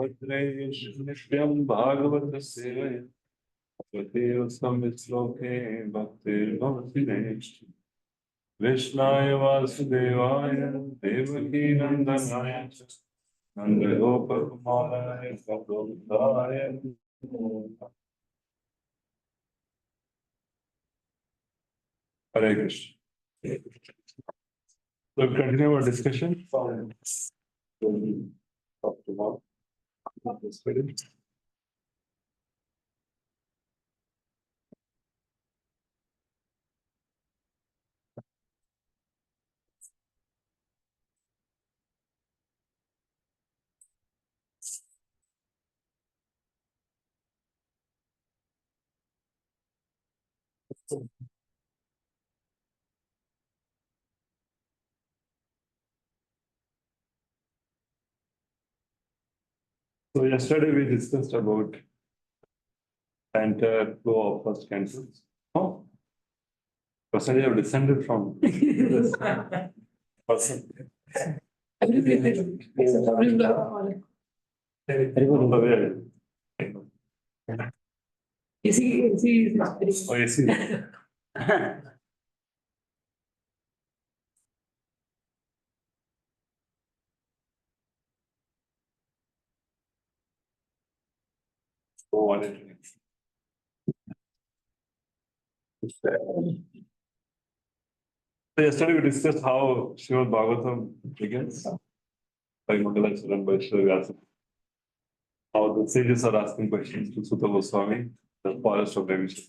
नित्यं भागवत सेवया तदेव संविश्लोके भक्तिर्भवति नैष्ठि कृष्णाय वासुदेवाय देवकी नंदनाय च नंदगोपकुमाराय गोविन्दाय नमो नमः। Hare Krishna. So we'll continue our discussion from talked about the spirit. So yesterday we discussed about the entire flow of first canto. Oh, person you have descended from this person. Oh, yes. So yesterday we discussed how Srimad Bhagavatam begins by Mangalaswaram and by Sri Vyasa. How the sages are asking questions to Sutta Goswami, the forest of Naimisha.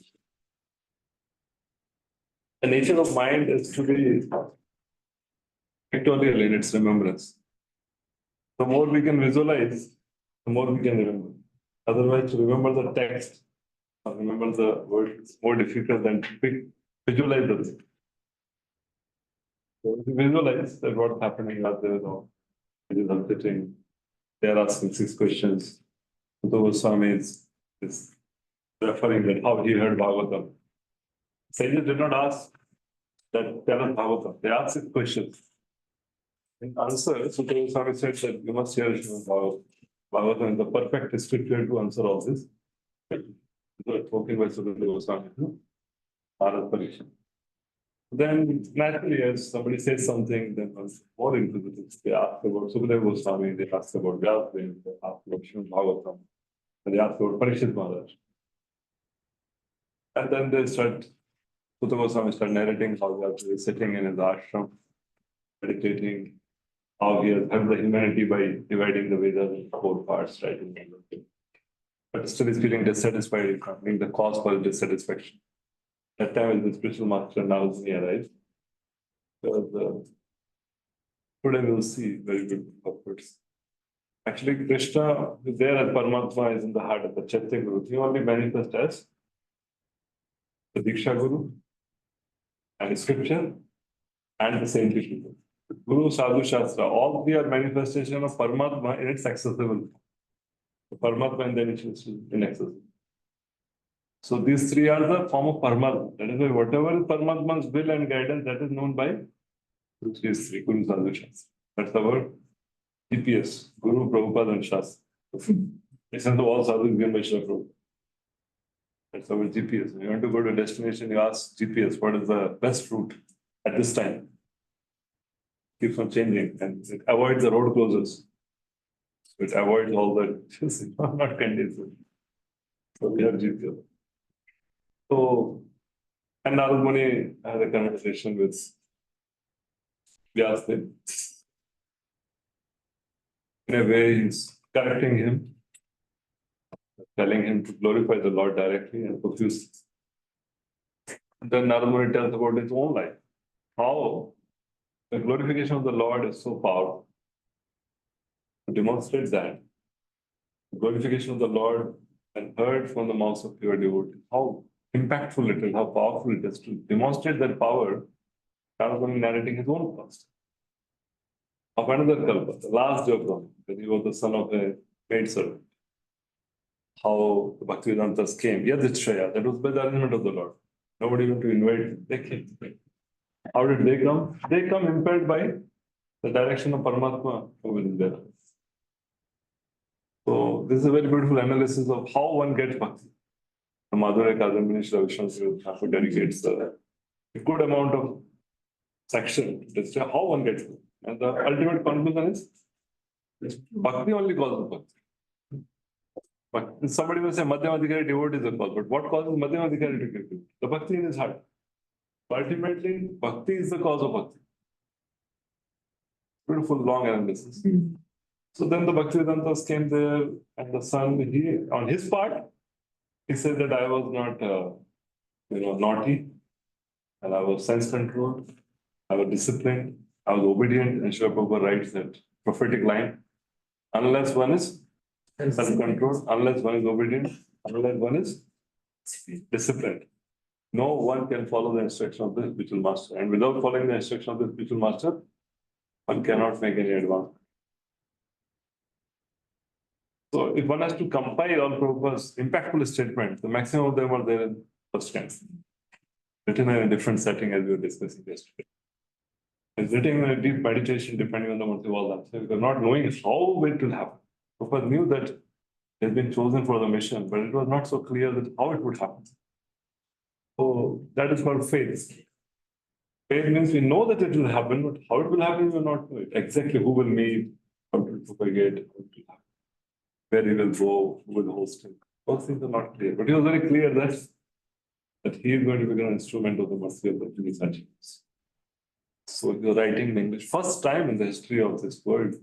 The nature of mind is to be pictorial in its remembrance. The more we can visualize, the more we can remember. Otherwise, to remember the text or remember the word is more difficult than to visualize the thing. So if you visualize that what's happening out there, it is sitting, they are asking 6 questions. Sutta Goswami is referring that how he heard Bhagavatam. Sages did not ask that tell us Bhagavatam. They asked 6 questions. In answer, Sutta Goswami said that you must hear Srimad Bhagavatam. Bhagavatam is the perfect scripture to answer all this. Spoken by Sutta Goswami, Bharat Pariksha. Then naturally, as somebody says something, then once more into this, they ask about Sukadeva Goswami, they ask about Vyasa, they ask about Srimad Bhagavatam, and they ask about Parikshit Maharaj. And then they start, Sutta Goswami start narrating how Vyasa is sitting in his ashram, meditating, how he has helped the humanity by dividing the Vedas into 4 parts, right? But still is feeling dissatisfied, being the cause for his dissatisfaction. That time is the spiritual master Navasmi arrives. Because today we will see very good purports. Actually, Krishna is there as Paramatma is in the heart of the Chaitya Guru. He only manifests as the Diksha Guru and scripture and the saintly people. Guru, Sadhu, Shastra, all 3 are manifestation of Paramatma in its accessible. The Paramatma and then it is inaccessible. So these 3 are the form of Paramatma. That is why whatever is Paramatma's will and guidance, that is known by these 3, Guru, Sadhu, Shastra. That's our GPS, Guru, Prabhupada and Shastra. Listen to all sadhus given by Srila Prabhupada. That's our GPS. When you want to go to a destination, you ask GPS, what is the best route at this time? Keeps on changing and it avoids the road closures. It avoids all the not conducive. So we have GPS. So, and Narad Muni had a conversation with Vyasa. In a way, he's correcting him, telling him to glorify the Lord directly and profuse. Then Narad Muni tells about his own life. How the glorification of the Lord is so powerful. To demonstrate that, the glorification of the Lord and heard from the mouths of pure devotees, how impactful it is, how powerful it is to demonstrate that power, Narad Muni narrating his own past. Of another Kalpa, the last day of Brahma, that he was the son of a maidservant. How the Bhaktivedantas came. Yadicchaya, that was by the arrangement of the Lord. Nobody went to invite them. They came. How did they come? They come impelled by the direction of Paramatma who is there. So this is a very beautiful analysis of how one gets bhakti. The Madhurya Kadambini Shri Vishnu Thakur dedicates a good amount of section to describe how one gets it. And the ultimate conclusion is bhakti only causes bhakti. But somebody will say Madhyamadhikari devotee is a cause, but what causes Madhyamadhikari to get it? The bhakti in his heart. Ultimately, bhakti is the cause of bhakti. Beautiful long analysis. So then the Bhaktivedantas came there, and the son, on his part, he said that I was not, naughty, and I was sense-controlled, I was disciplined, I was obedient, and Srila Prabhupada writes that prophetic line, unless one is self-controlled, unless one is obedient, unless one is disciplined, no one can follow the instruction of the spiritual master. And without following the instruction of the spiritual master, one cannot make any advance. So if one has to compile all Prabhupada's impactful statements, the maximum of them are there in first canto, written in a different setting as we were discussing yesterday. It's written in a deep meditation depending on the motive of all that. So we are not knowing how it will happen. Prabhupada knew that he has been chosen for the mission, but it was not so clear that how it would happen. So that is called faith. Faith means we know that it will happen, but how it will happen, we will not know it. Exactly who will meet, how to propagate, how to happen, where he will go, who will host him. Those things are not clear. But he was very clear that he is going to become an instrument of the mercy of the Three Sachis. So he was writing in English. First time in the history of this world,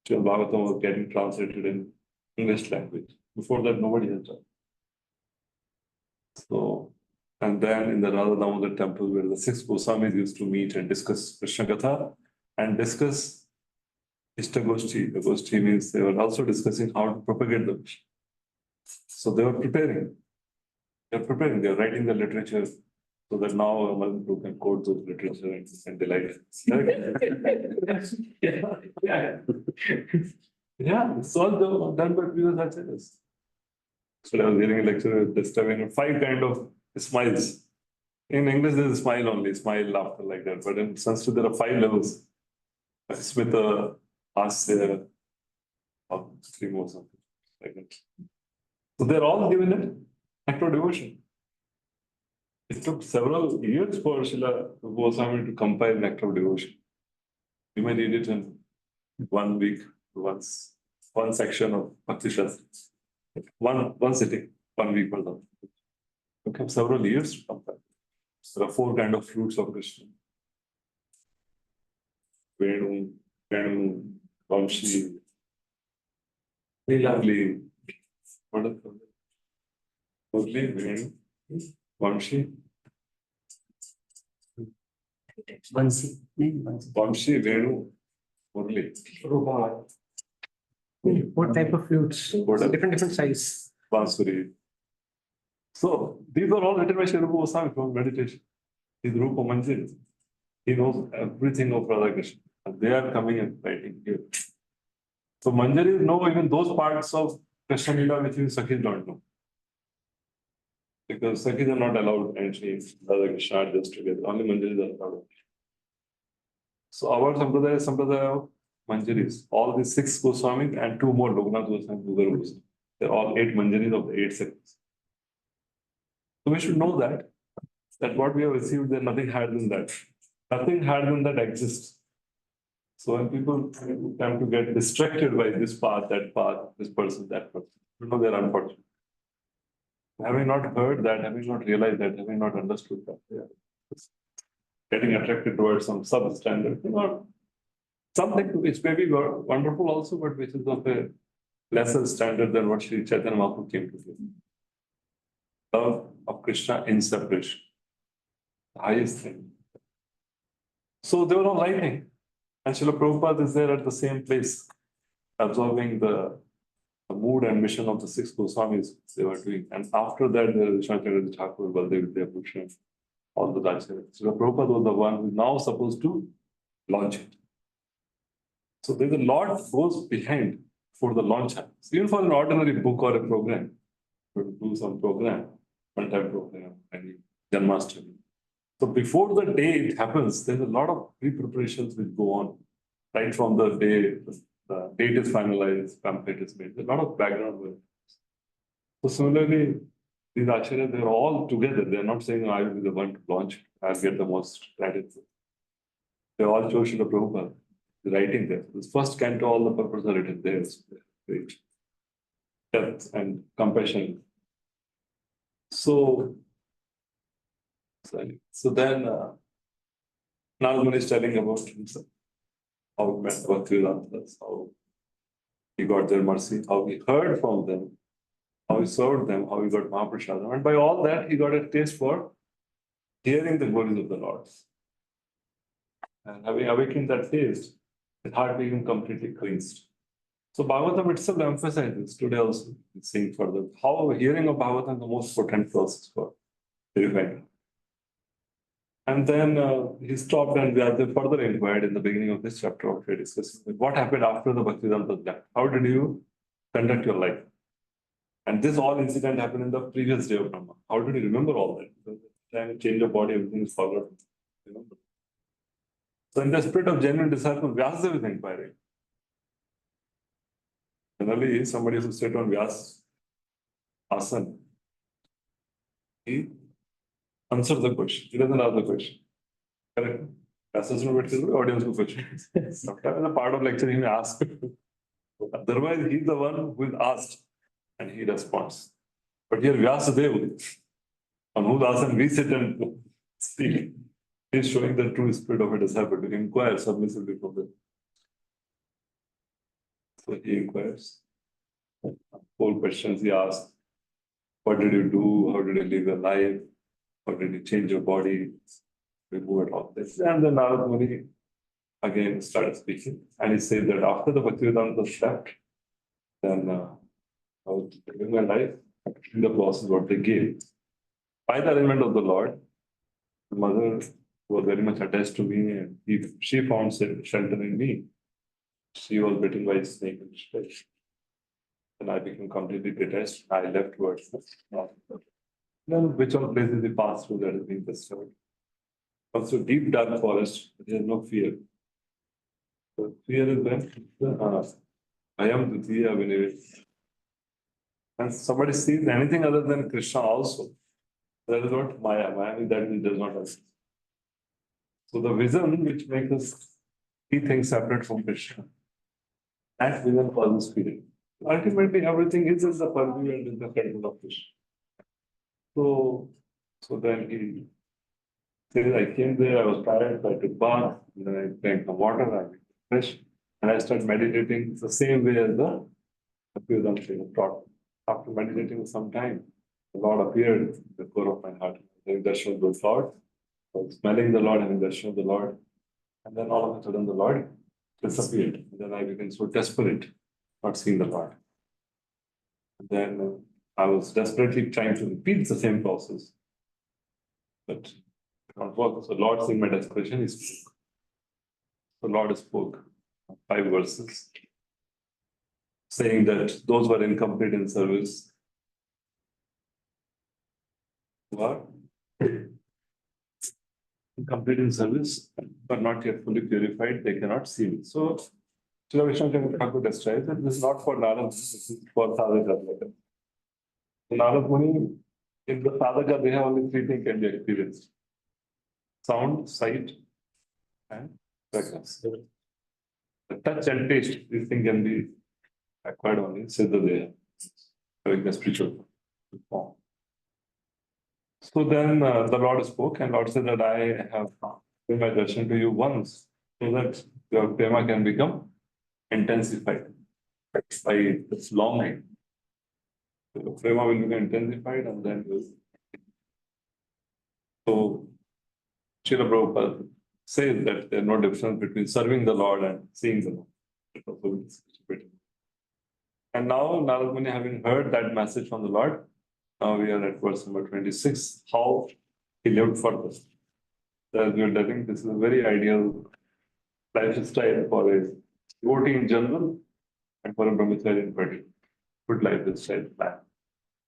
Srimad Bhagavatam was getting translated in English language. Before that, nobody has done. So, and then in the Radha Damodar temple, where the 6 Goswamis used to meet and discuss Krishna Katha and discuss Ishtagoshti. The Goshti means they were also discussing how to propagate the mission. So they were preparing. They were writing the literature so that now one group can quote those literature and delight. Yeah, it's all done by previous acharyas. So I was hearing a lecture describing 5 kind of smiles. In English, there's a smile only, smile, laughter like that. But in Sanskrit, there are 5 levels. Smita, Asya, 3 more something like that. So they're all given an act of devotion. It took several years for Srila Goswami to compile an act of devotion. You may read it in 1 week, one section of Bhakti Shastra. One sitting, 1 week or something. It took several years to compile. There are 4 kind of fruits of Krishna. Venu, Vamshi, Lovely. What is it? Lovely, Venu, Vamshi. Vamshi, Venu, Murli. What type of flutes? Different size. Bansuri. So these are all written by Sri Rupa Goswami from meditation. His Rupa Manjari. He knows everything of Radha Krishna. And they are coming and writing here. So Manjaris know even those parts of Krishna Lila which we Sakhis don't know. Because Sakhis are not allowed entry Radha Krishna are just together. Only Manjaris are allowed. So our Sampradaya is Sampradaya of Manjaris. All these 6 Goswami and 2 more Loknath Goswami, Bhugar Goswami. They're all 8 Manjaris of the 8 sects. So we should know that what we have received, there's nothing higher than that. Nothing higher than that exists. So when people tend to get distracted by this path, that path, this person, that person, they're unfortunate. Having not heard that, having not realized that, having not understood that, getting attracted towards some substandard, something which may be wonderful also, but which is of a lesser standard than what Sri Chaitanya Mahaprabhu came to give. Love of Krishna in separation. The highest thing. So they were all writing. And Srila Prabhupada is there at the same place, absorbing the mood and mission of the 6 Goswamis they were doing. And after that, there is Vishwanath Thakur, Baldev Vidyabhushan, all the acharyas. Srila Prabhupada was the one who is now supposed to launch it. So there's a lot goes behind for the launch happens. Even for an ordinary book or a program, to do some program, one-time program, any Janmashtami. So before the day it happens, there's a lot of pre-preparations which go on, right from the day the date is finalized, pamphlet is made. There's a lot of background work. So similarly, these acharyas, they're all together. They're not saying, I will be the one to launch, I'll get the most credit. They all chose Srila Prabhupada, writing there. This first canto, all the purposes are written there. So great depth and compassion. So then Narada is telling about himself, how he met Bhaktivedanta, how he got their mercy, how he heard from them, how he served them, how he got Mahaprasad. And by all that, he got a taste for hearing the glories of the Lord. And having awakened that taste, his heart became completely cleansed. So Bhagavatam itself emphasizes, today also seeing further, how hearing of Bhagavatam is the most potent process for purifying. And then he stopped and we have further inquired in the beginning of this chapter of we are discussing what happened after the Bhaktivedanta death. How did you conduct your life? And this all incident happened in the previous day of Brahma. How did you remember all that? Because the time you change your body, everything is forgotten. Remember. So in the spirit of genuine disciple, Vyasadeva is inquiring. Generally, somebody who sat on Vyas Asan, he answers the question. He doesn't ask the question. Correct? Vyasa doesn't wait for the audience to question. Sometimes a part of lecture he may ask. Otherwise, he's the one who is asked and he responds. But here Vyasadeva, on whose asan we sit and speak, he's showing the true spirit of a disciple to inquire submissively from them. So he inquires. Whole questions he asks. What did you do? How did you live your life? How did you change your body? Remove it all this. And then Narada Muni again started speaking. And he said that after the Bhaktivedanta left, then I was living my life in the process what they gave. By the arrangement of the Lord, the mother was very much attached to me and she found shelter in me. She was bitten by a snake and fish. And I became completely detached. I left towards the north. Then which all places we passed through that has been discovered. Also deep dark forest, there is no fear. So fear is when I am Dutiya Vinay. And somebody sees anything other than Krishna also. That is what Maya. Maya is that which does not exist. So the vision which makes us see things separate from Krishna. That vision causes fear. Ultimately, everything is in the purview and in the control of Krishna. So then he says, I came there, I was tired, so I took bath, then I drank some water, I became fresh, and I started meditating the same way as the Bhaktivedanta taught. After meditating for some time, the Lord appeared in the core of my heart. Having darshan of the Lord, I was smelling the Lord, having darshan of the Lord, and then all of a sudden the Lord disappeared. And then I became so desperate, not seeing the Lord. And then I was desperately trying to repeat the same process, but it did not work. So Lord, seeing my desperation, he spoke. The Lord spoke 5 verses, saying that those who are incomplete in service, who are incomplete in service, but not yet fully purified, they cannot see me. So Srila Vishnu Thakur describes that this is not for Narada, this is for Sadhaka. Narada Muni, in the Sadhaka, they have only 3 things can be experienced: sound, sight, and fragrance. The touch and taste, these things can be acquired only in Siddhadeha, having the spiritual form. So then the Lord spoke, and Lord said that I have given my darshan to you once, so that your prema can become intensified by this longing. The prema will become intensified, and then will. So Srila Prabhupada says that there is no difference between serving the Lord and seeing the Lord. And now Narada Muni, having heard that message from the Lord, now we are at verse number 26, how he lived further. So as we are telling, this is a very ideal lifestyle for a devotee in general and for a brahmachari in particular. Good lifestyle plan,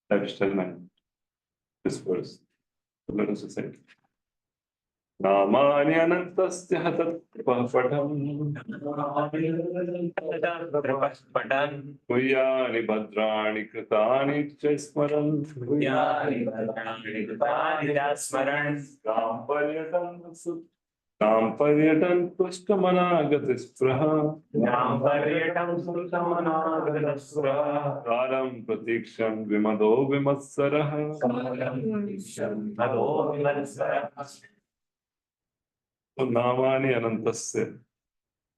lifestyle management. This verse. So let us recite. नामानि अनन्तस्य पठन् गुह्यानि भद्राणि कृतानि च स्मरन् स्मरन् तां पर्यटन् पुष्टमनागतस्पृह कालं प्रतीक्षन् विमदो विमत्सरः So Namani Anantasya,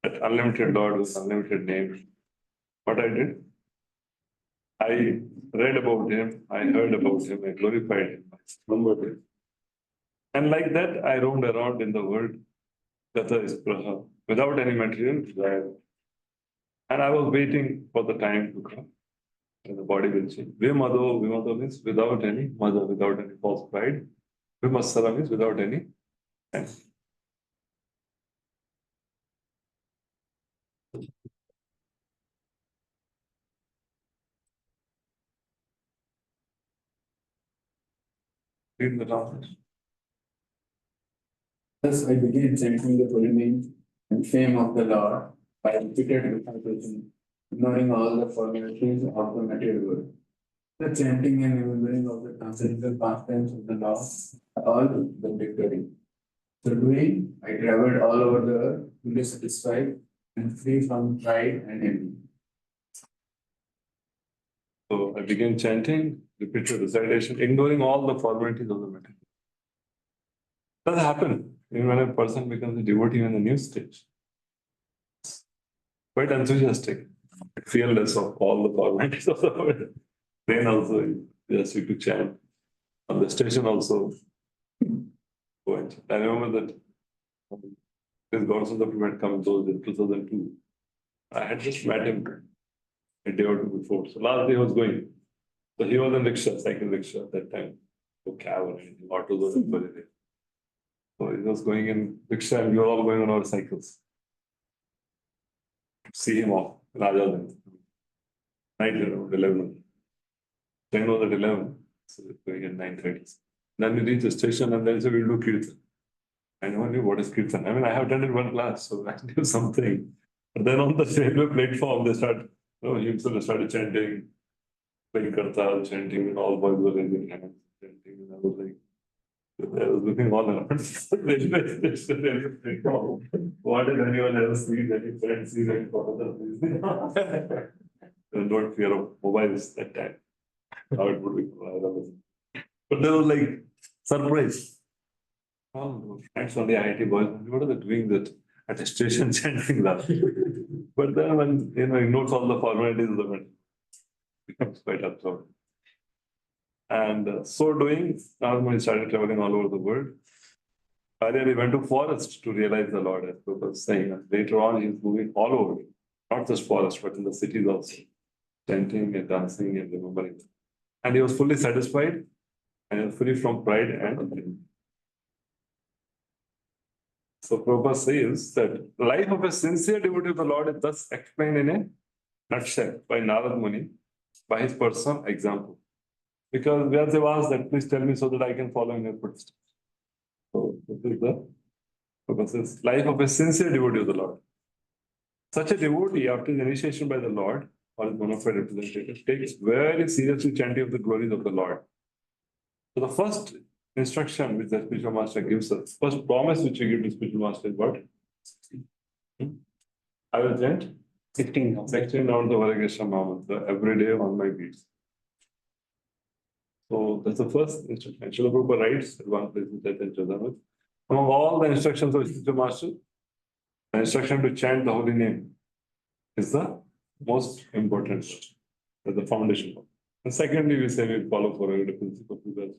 that unlimited Lord with unlimited names. What I did? I read about him, I heard about him, I glorified him, I remembered him. And like that, I roamed around in the world, Gata Ispraha, without any material desire. And I was waiting for the time to come, and the body will change. Vimado means without any mother, without any false pride. Vimassara means without any. Read the translation. Thus I began chanting the holy name and fame of the Lord by repeated recitation, ignoring all the formalities of the material world. The chanting and remembering of the transcendental pastimes of the Lord are all the victory. So doing, I traveled all over the earth, fully satisfied and free from pride and envy. So I began chanting, repeated recitation, ignoring all the formalities of the matter. Does happen even when a person becomes a devotee in the new stage. Quite enthusiastic, fearless of all the formalities of the world. Then also, just you to chant. On the station also. Go and chant. I remember that this Godson had come in those in 2002. I had just met him a day or two before. So last day I was going. So he was in rickshaw, cycle rickshaw at that time. So cab or anything, autos were very there. So he was going in rickshaw and we were all going on our cycles. See him off, Raja then. Night around 11. Train was at 11. So we're going at 9:30. Then we reach the station and then so we'll do Kirtan. I never knew what is Kirtan. I mean, I have attended one class, so I knew something. But then on the railway platform, they started, himself started chanting, playing Kartal, chanting, and all boys were raising hands, chanting. And I was like, I was looking all around. Railway station, railway platform. What did anyone else see? Any friends see? Any photos? There was no fear of mobiles that time. How it would be. But there was like surprise. Oh, friends on the IT boys, what are they doing that at a station chanting that? But then when he notes all the formalities of the matter, becomes quite absurd. And so doing, now he started traveling all over the world. Earlier he went to forest to realize the Lord, as Prabhupada was saying. And later on, he's moving all over, not just forest, but in the cities also, chanting and dancing and remembering. And he was fully satisfied and free from pride and envy. So Prabhupada says that life of a sincere devotee of the Lord is thus explained in a nutshell by Narad Muni by his personal example. Because Vyasadeva asked that, please tell me so that I can follow in your footsteps. So this is the Prabhupada says, life of a sincere devotee of the Lord. Such a devotee, after his initiation by the Lord, or his bona fide representative, takes very seriously chanting of the glories of the Lord. So the first instruction which the spiritual master gives us, first promise which we give to spiritual master is what? I will chant 16 rounds of the Varagesham Mahamantra every day on my beats. So that's the first instruction. Srila Prabhupada writes at one place in Chaitanya Charitamrita, among all the instructions of spiritual master, the instruction to chant the holy name is the most important, as the foundation. And secondly, we say we follow forever the principle because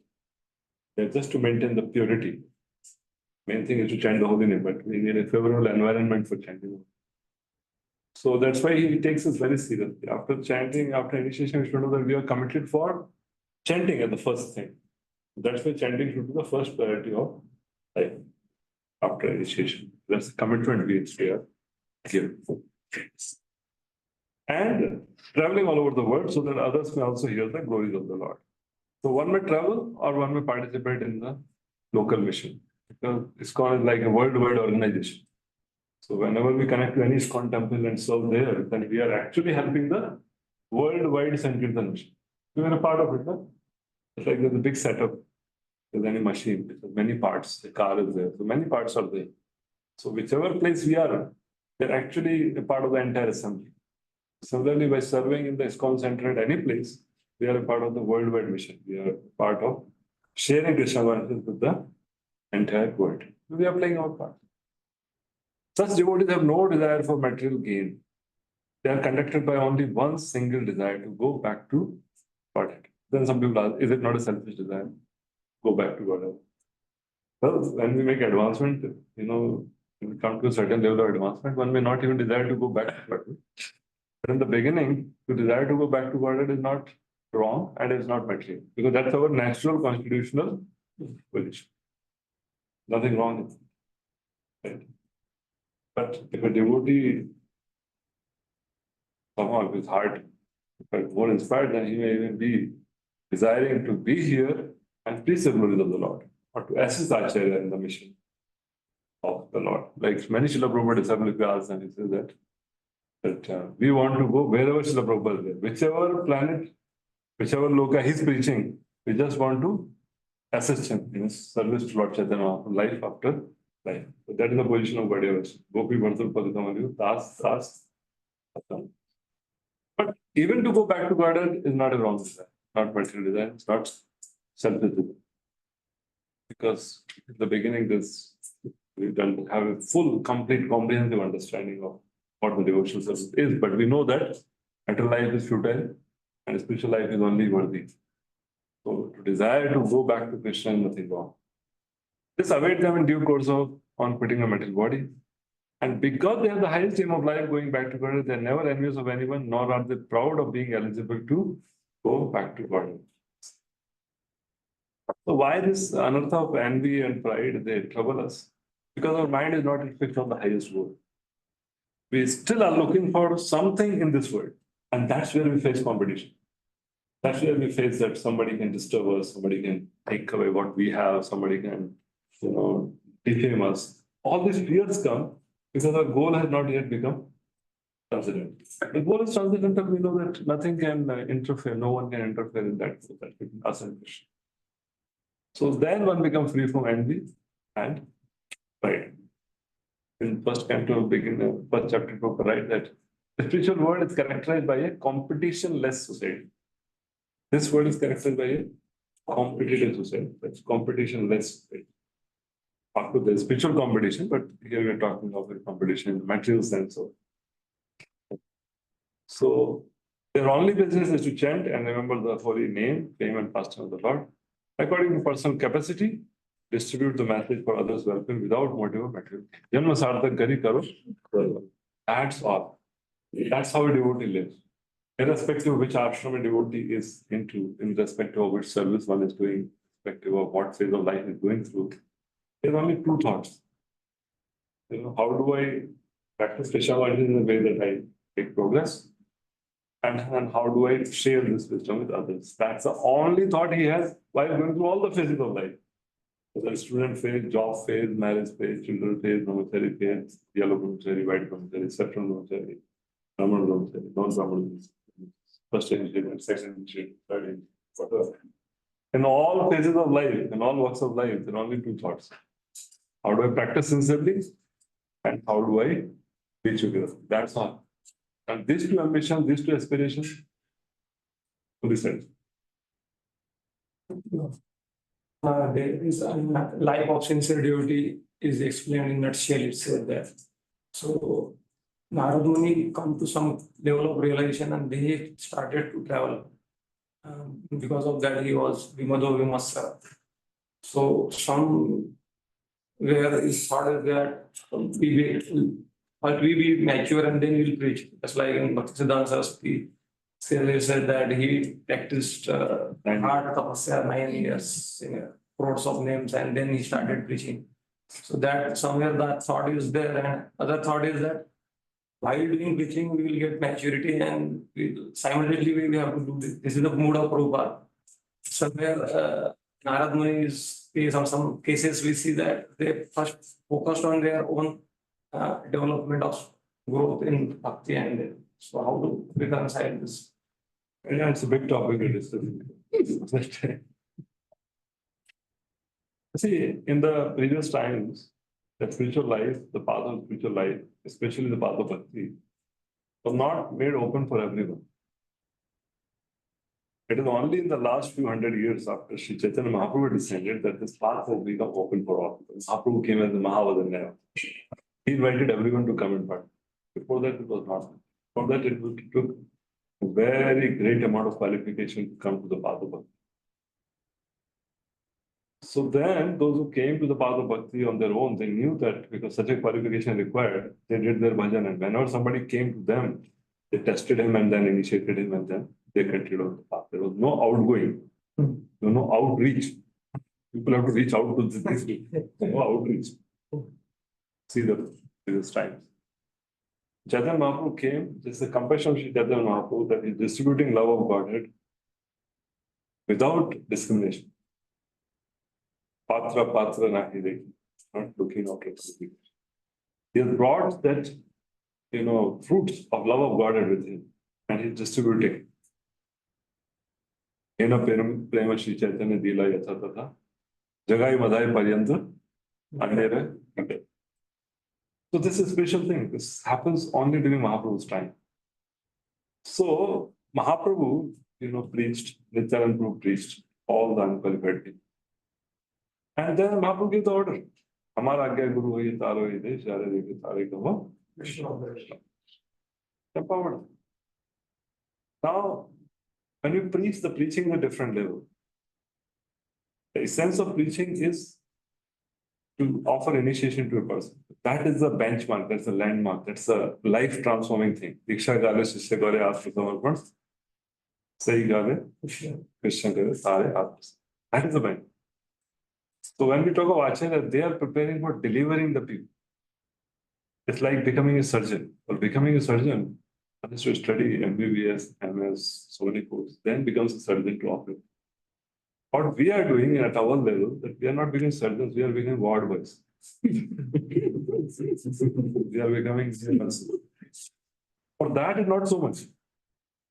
just to maintain the purity. Main thing is to chant the holy name, but we need a favorable environment for chanting. So that's why he takes us very seriously. After chanting, after initiation, we should know that we are committed for chanting as the first thing. That's why chanting should be the first priority of life after initiation. That's the commitment we are given. And traveling all over the world so that others may also hear the glories of the Lord. So one may travel or one may participate in the local mission. Because ISKCON is like a worldwide organization. So whenever we connect to any ISKCON temple and serve there, then we are actually helping the worldwide Sankirtan mission. We are a part of it, no? It's like there's a big setup. There's any machine, there's many parts, the car is there, so many parts are there. So whichever place we are, they're actually a part of the entire assembly. Similarly, by serving in the ISKCON center at any place, we are a part of the worldwide mission. We are part of sharing Krishna consciousness with the entire world. We are playing our part. Such devotees have no desire for material gain. They are conducted by only one single desire to go back to Godhead. Then some people ask, is it not a selfish desire? Go back to Godhead. Well, when we make advancement, when we come to a certain level of advancement, one may not even desire to go back to Godhead. But in the beginning, to desire to go back to Godhead is not wrong and is not material, because that's our natural constitutional position. Nothing wrong with it. Right? But if a devotee somehow with his heart more inspired, then he may even be desiring to be here and preach the glories of the Lord, or to assist Acharya in the mission of the Lord. Like many Srila Prabhupada disciples, if you ask them, he says that we want to go wherever Srila Prabhupada is there. Whichever planet, whichever loka he's preaching, we just want to assist him in his service to Lord Chaitanya, life after life. So that is the position of Gaudiya. Gopi Vansul Padikamanyu, Das. But even to go back to Godhead is not a wrong desire, not material desire, it's not selfish desire. Because in the beginning, we don't have a full, complete, comprehensive understanding of what the devotional service is, but we know that material life is futile and spiritual life is only worthy. So to desire to go back to Krishna is nothing wrong. This awaits them in due course of on quitting a material body. And because they have the highest aim of life going back to God, they are never envious of anyone, nor are they proud of being eligible to go back to God. So why this anartha of envy and pride, they trouble us? Because our mind is not fixed on the highest goal. We still are looking for something in this world. And that's where we face competition. That's where we face that somebody can disturb us, somebody can take away what we have, somebody can, defame us. All these fears come because our goal has not yet become transcendental. The goal is transcendental, we know that nothing can interfere, no one can interfere in that between us and Krishna. So then one becomes free from envy and pride. In first Canto, first chapter, Prabhupada writes that the spiritual world is characterized by a competition-less society. This world is characterized by a competitive society. That's competition-less society. After the spiritual competition, but here we are talking of a competition in the material sense. So their only business is to chant and remember the holy name, fame and pastime of the Lord. According to personal capacity, distribute the message for others' welfare without motive of material. Janma sarthak kari karo. That's all. That's how a devotee lives. Irrespective of which ashram a devotee is into, in respect of which service one is doing, irrespective of what phase of life is going through, there are only two thoughts. How do I practice Krishna consciousness in a way that I make progress? And how do I share this wisdom with others? That's the only thought he has while going through all the phases of life. The student phase, job phase, marriage phase, children phase, brahmachari phase, yellow brahmachari, white brahmachari, saffron brahmachari, Brahman brahmachari, non-Brahman, first initiation, second initiation, third initiation, whatever. In all phases of life, in all walks of life, there are only two thoughts. How do I practice sincerely? And how do I reach together? That's all. And these two ambitions, these two aspirations will be said. There is a life of sincere devotee is explained in nutshell. It said that. So Narad Muni come to some level of realization and they started to travel. Because of that, he was Vimado Vimasa. So somewhere his thought is that we be mature and then we'll preach. Just like in Bhaktisiddhanta Saraswati said that he practiced hard tapasya 9 years, crores of names, and then he started preaching. So that somewhere that thought is there, and other thought is that while doing preaching, we will get maturity and simultaneously we will have to do this. This is the mood of Prabhupada. Somewhere Narad Muni's case, some cases we see that they first focused on their own development of growth in Bhakti, and so how to reconcile this? Yeah, it's a big topic to discuss. See, in the previous times, the spiritual life, the path of spiritual life, especially the path of Bhakti, was not made open for everyone. It is only in the last few hundred years after Sri Chaitanya Mahaprabhu descended that this path has become open for all. Mahaprabhu came as the Mahavadanya. He invited everyone to come and part. Before that, it was not. For that, it took a very great amount of qualification to come to the path of Bhakti. So then, those who came to the path of Bhakti on their own, they knew that because such a qualification required, they did their bhajan. And whenever somebody came to them, they tested him and then initiated him, and then they continued on the path. There was no outgoing, there was no outreach. People have to reach out to this people. No outreach. See the previous times. Chaitanya Mahaprabhu came, this is the compassion of Sri Chaitanya Mahaprabhu that is distributing love of Godhead without discrimination. Patra nahi dekhi, not looking out at the people. He has brought that, fruits of love of Godhead with him, and he's distributing. Ena prema Shri Chaitanya dila yatha tatha, jagai madhai paryanta, andere. So this is a special thing. This happens only during Mahaprabhu's time. So Mahaprabhu, preached, Nityananda Prabhu preached all the unqualified people. And then Mahaprabhu gave the order. Hamara agya guru hoye taro hoye desh, jare dekhe tare kaho. Empowered. Now, when you preach, the preaching is a different level. The essence of preaching is to offer initiation to a person. That is the benchmark, that's a landmark, that's a life transforming thing. Diksha gale, shishya gale, atma samarpan. Sahi gale, Krishna gale, sare atma. That is the benchmark. So when we talk of Acharya, they are preparing for delivering the people. It's like becoming a surgeon. For becoming a surgeon, one has to study MBBS, MS, so many courses, then becomes a surgeon to operate. What we are doing at our level, that we are not becoming surgeons, we are becoming ward boys. We are becoming humans. For that is not so much.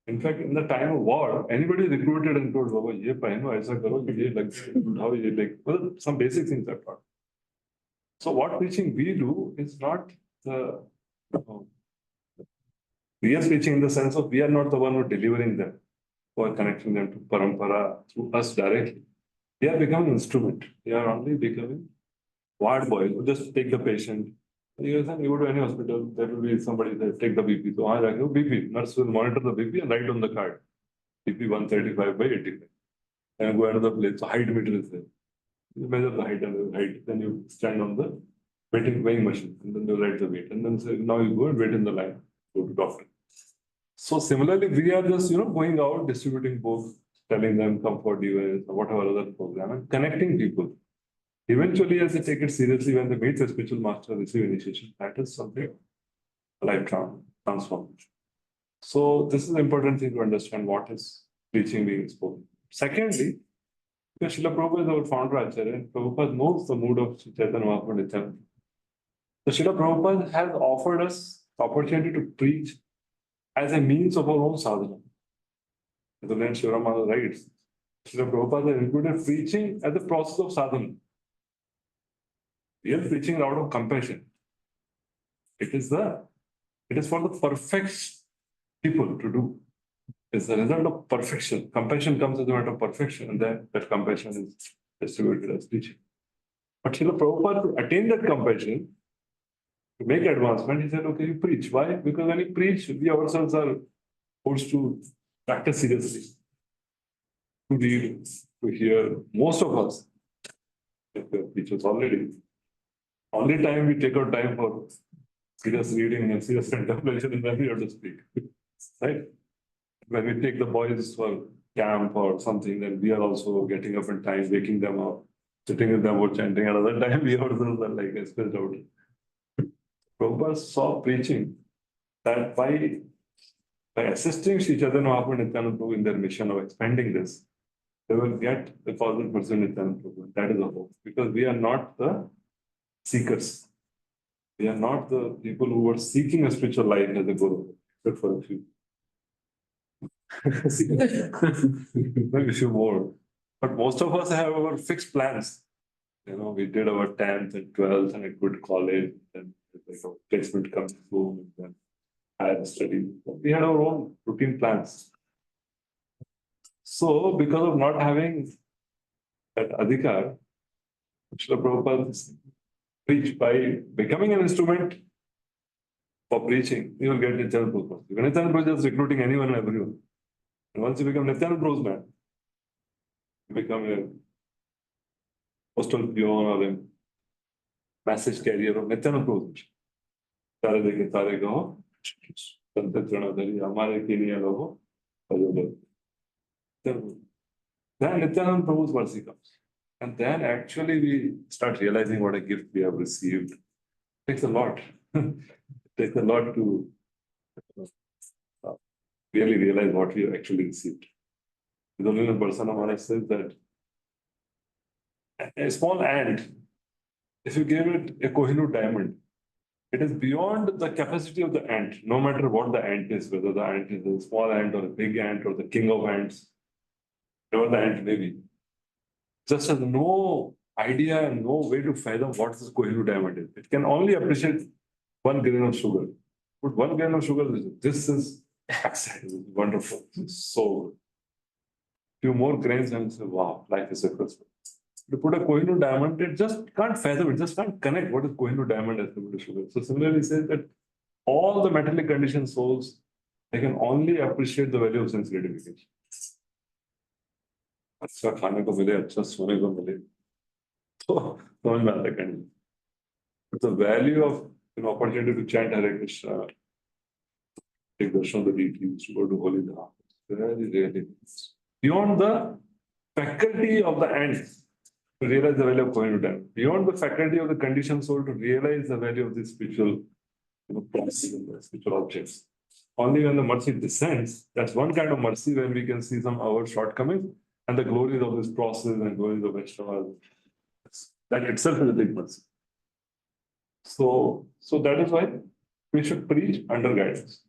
In fact, in the time of war, anybody recruited and told, Baba, ye pahno, aisa karo, ye like, how ye like, well, some basic things are taught. So what preaching we do is not the real preaching in the sense of we are not the one who are delivering them or connecting them to parampara through us directly. They are becoming instrument. They are only becoming ward boys who just take the patient. You go to any hospital, there will be somebody that take the BP. So I go BP. Nurse will monitor the BP and write on the card. BP 135/85. And go another place. So height meter is there. You measure the height and the height. Then you stand on the weighing machine. And then you write the weight. And then say, now you go and wait in the line. Go to doctor. So similarly, we are just going out, distributing books, telling them comfort events or whatever other program, and connecting people. Eventually, as they take it seriously, when they meet the spiritual master, receive initiation, that is something life transformation. So this is an important thing to understand what is preaching being spoken. Secondly, because Srila Prabhupada is our founder Acharya, and Prabhupada knows the mood of Sri Chaitanya Mahaprabhu Nityananda. So Srila Prabhupada has offered us the opportunity to preach as a means of our own sadhana. As the Lord Shiva Rama writes, Srila Prabhupada has included preaching as a process of sadhana. Real preaching is out of compassion. It is for the perfect people to do. It's the result of perfection. Compassion comes as a matter of perfection, and then that compassion is distributed as preaching. But Srila Prabhupada, to attain that compassion, to make advancement, he said, okay, you preach. Why? Because when you preach, we ourselves are forced to practice seriously. To read, to hear. Most of us, preachers already. Only time we take our time for serious reading and serious contemplation is when we have to speak. Right? When we take the boys for camp or something, then we are also getting up in time, waking them up, sitting with them or chanting. Another time we ourselves are like spelled out. Prabhupada saw preaching that by assisting Sri Chaitanya Mahaprabhu and Nityananda Prabhu in their mission of expanding this, they will get the 1000% Nityananda Prabhu. That is the hope. Because we are not the seekers. We are not the people who are seeking a spiritual life as a guru, except for a few. Maybe a few more. But most of us have our fixed plans. You know, we did our 10th and 12th and a good college, then like our placement comes through, and then higher study. We had our own routine plans. So, because of not having that adhikar, Srila Prabhupada preached by becoming an instrument for preaching, you will get Nityananda Prabhu. Nityananda Prabhu is just recruiting anyone and everyone. And once you become Nityananda Prabhu's man, you become a postal peon or a message carrier of Nityananda Prabhu. तारे देखे तारे कहो संत तृणधरी हमारे किनिया लोगो भजो then Nityananda Prabhu's mercy comes, and then actually we start realizing what a gift we have received. It takes a lot. It takes a lot to really realize what we have actually received. The only Barsana Maharaj says that a small ant, if you give it a Kohinoor diamond, it is beyond the capacity of the ant, no matter what the ant is, whether the ant is a small ant or a big ant or the king of ants, whatever the ant may be. Just has no idea and no way to fathom what this Kohinoor diamond is. It can only appreciate 1 grain of sugar. Put 1 grain of sugar, this is excellent, wonderful, so good. Few more grains and say, wow, life is successful. To put a Kohinoor diamond, it just can't fathom, it just can't connect what is Kohinoor diamond as compared to sugar. So similarly, it says that all the mentally conditioned souls, they can only appreciate the value of sense gratification. अच्छा खाने को मिले, अच्छा सोने को मिले, तो समझ में आता है condition. But the value of opportunity to chant Hare Krishna, take darshan of the deities, to go to holy dham, very rarely. Beyond the faculty of the ants to realize the value of Kohinoor diamond, beyond the faculty of the conditioned soul to realize the value of the spiritual process and the spiritual objects. Only when the mercy descends, that's one kind of mercy when we can see some of our shortcomings and the glories of this process and glories of Vaishnavas. That itself is a big mercy. So that is why we should preach under guidance.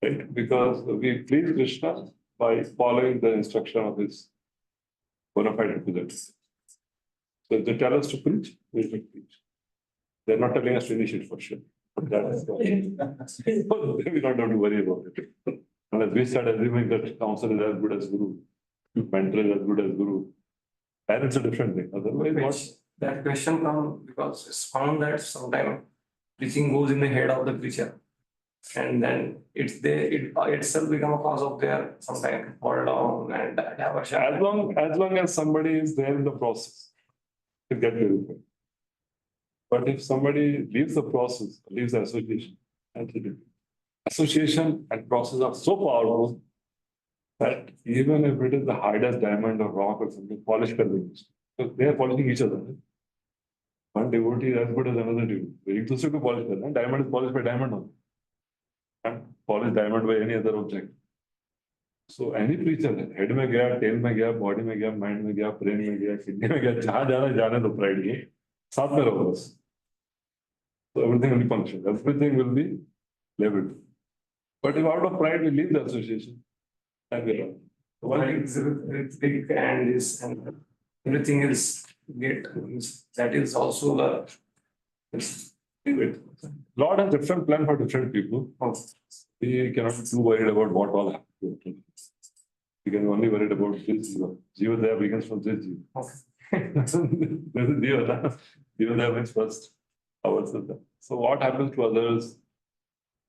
Right? Because we please Krishna by following the instruction of his bona fide representatives. So if they tell us to preach, we should preach. They're not telling us to initiate for sure. That is we don't have to worry about it. Unless we start assuming that counsel is as good as guru, mentor is as good as guru, and it's a different thing. Otherwise, what? That question comes because it's found that sometimes preaching goes in the head of the preacher, and then it itself become a cause of their sometimes fall down and aversion. As long as somebody is there in the process, it gets verified. But if somebody leaves the process, leaves the association, association and process are so powerful that even if it is the hardest diamond or rock or something, polish kar denge. So they are polishing each other. One devotee is as good as another devotee. एक दूसरे को polish करना है. Diamond is polished by diamond only. And polished diamond by any other object. So any preacher, head में गया, tail में गया, body में गया, mind में गया, brain में गया, kidney में गया, जहाँ जाना जाने दो pride के, साथ में रहो बस. So everything will be functional. Everything will be leveled. But if out of pride we leave the association, then we run. It's big and this and everything else that is also the Lord has different plan for different people. We cannot be too worried about what all happens. We can only worried about this Jiva. Jiva there begins from this Jiva. This is Jiva. Jiva there means first. So what happens to others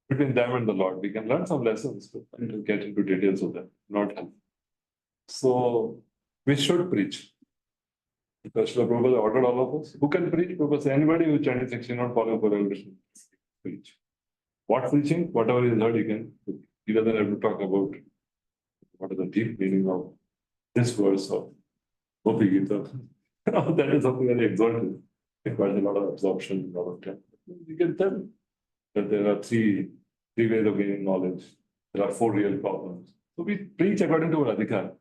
between them and the Lord? We can learn some lessons, but I will get into details of that. Not help. So we should preach. Because Srila Prabhupada ordered all of us. Who can preach? Because anybody who chanting 16 not follow for revelation, preach. What preaching? Whatever is heard, he can. He doesn't have to talk about what is the deep meaning of this verse of Gopi Gita. That is something very exalted. It requires a lot of absorption, a lot of time. You can tell that there are three ways of gaining knowledge. There are 4 real problems. So we preach according to our adhikar.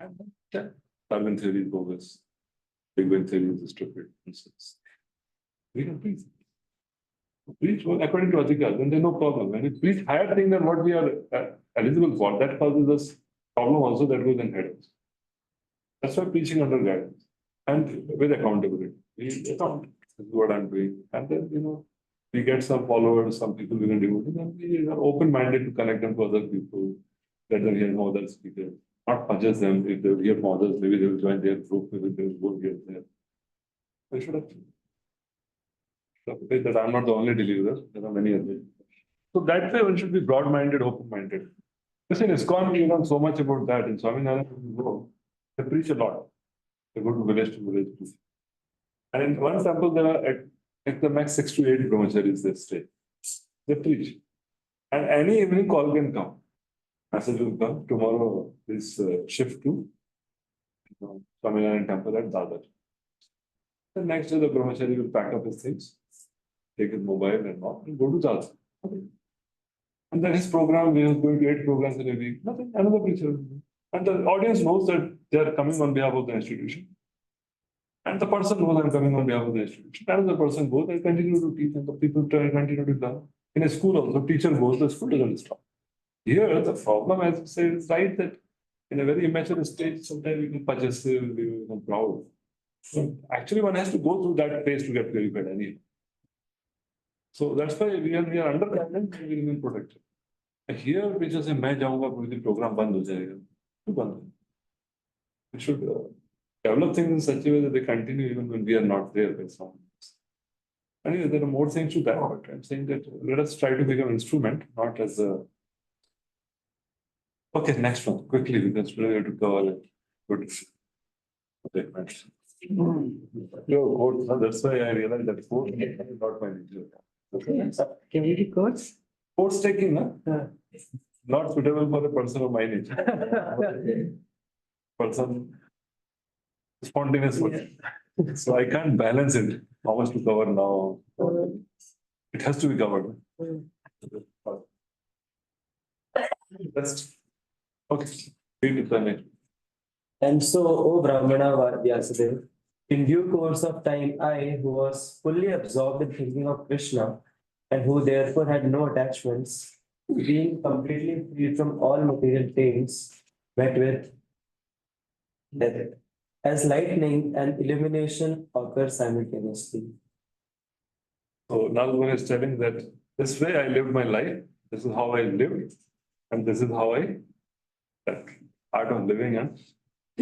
And yeah, Darwin theory is bogus. Big Bang theory is stupid. Nonsense. We can preach. Preach according to Adhikar, then there's no problem. When we preach higher thing than what we are eligible for, that causes us problem also that goes in headaches. That's why preaching under guidance and with accountability. We account. This is what I'm doing. And then, we get some followers, some people we can devote, and we are open-minded to connect them to other people, let them hear from other speakers, not purchase them. If they hear from others, maybe they will join their group, maybe they will go here there. We should have that I'm not the only deliverer, there are many others. So that way one should be broad-minded, open-minded. Listen, ISKCON, we learn so much about that. In Swaminarayan, they preach a lot. They go to village to village. And in one sample, there are at the max 6 to 8 brahmacharis they stay. They preach. And any evening call can come. Message will come. Tomorrow is shift to Swaminarayan temple at Dadar. The next day, the brahmachari will pack up his things, take his mobile and all, and go to Dadar. Okay. And then his program, we are going to 8 programs in a week. Nothing, another preacher will do. And the audience knows that they are coming on behalf of the institution. And the person knows I'm coming on behalf of the institution. Another person goes, I continue to teach, and the people continue to learn. In a school also, teacher goes, the school doesn't stop. Here, the problem, as I say, is right that in a very immature stage, sometimes we become possessive, we become proud. So actually, one has to go through that phase to get verified anyway. So that's why we are under guidance, we remain protected. Here, we just say, मैं जाऊंगा पूरी program बंद हो जाएगा. क्यों बंद हो? We should develop things in such a way that they continue even when we are not there. Anyway, there are more things to that, but I'm saying that let us try to become an instrument, not as a. Okay, next one, quickly, because we have to cover it. Good. Okay, your code, that's why I realized that code is not my nature. Can you read codes? Code taking, not suitable for a person of my nature. Person spontaneous one. So I can't balance it. How much to cover now? It has to be covered. That's okay. Read it then. And so, O Brahmana Vyasadeva, in due course of time, I, who was fully absorbed in thinking of Krishna, and who therefore had no attachments, being completely free from all material things, met with death. As lightning and illumination occur simultaneously. So now one is telling that this way I lived my life, this is how I lived, and this is how I that art of living and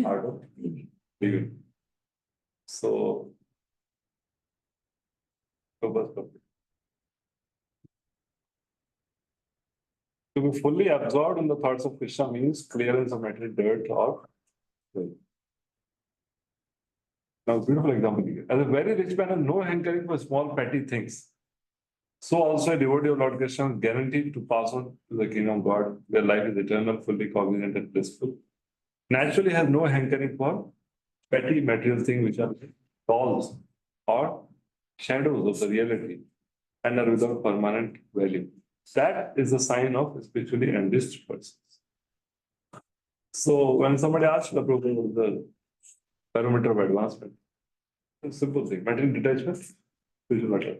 art of living. So to be fully absorbed in the thoughts of Krishna means clearance of material dirt or filth. Now, beautiful example here. As a very rich man has no hankering for small petty things. So also a devotee of Lord Krishna is guaranteed to pass on to the kingdom of God, where life is eternal, fully cognizant and blissful. Naturally has no hankering for petty material things which are dolls or shadows of the reality and are without permanent value. That is a sign of a spiritually enriched person. So when somebody asks the problem of the parameter of advancement, a simple thing, material detachment, spiritual matter.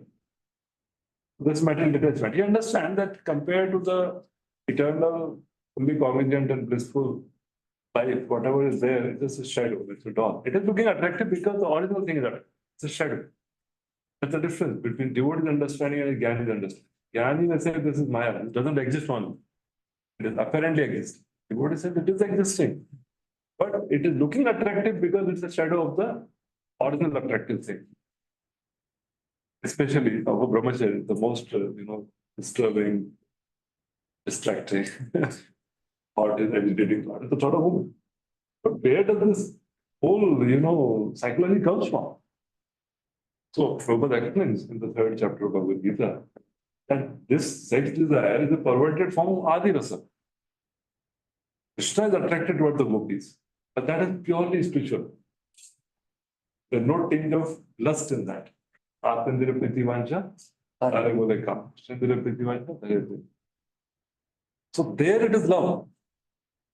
This material detachment, you understand that compared to the eternal, fully cognizant and blissful life, whatever is there, it's just a shadow, it's a doll. It is looking attractive because the original thing is that it's a shadow. That's the difference between devotee's understanding and Jnani's understanding. Jnani may say this is Maya, it doesn't exist only. It is apparently exists. Devotee says it is existing. But it is looking attractive because it's a shadow of the original attractive thing. Especially of a brahmachari, the most disturbing, distracting, thought is agitating thought. It's the thought of woman. But where does this whole psychology comes from? So Prabhupada explains in the 3rd chapter of Bhagavad Gita that this sex desire is a perverted form of Adi Rasa. Krishna is attracted toward the gopis, but that is purely spiritual. There's no tinge of lust in that. Atmandira Priti Vancha, Tare Bole Kam. So there it is love.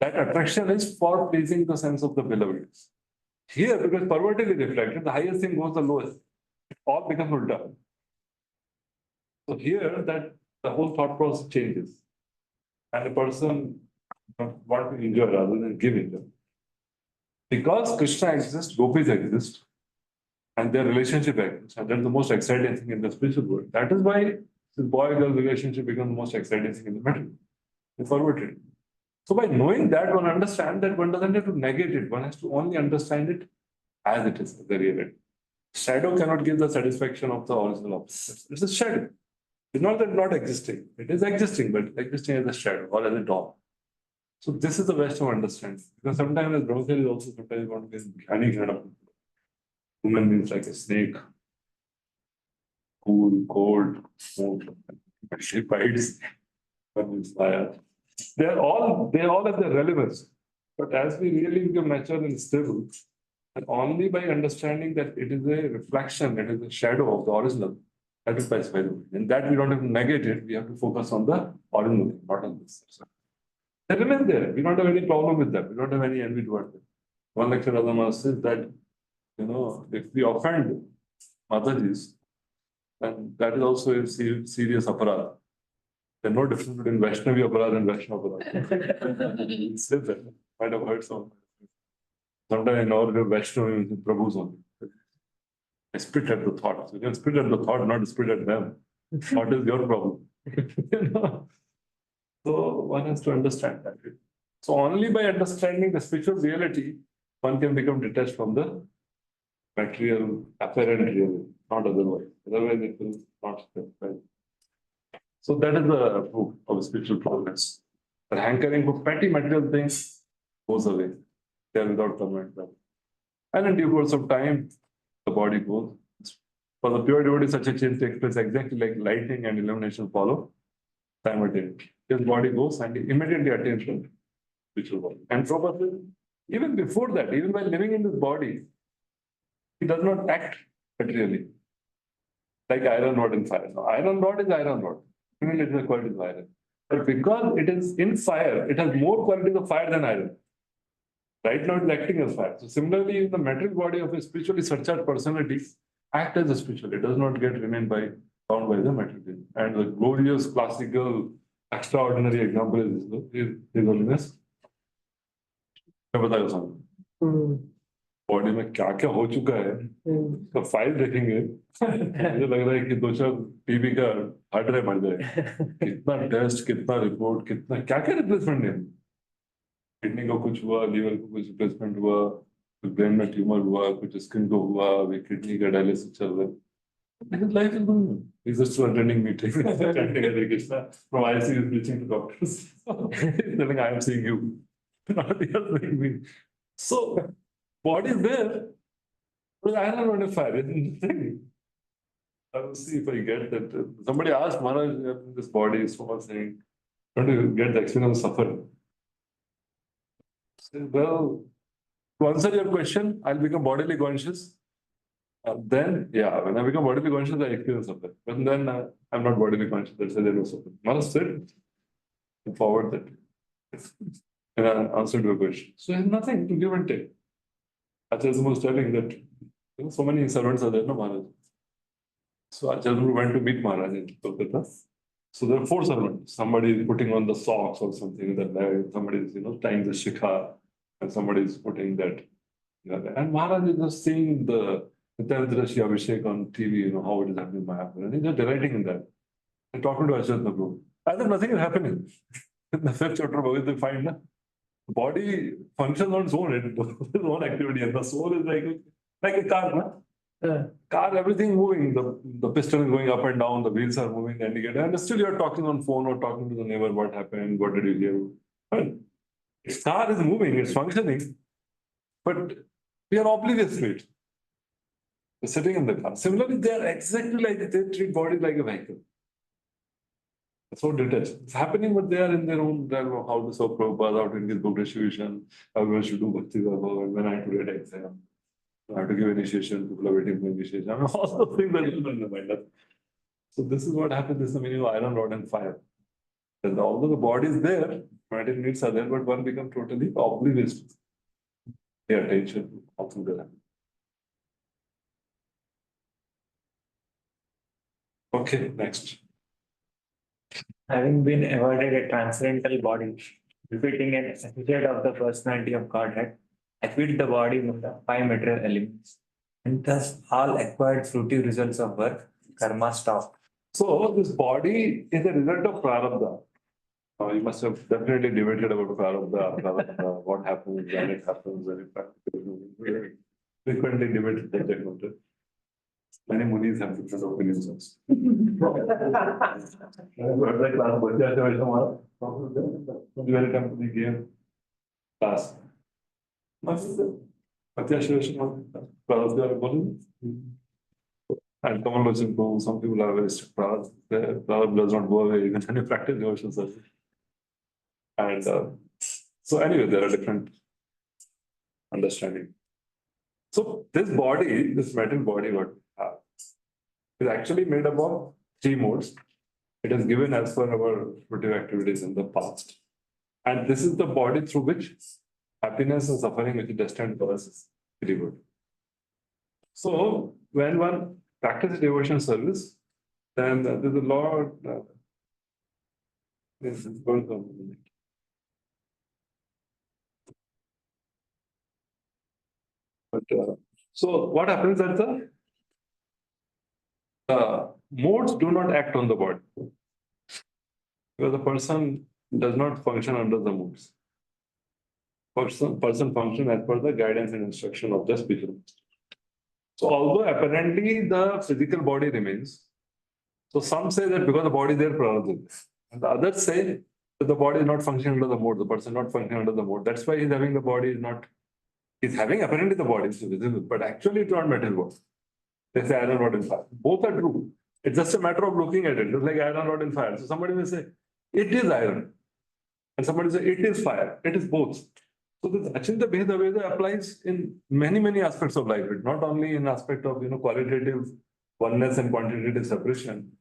That attraction is for pleasing the sense of the beloved. Here, because perverted is reflected, the highest thing goes the lowest. It all becomes ulta. So here, that the whole thought process changes. And the person want to enjoy rather than give enjoy. Because Krishna exists, gopis exist, and their relationship exists, and that's the most exciting thing in the spiritual world. That is why this boy-girl relationship becomes the most exciting thing in the middle. It's perverted. So by knowing that, one understands that one doesn't have to negate it. One has to only understand it as it is, the reality. Shadow cannot give the satisfaction of the original object. It's a shadow. It's not that not existing. It is existing, but existing as a shadow or as a dog. So this is the best of understanding. Because sometimes as Brahmachari is also sometimes want to be any kind of human beings like a snake. Cool, cold, smooth, bites, fire. They all have their relevance. But as we really become mature and stable, and only by understanding that it is a reflection, it is a shadow of the original, that is pacify the mind. And that we don't have to negate it, we have to focus on the original thing, not on this. They remain there. We don't have any problem with that. We don't have any envy towards them. One lecture of the says that, if we offend Mataji's, then that is also a serious aparad. There's no difference between Vaishnavi aparad and Vaishnava aparad. It says that. Might have heard some. Sometimes in our Vaishnavi means Prabhu's only. I spit at the thought. So you can spit at the thought, not spit at them. What is your problem? So one has to understand that. So only by understanding the spiritual reality, one can become detached from the material, apparent reality, not otherwise. Otherwise, it will not happen. So that is the proof of spiritual progress. The hankering for petty material things goes away. They are without comment. And in due course of time, the body goes. For the pure devotee, such a change takes place exactly like lighting and illumination follow simultaneously. His body goes and he immediately attains the spiritual body. And Prabhupada, even before that, even while living in this body, he does not act materially. Like iron rod in fire. No, iron rod is iron rod. Even it is a quality of iron. But because it is in fire, it has more qualities of fire than iron. Right now it is acting as fire. So similarly, in the material body of a spiritually surcharged personality, act as a spiritual. It does not get remained bound by the material. And the glorious, classical, extraordinary example is His Holiness. मैं बताया सामने body में क्या क्या हो चुका है तो फाइल देखेंगे मुझे लग रहा है कि 2-4 टीबी का हार्ट ड्राइव बन जाए कितना टेस्ट कितना रिपोर्ट कितना क्या क्या रिप्लेसमेंट है किडनी को कुछ हुआ लीवर को कुछ रिप्लेसमेंट हुआ कुछ ब्रेन में ट्यूमर हुआ कुछ स्किन को हुआ अभी किडनी का डायलिसिस चल रहा है his life is going on. He's just attending meetings, chanting Hare Krishna. From IC, he's preaching to doctors. He's telling, I am seeing you. Not you are seeing me. So, what is there? Well, I don't know if I didn't. I will see if I get that. Somebody asked Maharaj, this body is small saying, don't you get the experience of suffering? I said, well, to answer your question, I'll become bodily conscious. Then, yeah, when I become bodily conscious, I experience suffering. But then I'm not bodily conscious, that's why there was suffering. Maharaj said, forward that. And I answered your question. So there's nothing to give and take. Acharya was telling that so many servants are there, no Maharaj. So Acharya went to meet Maharaj in Kolkata. So there are 4 servants. Somebody is putting on the socks or something in the leg, somebody is, tying the shikha, and somebody is putting that. And Maharaj is just seeing the Nityanadrashi Abhishek on TV, how it is happening in Mayapur. And he's just delighting in that. And talking to Acharya Prabhu. As if nothing is happening. In the 5th chapter of Bhagavad Gita, find the body functions on its own, it does its own activity, and the soul is like a car. Car, everything moving. The piston is going up and down, the wheels are moving, the indicator, and still you're talking on phone or talking to the neighbor, what happened, what did you hear? Well, its car is moving, it's functioning, but we are oblivious to it. We're sitting in the car. Similarly, they are exactly like they treat body like a vehicle. So detached. It's happening, but they are in their own, how to solve Prabhupada, how to increase book distribution, how we should do Bhakti Vaibhav, and when I have to get exam, I have to give initiation, people are waiting for initiation. I mean, all those things that you in the mind. So this is what happens, this is the meaning of iron rod and fire. And although the body is there, material needs are there, but one becomes totally oblivious to pay attention to all through the life. Okay, next. Having been awarded a transcendental body, befitting an associate of the personality of Godhead, I fit the body with the five material elements, and thus all acquired fruitive results of work, karma stop. So this body is a result of prarabdha. You must have definitely debated about prarabdha, what happens, when it happens, when it happens. Frequently debated subject matter. Many munis have different opinions also. Very temporary game class. And Kamal Lochin, some people are very strict. Prarabdha does not go away even when you practice devotional service. And so anyway, there are different understanding. So this body, this metal body, what we have, is actually made up of three modes. It is given as per our fruitive activities in the past. And this is the body through which happiness and suffering which is destined for us is delivered. So when one practices devotion service, then there's a lot. This is going on. But so what happens at the modes do not act on the body because the person does not function under the modes. Person function as per the guidance and instruction of the spiritual master. So although apparently the physical body remains, so some say that because the body is there, prarabdha is. And the others say that the body is not functioning under the mode, the person not functioning under the mode. That's why he's having the body is not, he's having apparently the body is visible, but actually it's not metal body. They say iron rod in fire. Both are true. It's just a matter of looking at it. It's like iron rod in fire. So somebody may say, it is iron. And somebody say, it is fire. It is both. So this Achinta Bheda Veda applies in many, many aspects of life. It not only in aspect of qualitative oneness and quantitative separation.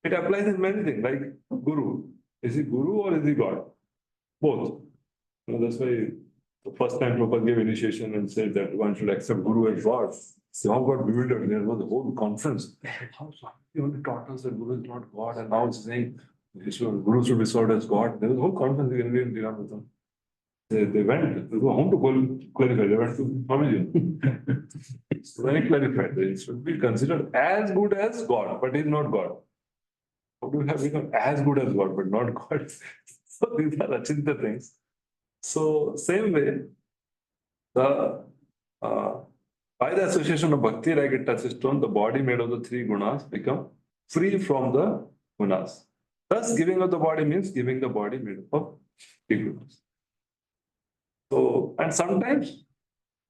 It applies in many things, like Guru. Is he Guru or is he God? Both. That's why the first time Prabhupada gave initiation and said that one should accept Guru as God. So how got bewildered? There was a whole conference. How he only taught us that Guru is not God, and now it's saying Guru should be served as God. There was a whole conference in Iran. They went home to clarify. They went to Swamiji. So then he clarified that it should be considered as good as God, but he's not God. How do we have become as good as God, but not God? So these are Achinta things. So same way, by the association of bhakti, like it touches stone, the body made of the three gunas become free from the gunas. Thus, giving of the body means giving the body made up of three gunas. So, and sometimes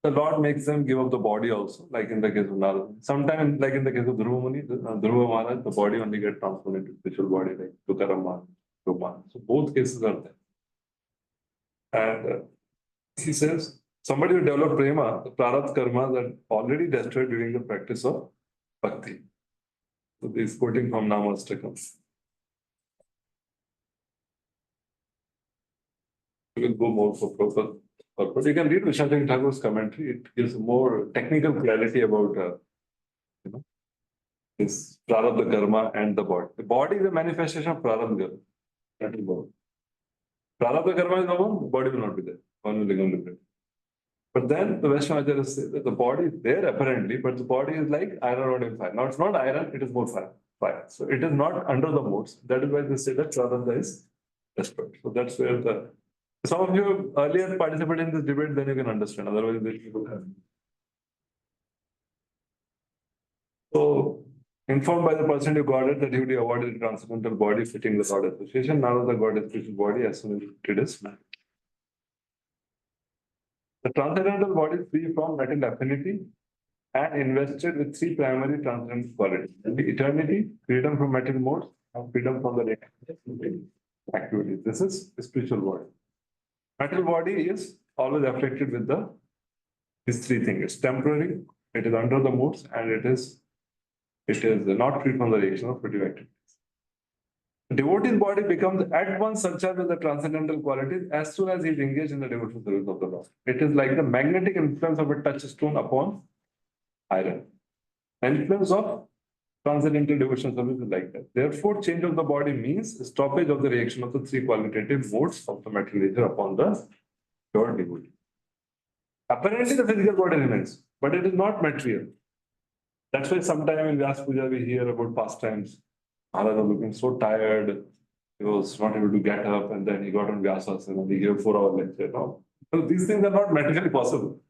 the Lord makes them give up the body also, like in the case of Narada. Sometimes, like in the case of Dhruva Muni, Dhruva Maharaj, the body only gets transformed into spiritual body, like Tukaram Maharaj. So both cases are there. And he says, somebody who developed prema, the prarabdha karmas are already destroyed during the practice of bhakti. So this is quoting from Namastakam. We will go more for proper purpose. You can read Vishwanath Thakur's commentary. It gives more technical clarity about this prarabdha karma and the body. The body is a manifestation of prarabdha karma. That is body. Prarabdha karma is no one, the body will not be there. One will become liberated. But then the Vaishnava say that the body is there apparently, but the body is like iron rod in fire. Now it's not iron, it is more fire. So it is not under the modes. That is why they say that prarabdha is destroyed. So that's where some of you earlier participated in this debate, then you can understand. Otherwise, they people have. So, informed by the person who got it that he would be awarded a transcendental body fitting the God association. Now the God spiritual body as soon as it is. The transcendental body is free from latent affinity and invested with three primary transcendental qualities: eternity, freedom from material modes, and freedom from the activities. This is the spiritual body. Material body is always afflicted with these three things. It's temporary, it is under the modes, and it is not free from the reaction of fruitive activities. Devotee's body becomes at once surcharged with the transcendental qualities as soon as he is engaged in the devotional service of the Lord. It is like the magnetic influence of a touchstone upon iron. Influence of transcendental devotional service is like that. Therefore, change of the body means stoppage of the reaction of the three qualitative modes of the material nature upon the pure devotee. Apparently, the physical body remains, but it is not material. That's why sometimes in Vyas Puja we hear about pastimes. Maharaj was looking so tired, he was not able to get up, and then he got on Vyasasana and he gave 4-hour lecture. No? So these things are not materially possible.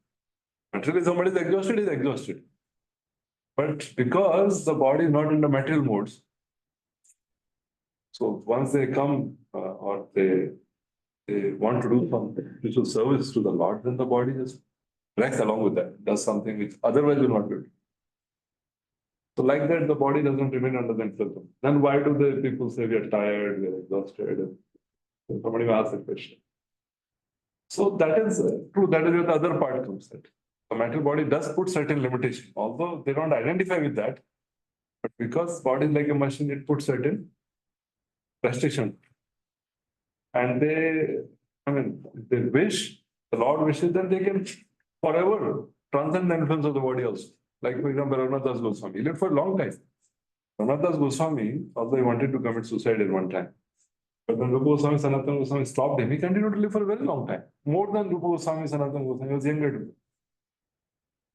Materially, somebody is exhausted, is exhausted. But because the body is not in the material modes, so once they come or they want to do some spiritual service to the Lord, then the body just reacts along with that, does something which otherwise will not do. So like that, the body doesn't remain under the influence. Then why do the people say we are tired, we are exhausted? So somebody will ask that question. So that is true. That is where the other part comes in. The mental body does put certain limitation, although they don't identify with that. But because body is like a machine, it puts certain restriction. And if they wish, the Lord wishes, then they can forever transcend the influence of the body also. Like, for example, Raghunath Das Goswami. He lived for a long time. Raghunath Das Goswami, although he wanted to commit suicide at one time. But when Rupa Goswami, Sanatana Goswami stopped him, he continued to live for a very long time. More than Rupa Goswami, Sanatana Goswami, he was younger than him.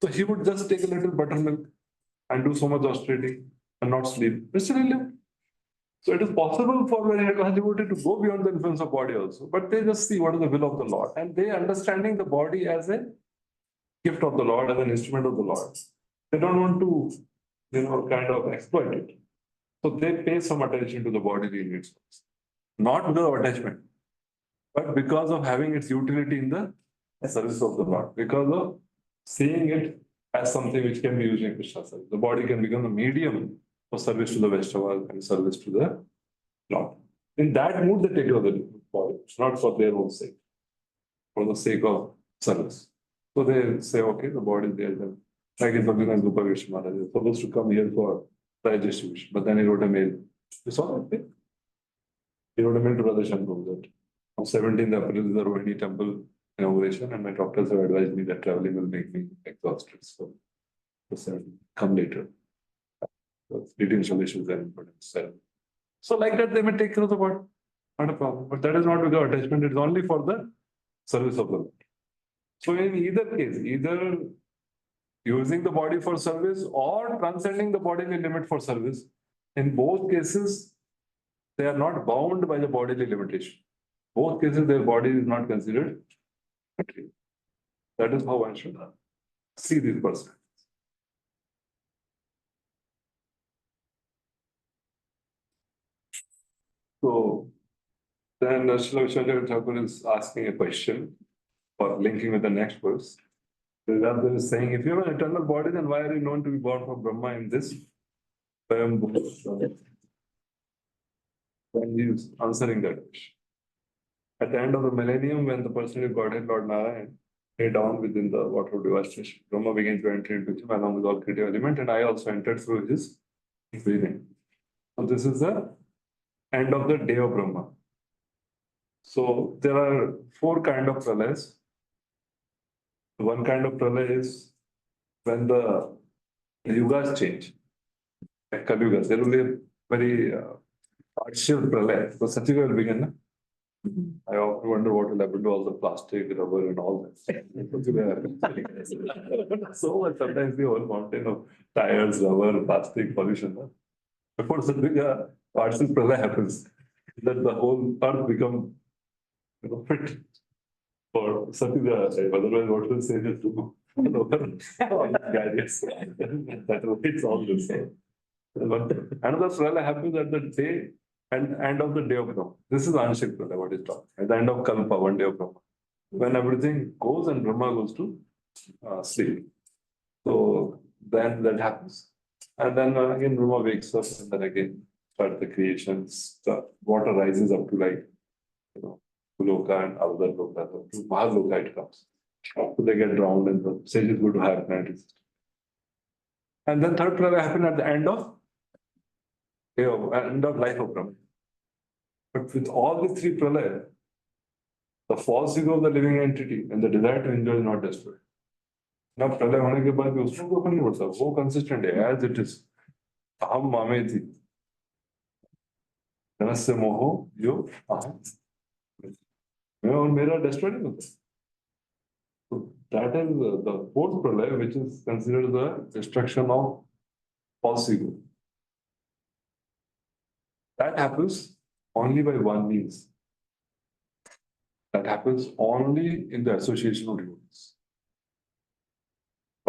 So he would just take a little buttermilk and do so much austerity and not sleep. But still he lived. So it is possible for very advanced devotee to go beyond the influence of body also. But they just see what is the will of the Lord. And they understanding the body as a gift of the Lord, as an instrument of the Lord. They don't want to, kind of exploit it. So they pay some attention to the bodily needs. Not because of attachment, but because of having its utility in the service of the Lord. Because of seeing it as something which can be used in Krishna service. The body can become a medium for service to the Vaishnavas and service to the Lord. In that mood, they take care of the body. It's not for their own sake, for the sake of service. So they say, okay, the body is there. Then. Like in Bhakti Rupa Vishnu Maharaj, he was supposed to come here for prize distribution, but then he wrote a mail. You saw that thing? He wrote a mail to Brother Shankar that on 17th April is the Rohini temple inauguration, and my doctors have advised me that traveling will make me exhausted. So I said, come later. Did installations are important. So like that, they may take care of the body. Not a problem. But that is not without attachment, it is only for the service of the Lord. So in either case, either using the body for service or transcending the bodily limit for service, in both cases, they are not bound by the bodily limitation. Both cases, their body is not considered material. That is how one should see this person. So then Srila Vishwanath Thakur is asking a question or linking with the next verse. Vedanta is saying, if you have an eternal body, then why are you known to be born from Brahma in this? Then he is answering that question. At the end of the millennium, when the personal Godhead, Lord Narayan, lay down within the water of devastation, Brahma began to enter into him along with all creative element, and I also entered through his breathing. So this is the end of the day of Brahma. So there are 4 kinds of pralayas. One kind of pralaya is when the yugas change. Like Kali Yuga, there will be a very partial pralaya. So Satyuga will begin. Na? I often wonder what will happen to all the plastic, rubber, and all that. So much, sometimes the whole mountain of tires, rubber, plastic, pollution. Na? Before Satyuga, partial pralaya happens, that the whole earth become fit for Satyuga. Otherwise, what will say is to guidance. That relates all this. Another pralaya happens at the day and end of the day of Brahma. This is Anshik pralaya, what is talking. At the end of Kalpa, one day of Brahma. When everything goes and Brahma goes to sleep. So then that happens. And then again Brahma wakes up and then again start the creations. The water rises up to Loka and other Loka. To Mahaloka it comes. So they get drowned and the sages go to higher planetary system. And then third pralaya happened at the end of life of Brahma. But with all the three pralaya, the false ego of the living entity and the desire to enjoy is not destroyed. ना प्रलय होने के बाद भी उसमें कोई फर्क नहीं पड़ता, वो कंसिस्टेंट है एज इट इज। अहम मामेति जनस्य मोहो यो अहम, मैं और मेरा डिस्ट्रॉय नहीं होता। So that is the fourth pralaya, which is considered the destruction of false ego. That happens only by one means. That happens only in the association of devotees.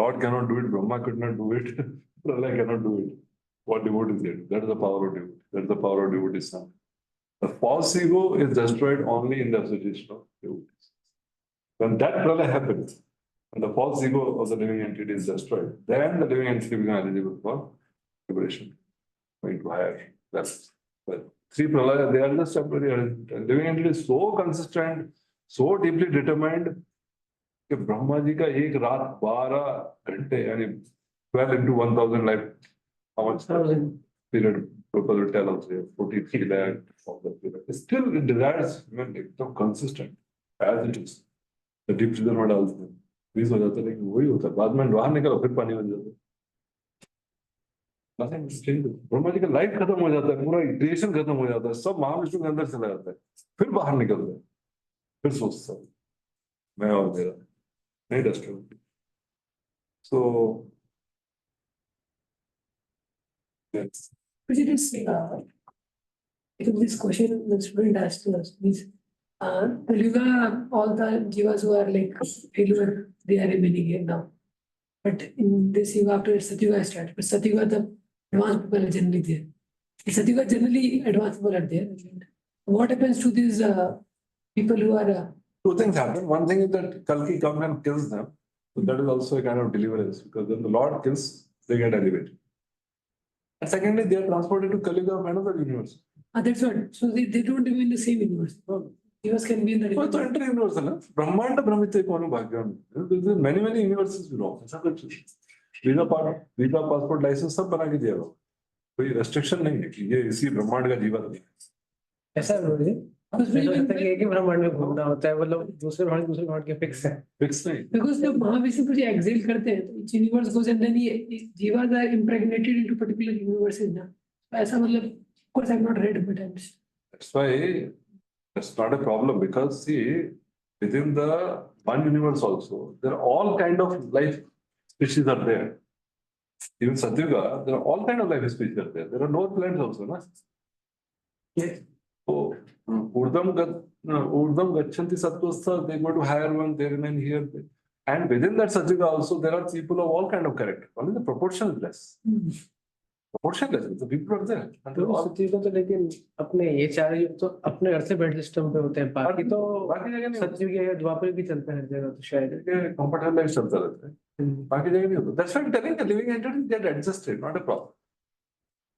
God cannot do it, Brahma could not do it, Pralaya cannot do it. What devotees did? That is the power of devotee. That is the power of devotee's son. The false ego is destroyed only in the association of devotees. When that pralaya happens, when the false ego of the living entity is destroyed, then the living entity becomes eligible for liberation, going to higher levels. But three pralaya, they are just temporary. The living entity is so consistent, so deeply determined, कि ब्रह्मा जी का एक रात 12 घंटे यानी 12 into 1000 life, how much period people will tell us here, 43 lakh of the period. Still it desires एकदम consistent as it is. The deep freezer में डालते हैं, freeze हो जाता है, लेकिन वही होता है, बाद में बाहर निकलो फिर पानी बन जाता है। Nothing changes. ब्रह्मा जी का लाइफ खत्म हो जाता है, पूरा क्रिएशन खत्म हो जाता है, सब महाविष्णु के अंदर चला जाता है, फिर बाहर निकलता है, फिर सोचता है मैं और मेरा नहीं disturb. So yes. Could you just, if this question the student asked to us, means, Telugu, all the jivas who are like failure, they are remaining here now. But in this yuga, after Satyuga started, but Satyuga, the advanced people are generally there. In Satyuga, generally advanced people are there. What happens to these people who are? Two things happen. One thing is that Kalki comes and kills them. So that is also a kind of deliverance, because when the Lord kills, they get elevated. And secondly, they are transported to Kaliuga of another universe. That's what. So they don't remain in the same universe. Jivas can be in the So different. it's inter-universal, na? Brahmanda Brahmite Konu Bhagyan. There are many universes, you know. ऐसा कुछ visa, passport, license सब बना के दिया हुआ। कोई restriction नहीं है कि ये इसी ब्रह्मांड का जीवन है। ऐसा बोलिए, एक ही ब्रह्मांड में घूमना होता है, मतलब दूसरे ब्रह्मांड के फिक्स है। Fix नहीं। Because जब महाविष्णु को exile करते हैं, तो each universe goes and then jivas are impregnated into particular universes ना। ऐसा मतलब, of course I have not read, but I'm. That's why that's not a problem, because see, within the one universe also, there are all kind of life species are there. Even Satyuga, there are all kind of life species are there. There are no plants also, na? Yes. So, Urdham Gachanti Satvastha, they go to higher one, they remain here. And within that Satyuga also, there are people of all kind of character. Only the proportion is less. Proportion less, the people are there. And they're all- तो लेकिन अपने ये चार युग तो अपने घर से बेड सिस्टम पे होते हैं, बाकी तो बाकी जगह नहीं होता। सतयुग या द्वापर भी चलता है जगह तो शायद। कंफर्टेबल लाइफ चलता रहता है, बाकी जगह नहीं होता। That's why I'm telling you, living entities get adjusted, not a problem.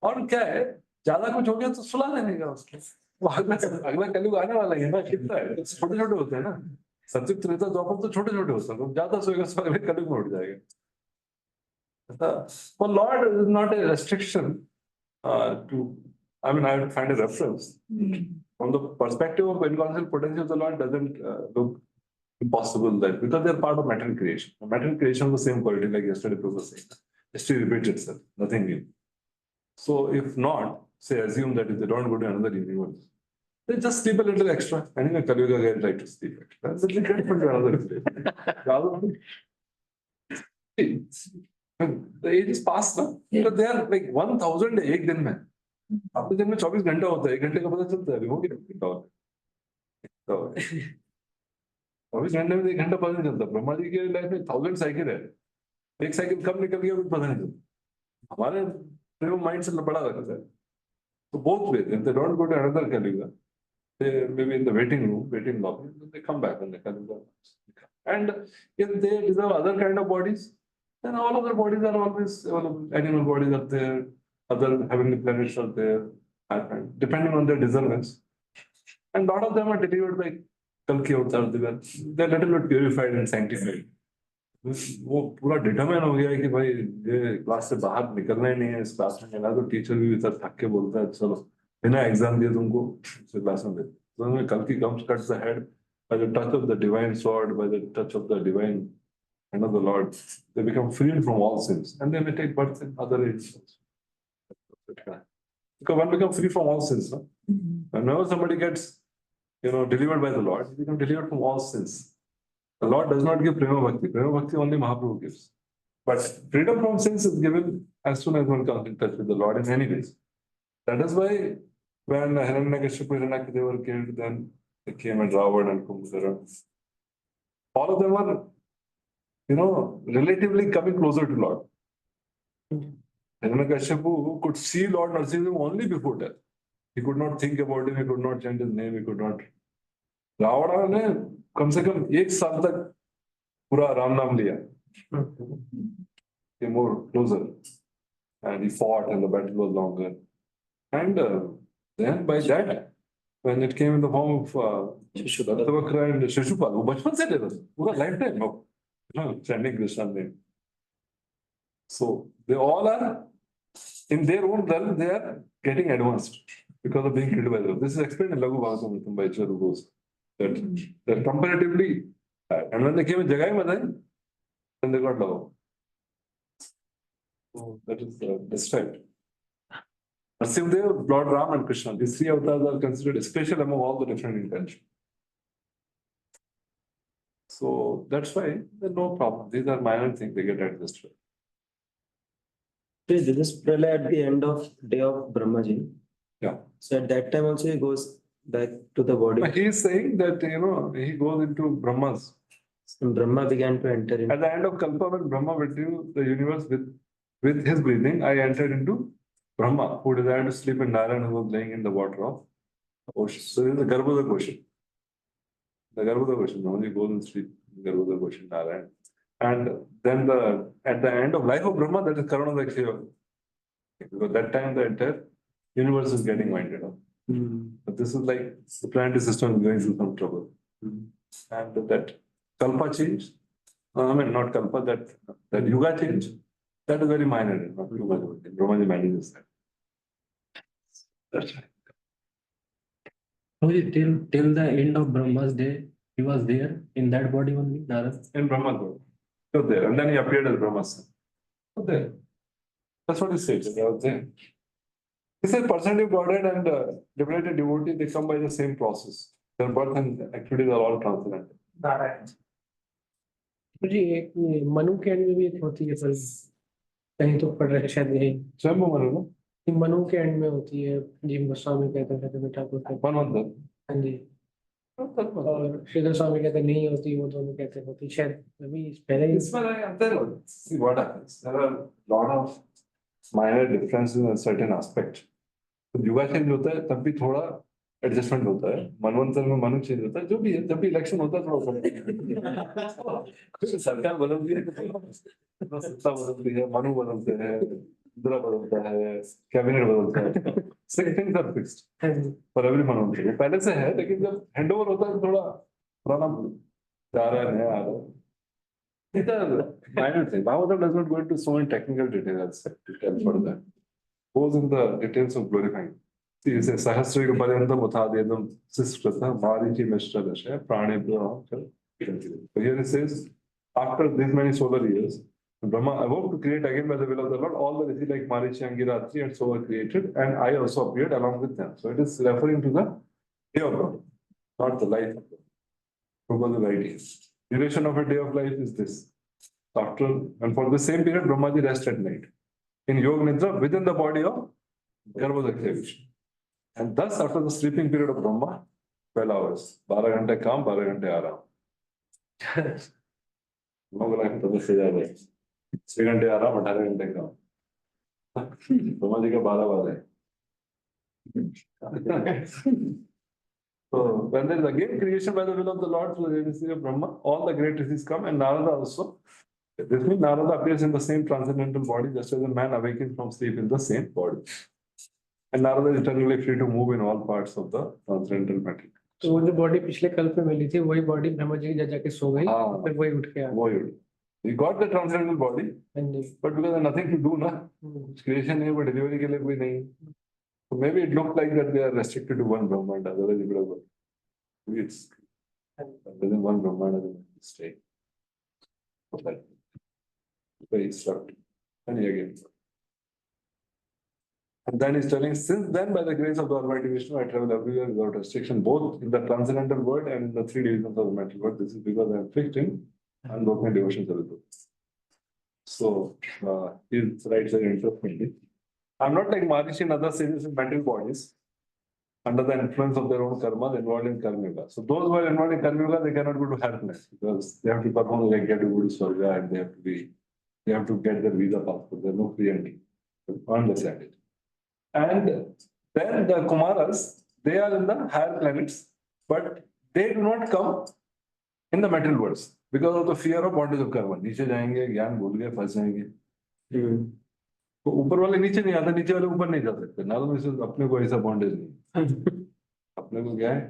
और क्या है, ज्यादा कुछ हो गया तो सुला देने का उसको, वो अगला कलयुग आने वाला है ना, कितना है, छोटे छोटे होते हैं ना। सतयुग त्रेता द्वापर तो छोटे छोटे होते हैं, तो ज्यादा सोएगा तो अगले कलयुग में उठ जाएगा। For Lord is not a restriction to, I mean, I would find a reference. From the perspective of inconceivable potential of the Lord doesn't look impossible that, because they're part of material creation. Material creation is the same quality like yesterday Prabhu was saying. History repeats itself, nothing new. So if not, say assume that if they don't go to another universe, they just sleep a little extra. Anyway, Kaliuga guys like to sleep extra. Then they get put to another place. The age is past now. Because they are like 1000 एक दिन में. आपके दिन में 24 घंटा होता है, 1 घंटे का पता चलता है, अभी हो गया। 24 घंटे में 1 घंटा पता नहीं चलता। ब्रह्मा जी के लाइफ में 1000 साइकिल है, एक साइकिल कब निकल गया कुछ पता नहीं चलता। हमारे माइंड से बड़ा रहता है। So both ways, if they don't go to another Kaliuga, they maybe in the waiting room, waiting lobby, then they come back when they Kaliuga. And if they deserve other kind of bodies, then all other bodies are always available. Animal bodies are there, other heavenly planets are there, and depending on their deservings. And lot of them are delivered by Kalki Avatar. They're little bit purified and sanctified. वो पूरा determine हो गया है कि भाई ये class से बाहर निकलना ही नहीं है, इस क्लास में ना, तो टीचर भी इधर थक के बोलता है चलो बिना एग्जाम दिए तुमको क्लास में भेज तो कल की comes cuts the head by the touch of the divine sword, by the touch of the divine hand of the Lord, they become freed from all sins, and they may take birth in other ages. Because one becomes free from all sins, no? Whenever somebody gets, delivered by the Lord, he becomes delivered from all sins. The Lord does not give prema bhakti. Prema bhakti only Mahaprabhu gives. But freedom from sins is given as soon as one comes in touch with the Lord in any ways. That is why when Hiranyakashipu and Hiranyaksha, they were killed, then they came and Ravan and Kumbhakara. All of them were, relatively coming closer to Lord. Hiranyakashipu could see Lord Narasimha only before death. He could not think about him, he could not chant his name, he could not. Ravana ने कम से कम 1 साल तक पूरा राम नाम लिया. Came more closer, and he fought, and the battle was longer. And then by that, when it came in the form of Dattavakra and Shishupal, वो बचपन से ले रहा था, पूरा lifetime of chanting Krishna's name. So they all are in their own realm, they are getting advanced because of being killed by them. This is explained in Laghu Bhagavatam by Charu Ghosh, that they're comparatively bad. And when they came in Jagai Madai, then they got low. So that is described. Narasimhadev, Lord Ram and Krishna, these 3 avatars are considered special among all the different intentions. So that's why there's no problem. These are minor things, they get adjusted. This is Pralay at the end of day of Brahmaji. Yeah. So at that time also he goes back to the body. But he is saying that, he goes into Brahmas. And Brahma began to enter in. At the end of Kalpa, when Brahma withdrew the universe with his breathing, I entered into Brahma, who desired to sleep in Narayan, who was laying in the water of the ocean. So this is the Garbhoda question. The Garbhoda question, Brahmaji goes and sleep in the Garbhoda question, Narayan. And then at the end of life of Brahma, that is Karuna Dakshya. Because that time the entire universe is getting winded up. But this is like the planetary system is going through some trouble. And that Kalpa change, not Kalpa, that Yuga change, that is very minor, not too much. Brahmaji manages that. That's right. Till the end of Brahma's day, he was there in that body only, Narad. In Brahma's body. So there. And then he appeared as Brahma's son. So there. That's what he says. He was there. He said personality of Godhead and liberated devotee, they come by the same process. Their birth and activities are all transcendental. जी एक मनु के and में भी एक होती है, पर कहीं तो पढ़ रहे शायद यही स्वयं मनु ना? कि मनु के एंड में होती है, जीव गोस्वामी कहते हैं बेटा को। हाँ जी। और श्रीधर स्वामी कहते नहीं होती, वो दोनों कहते होती शायद अभी पहले ही। See what happens. There are a lot of minor differences in certain aspects. तो युगा चेंज होता है तब भी थोड़ा एडजस्टमेंट होता है. मनवंतर में मनु चेंज होता है, जो भी है, जब भी इलेक्शन होता है थोड़ा सरकार बदलती है, सत्ता बदलती है, मनु बदलते हैं, इंदिरा बदलता है, कैबिनेट बदलता है. Six things are fixed for every मनवंतर. वो पहले से है, लेकिन जब हैंडओवर होता है थोड़ा पुराना जा रहा है, नया आ रहा है. These are minor things. Bhagavatam does not go into so many technical details for that. Goes in the details of glorifying. See, it says, Sahasriga Paryantam Uthadedam Siskrata Marichi Mishra Dasha Pranebhyo. So here it says, after these many solar years, Brahma awoke to create again by the will of the Lord all the Rishi like Marichi, Angiratri and so were created, and I also appeared along with them. So it is referring to the day of Brahma, not the life of Brahma. The idea. Duration of a day of life is this. After, and for the same period, Brahmaji rests at night in Yoga Nidra within the body of Garbhodakya Vishnu. And thus, after the sleeping period of Brahma, 12 hours, 12 घंटे काम, 12 घंटे आराम. 9 लाख तो से ज्यादा है. 6 घंटे आराम, 18 घंटे काम. ब्रह्मा जी का 12 वाला है. So when there is again creation by the will of the Lord through the agency of Brahma, all the great rishis come, and Narada also. This means Narada appears in the same transcendental body, just as a man awakens from sleep in the same body. And Narada is eternally free to move in all parts of the transcendental matter. तो वो जो body पिछले कल्प में मिली थी, वही body Brahma ji की जाके सो गई, फिर वही उठ के आ गई. We got the transcendental body, but because there's nothing to do, na. Creation है, but delivery के लिए कोई नहीं. So maybe it looked like that they are restricted to one Brahmanda, otherwise it would have worked. Maybe it's within one Brahmanda, they might stay. Like, very instructive. And he again. And then he's telling, since then, by the grace of the Almighty Vishnu, I travel everywhere without restriction, both in the transcendental world and in the three divisions of the mental world. This is because I am fixed in unbroken devotion to the Guru. So, he writes very interestingly. I'm not like Maharishi and other sages in mental bodies under the influence of their own karmas involved in karma yoga. So those who are involved in karma yoga, they cannot go to happiness because they have to perform like get to go to Swarga and they have to get their visa passport. There's no free entry. Understand it. And then the Kumaras, they are in the higher planets, but they do not come in the material worlds because of the fear of bondage of karma. नीचे जाएंगे, ज्ञान भूल गए, फंस जाएंगे. तो ऊपर वाले नीचे नहीं आते, नीचे वाले ऊपर नहीं जा सकते. ना तो अपने को ऐसा बॉन्डेज नहीं. अपने को क्या है?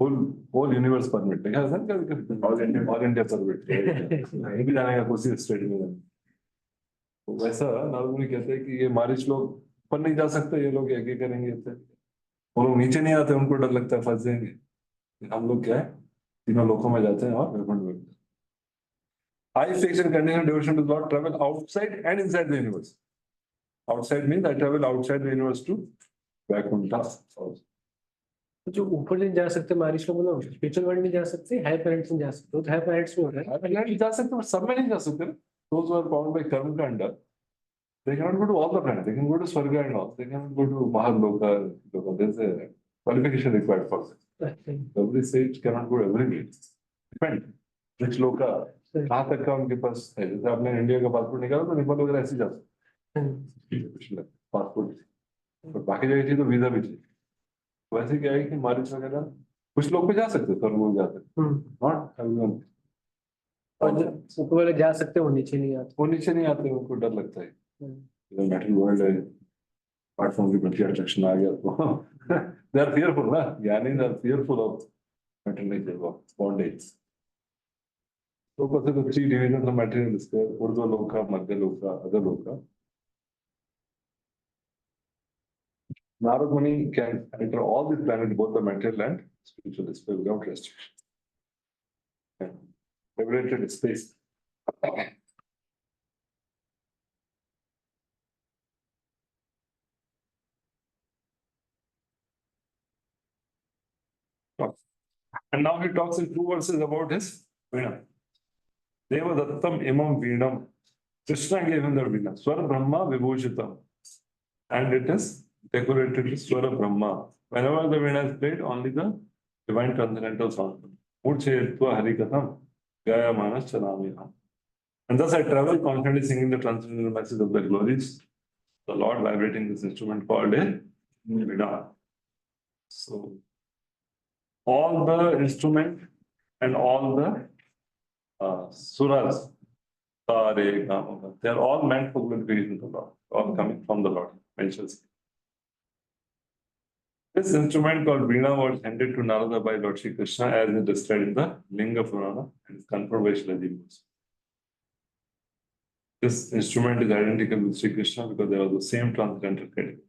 होल यूनिवर्स परमिट है. क्या ऑल इंडिया परमिट. कहीं भी जाने का कोई स्टेट में. तो वैसा नारद कहते हैं कि ये मारिच लोग ऊपर नहीं जा सकते, ये लोग क्या करेंगे. वो लोग नीचे नहीं आते, उनको डर लगता है फंस जाएंगे. हम लोग क्या है, तीनों लोकों में जाते हैं और वैकुंठ में. I fix and conditional devotion to Lord travel outside and inside the universe. Outside means I travel outside the universe to Vaikuntha also. जो ऊपर नहीं जा सकते मारिश लोग, बोलो स्पिरिचुअल वर्ल्ड में जा सकते, हाई प्लैनेट्स में जा सकते, तो हाई प्लैनेट्स में हो रहा है. प्लैनेट जा सकते, पर सब में नहीं जा सकते. Those who are bound by karma kanda, they cannot go to all the planets. They can go to Swarga and all. They cannot go to Mahaloka. There's a qualification required for that. Every sage cannot go everywhere. Depend which loka. कहाँ तक का उनके पास है. जैसे आपने India का passport निकाला तो नेपाल वगैरह ऐसे जा सकते पासपोर्ट, और बाकी जगह चाहिए तो वीजा भी चाहिए. वैसे क्या है कि मारिच वगैरह कुछ लोग पे जा सकते हैं, पर वो जा सकते नॉट एवरीवन. और ऊपर वाले जा सकते, वो नीचे नहीं आते. वो नीचे नहीं आते, उनको डर लगता है. मेटल वर्ल्ड है, प्लेटफॉर्म की प्रति अट्रैक्शन आ गया तो दे आर फियरफुल ना. ज्ञानी they are fearful of metal nature of bondage. So, because the three divisions of material is there, Urdhva Loka, Madhya Loka, Adha Loka. Narad Muni can enter all these planets, both the material and spiritual space without restriction. And liberated space. And now he talks in 2 verses about his Veena. Deva Dattam Imam Veenam. Krishna gave him the Veena. Swara Brahma Vibhushitam. And it is decorated with Swara Brahma. Whenever the Veena is played, only the divine transcendental sound. Murchayatva Harikatham Gaya Manas Chanamiham. And thus I travel constantly singing the transcendental message of the glories. The Lord vibrating this instrument called a Veena. So all the instrument and all the suras, they are all meant for glorification of the Lord, all coming from the Lord. Mentions. This instrument called Veena was handed to Narada by Lord Shri Krishna as is described in the Linga Purana and is confirmed by Shilaji. This instrument is identical with Shri Krishna because they are the same transcendental category.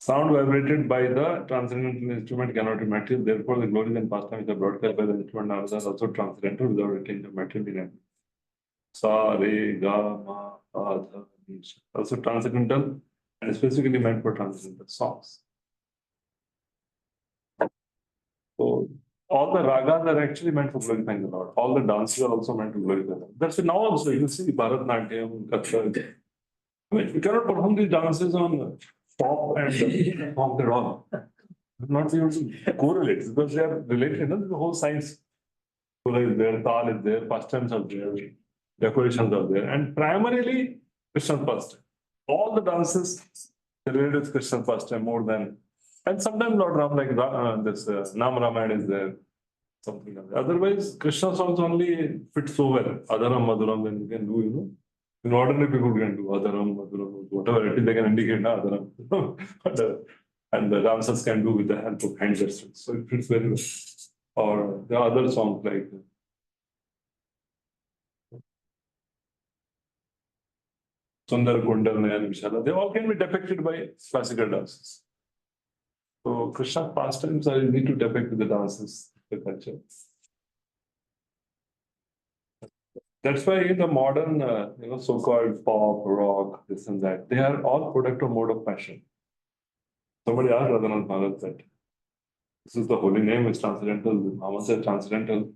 Sound vibrated by the transcendental instrument cannot be material. Therefore, the glories and pastimes are broadcast by the instrument Narada are also transcendental without retaining the material in it. Sa, re, ga, ma, pa, dha, ni, sha. Also transcendental and specifically meant for transcendental songs. So, all the ragas are actually meant for glorifying the Lord. All the dances are also meant to glorify the Lord. That's why now also you see Bharatnatyam, Kathak. I mean, we cannot perform these dances on pop and pop at all. Not able to correlate because they are related. No? The whole science is there, Tal is there, pastimes are there, decorations are there, and primarily Christian pastime. All the dances related with Christian pastime more than, and sometimes Lord Ram, like this Nam Ramayana is there, something like that. Otherwise, Krishna songs only fit so well. Adaram, Madhuram, then you can do, you know. In ordinary people can do Adaram, Madhuram, whatever it is, they can indicate na Adaram. And the dancers can do with the help of hand gestures. So it fits very well. Or the other songs like Sundar, Kundal, Nayan, Vishala, they all can be depicted by classical dances. So Krishna's pastimes are easy to depict with the dances, the culture. That's why the modern, so-called pop, rock, this and that, they are all product of mode of passion. Somebody asked Radhanath Maharaj that this is the holy name, it's transcendental, the Mahamantra is transcendental.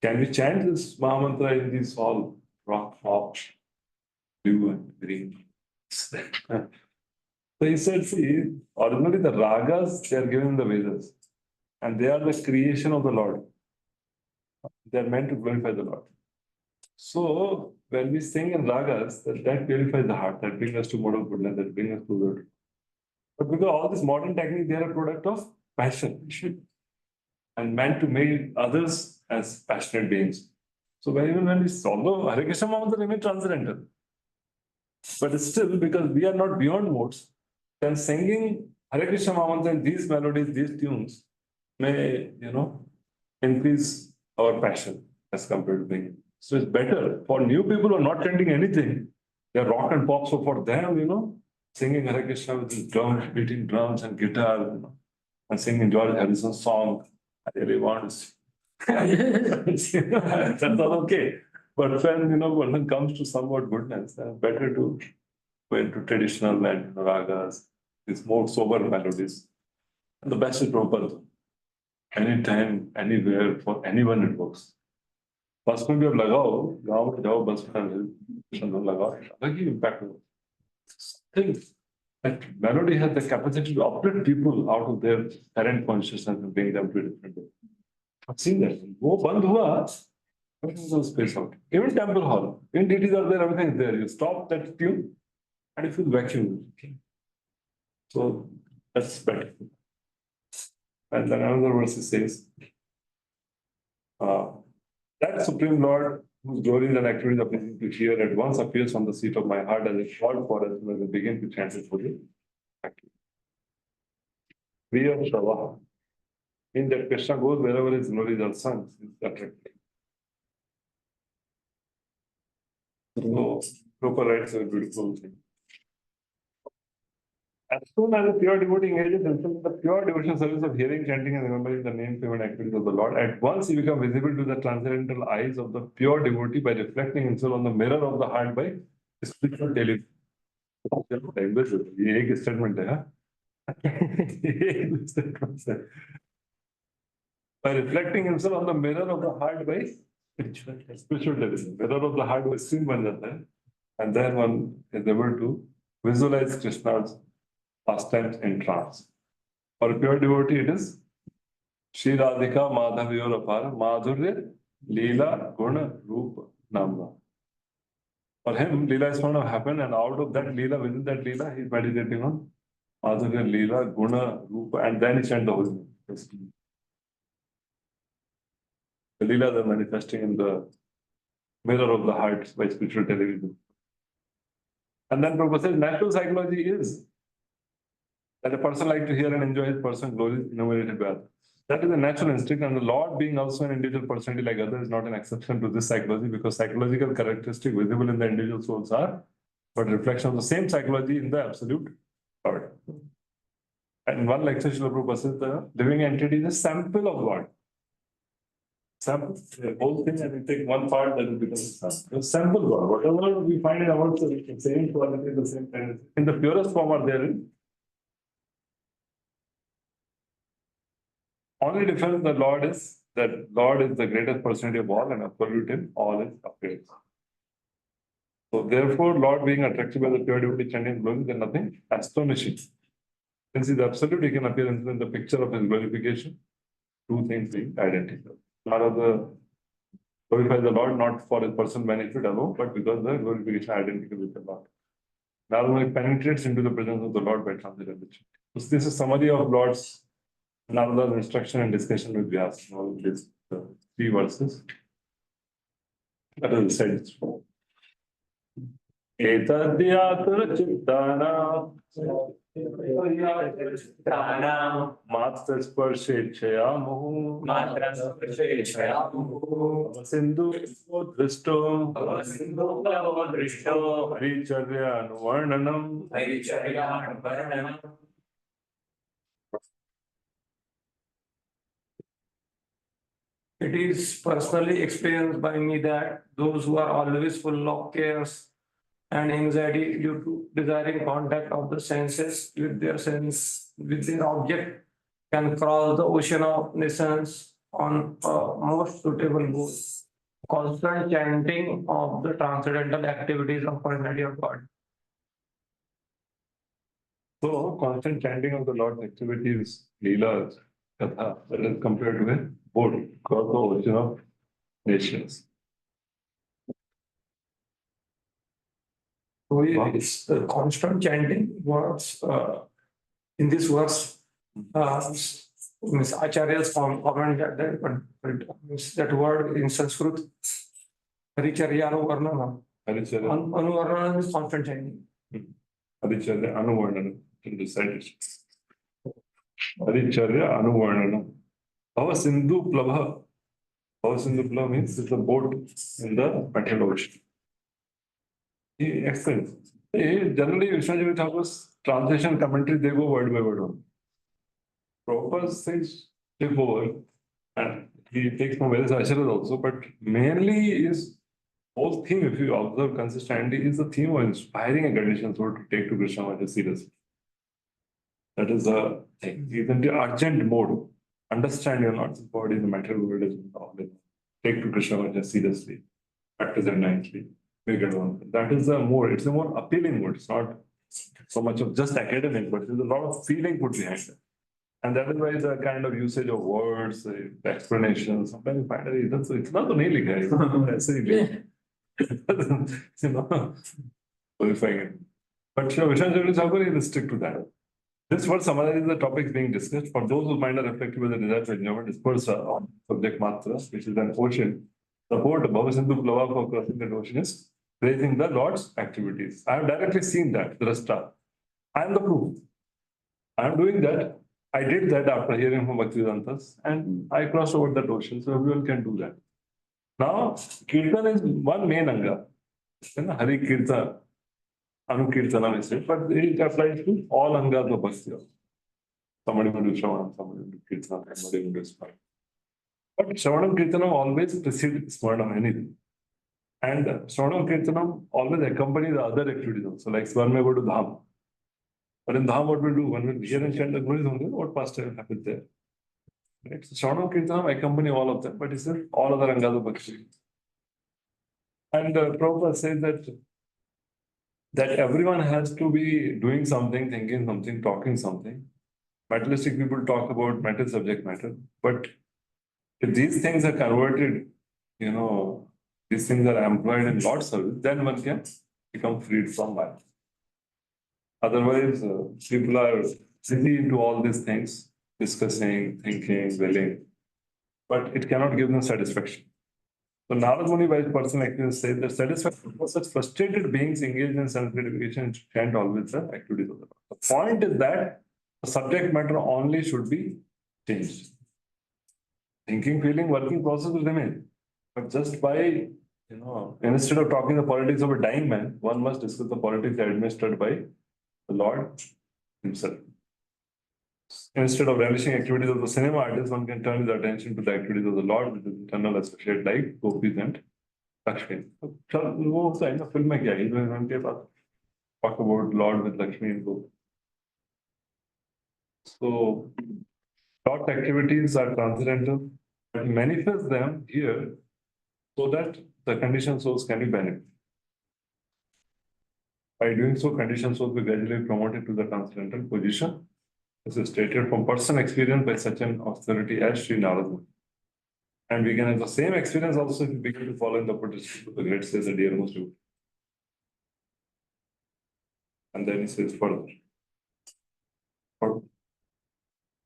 Can we chant this Mahamantra in these all rock, pop, blue and green? So he said, see, originally the ragas, they are given in the Vedas, and they are the creation of the Lord. They are meant to glorify the Lord. So when we sing in ragas, that purifies the heart, that brings us to modal goodness, that brings us to the. But because all this modern technique, they are a product of passion and meant to make others as passionate beings. So even when we although Hare Krishna Mahamantra remains transcendental, but still because we are not beyond modes, then singing Hare Krishna Mahamantra in these melodies, these tunes may, increase our passion as compared to being. So it's better for new people who are not chanting anything. They're rock and pop. So for them, singing Hare Krishna with his drums, beating drums and guitar, and singing George Harrison's song, I really want to. That's all okay. But when when it comes to somewhat goodness, better to go into traditional and ragas, these more sober melodies. And the best is Prabhupada. Anytime, anywhere, for anyone it works. बस में भी अब लगाओ गाँव में जाओ बस में लगाओ अलग ही impact हो. Think that melody has the capacity to uplift people out of their current consciousness and bring them to a different way. I've seen that. वो बंद हुआ, everything goes space out. Even temple hall, even deities are there, everything is there. You stop that tune, and you feel vacuum. So that's better. And then another verse says. That Supreme Lord, whose glories and activities are pleasing to hear, at once appears on the seat of my heart as a called for us when we begin to chant it for the We of Shava. In that Krishna goes wherever his glories are sung, is attractive. So, Prabhupada writes a beautiful thing. As soon as a pure devotee engages himself in the pure devotional service of hearing, chanting, and remembering the name, fame, and activities of the Lord, at once he becomes visible to the transcendental eyes of the pure devotee by reflecting himself on the mirror of the heart by spiritual television. ये एक statement है, by reflecting himself on the mirror of the heart by spiritual television. Mirror of the heart by screen बन जाता है, and then one is able to visualize Krishna's pastimes in trance. For a pure devotee, it is Shri Radhika Madhavyor Apara Madhurya Leela Guna Rupa Namna. For him, Leela is going to happen, and out of that Leela, within that Leela, he is meditating on Madhurya Leela Guna Rupa, and then he chants the holy name. The Leelas are manifesting in the mirror of the heart by spiritual television. And then Prabhupada says, natural psychology is that a person likes to hear and enjoy his personal glories enumerated by others. That is a natural instinct, and the Lord, being also an individual personality like others, is not an exception to this psychology, because psychological characteristics visible in the individual souls are but reflection of the same psychology in the absolute Lord. And in one lecture, Srila Prabhupada says the living entity is a sample of God. Sample, the whole thing, and we take one part, then it becomes a sample God. Whatever we find in ourselves, the same quality, the same tendency. In the purest form are there. Only difference the Lord is that Lord is the greatest personality of all, and absolute in all is appears. So therefore, Lord being attracted by the pure devotee chanting glory, there is nothing astonishing. Since he is absolute, he can appear in the picture of his glorification. Two things being identical. Not of the glorify the Lord not for his personal benefit alone, but because the glorification is identical with the Lord. Narada penetrates into the presence of the Lord by transcendentality. So this is summary of Lord's Narada's instruction and discussion with Vyas. All these three verses. That is said. Etadyatra chittana मात्र स्पर्शेच्छया मुहुः सिंधु दृष्टो हरिचर्य अनुवर्णनम It is personally experienced by me that those who are always full of cares and anxiety due to desiring contact of the senses with their object can cross the ocean of nations on a most suitable goal. Constant chanting of the transcendental activities of personality of God. So constant chanting of the Lord's activities, leelas, katha, that is compared to a boat across the ocean of nations. So it's the constant chanting words in this verse. Miss Acharya's comment that means that word in Sanskrit, Haricharya Anuvarnana. Haricharya, Anuvarnana means constant chanting. Haricharya Anuvarnana in the side. Haricharya Anuvarnana. Bhava Sindhu Plabha. Bhava Sindhu Plabha means it's a boat in the metal ocean. He explains. Generally, Vishwanath Thakur's translation commentary, they go word by word on. Prabhupada says take over, and he takes from various acharyas also, but mainly his whole theme, if you observe consistently, is the theme of inspiring a conditioned soul to take to Krishna consciousness seriously. That is the thing. He's in the urgent mode. Understand you're not the body, the material world is all this. Take to Krishna consciousness seriously. Practice it nicely. Make it one. That is the more, it's a more appealing word. It's not so much of just academic, but there's a lot of feeling put behind it. And that is why the kind of usage of words, the explanations, sometimes you find it, it's not the nail guy. You know, qualifying it. But Vishwanath Thakur is strict to that. This verse summarizes the topics being discussed. For those whose mind are reflected with the desire for enjoyment, disperse on subject matras, which is an ocean. The port Bhava Sindhu Plava for crossing that ocean is praising the Lord's activities. I have directly seen that, Drashta. I am the proof. I am doing that. I did that after hearing from Bhaktivedantas, and I crossed over that ocean, so everyone can do that. Now, Kirtan is one main anga. Hari Kirtan, Anukirtanam is it, but it applies to all angas of Bhakti. Somebody will do Shravanam, somebody will do Kirtan, somebody will do Smaranam. But Shravanam Kirtanam always precedes Smaranam anything. And Shravanam Kirtanam always accompany the other activities also, like one may go to Dham. But in Dham, what we do? One will hear and chant the glories only, what past happened there. Right? So Shravanam Kirtanam accompany all of them, but it's all other angas of Bhakti. And Prabhupada says that everyone has to be doing something, thinking something, talking something. Materialistic people talk about material subject matter, but if these things are converted, you know, these things are employed in Lord's service, then one can become freed from life. Otherwise, people are busy into all these things, discussing, thinking, willing, but it cannot give them satisfaction. So Narad Muni, by his personal experience, says that satisfaction for such frustrated beings engaged in self-gratification can't always the activities of the Lord. The point is that the subject matter only should be changed. Thinking, feeling, working process will remain. But just by, instead of talking the politics of a dying man, one must discuss the politics administered by the Lord himself. Instead of relishing activities of the cinema artist, one can turn his attention to the activities of the Lord, which is eternal associate like gopis and Lakshmi. वो है ना film में क्या है heroine के पास talk about Lord with Lakshmi and Gopi. So Lord's activities are transcendental, but he manifests them here so that the conditioned souls can be benefited. By doing so, conditioned souls will gradually be promoted to the transcendental position. This is stated from personal experience by such an authority as Sri Narad Muni. And we can have the same experience also if we begin to follow in the tradition of the great says the dearmost devotee. And then he says further.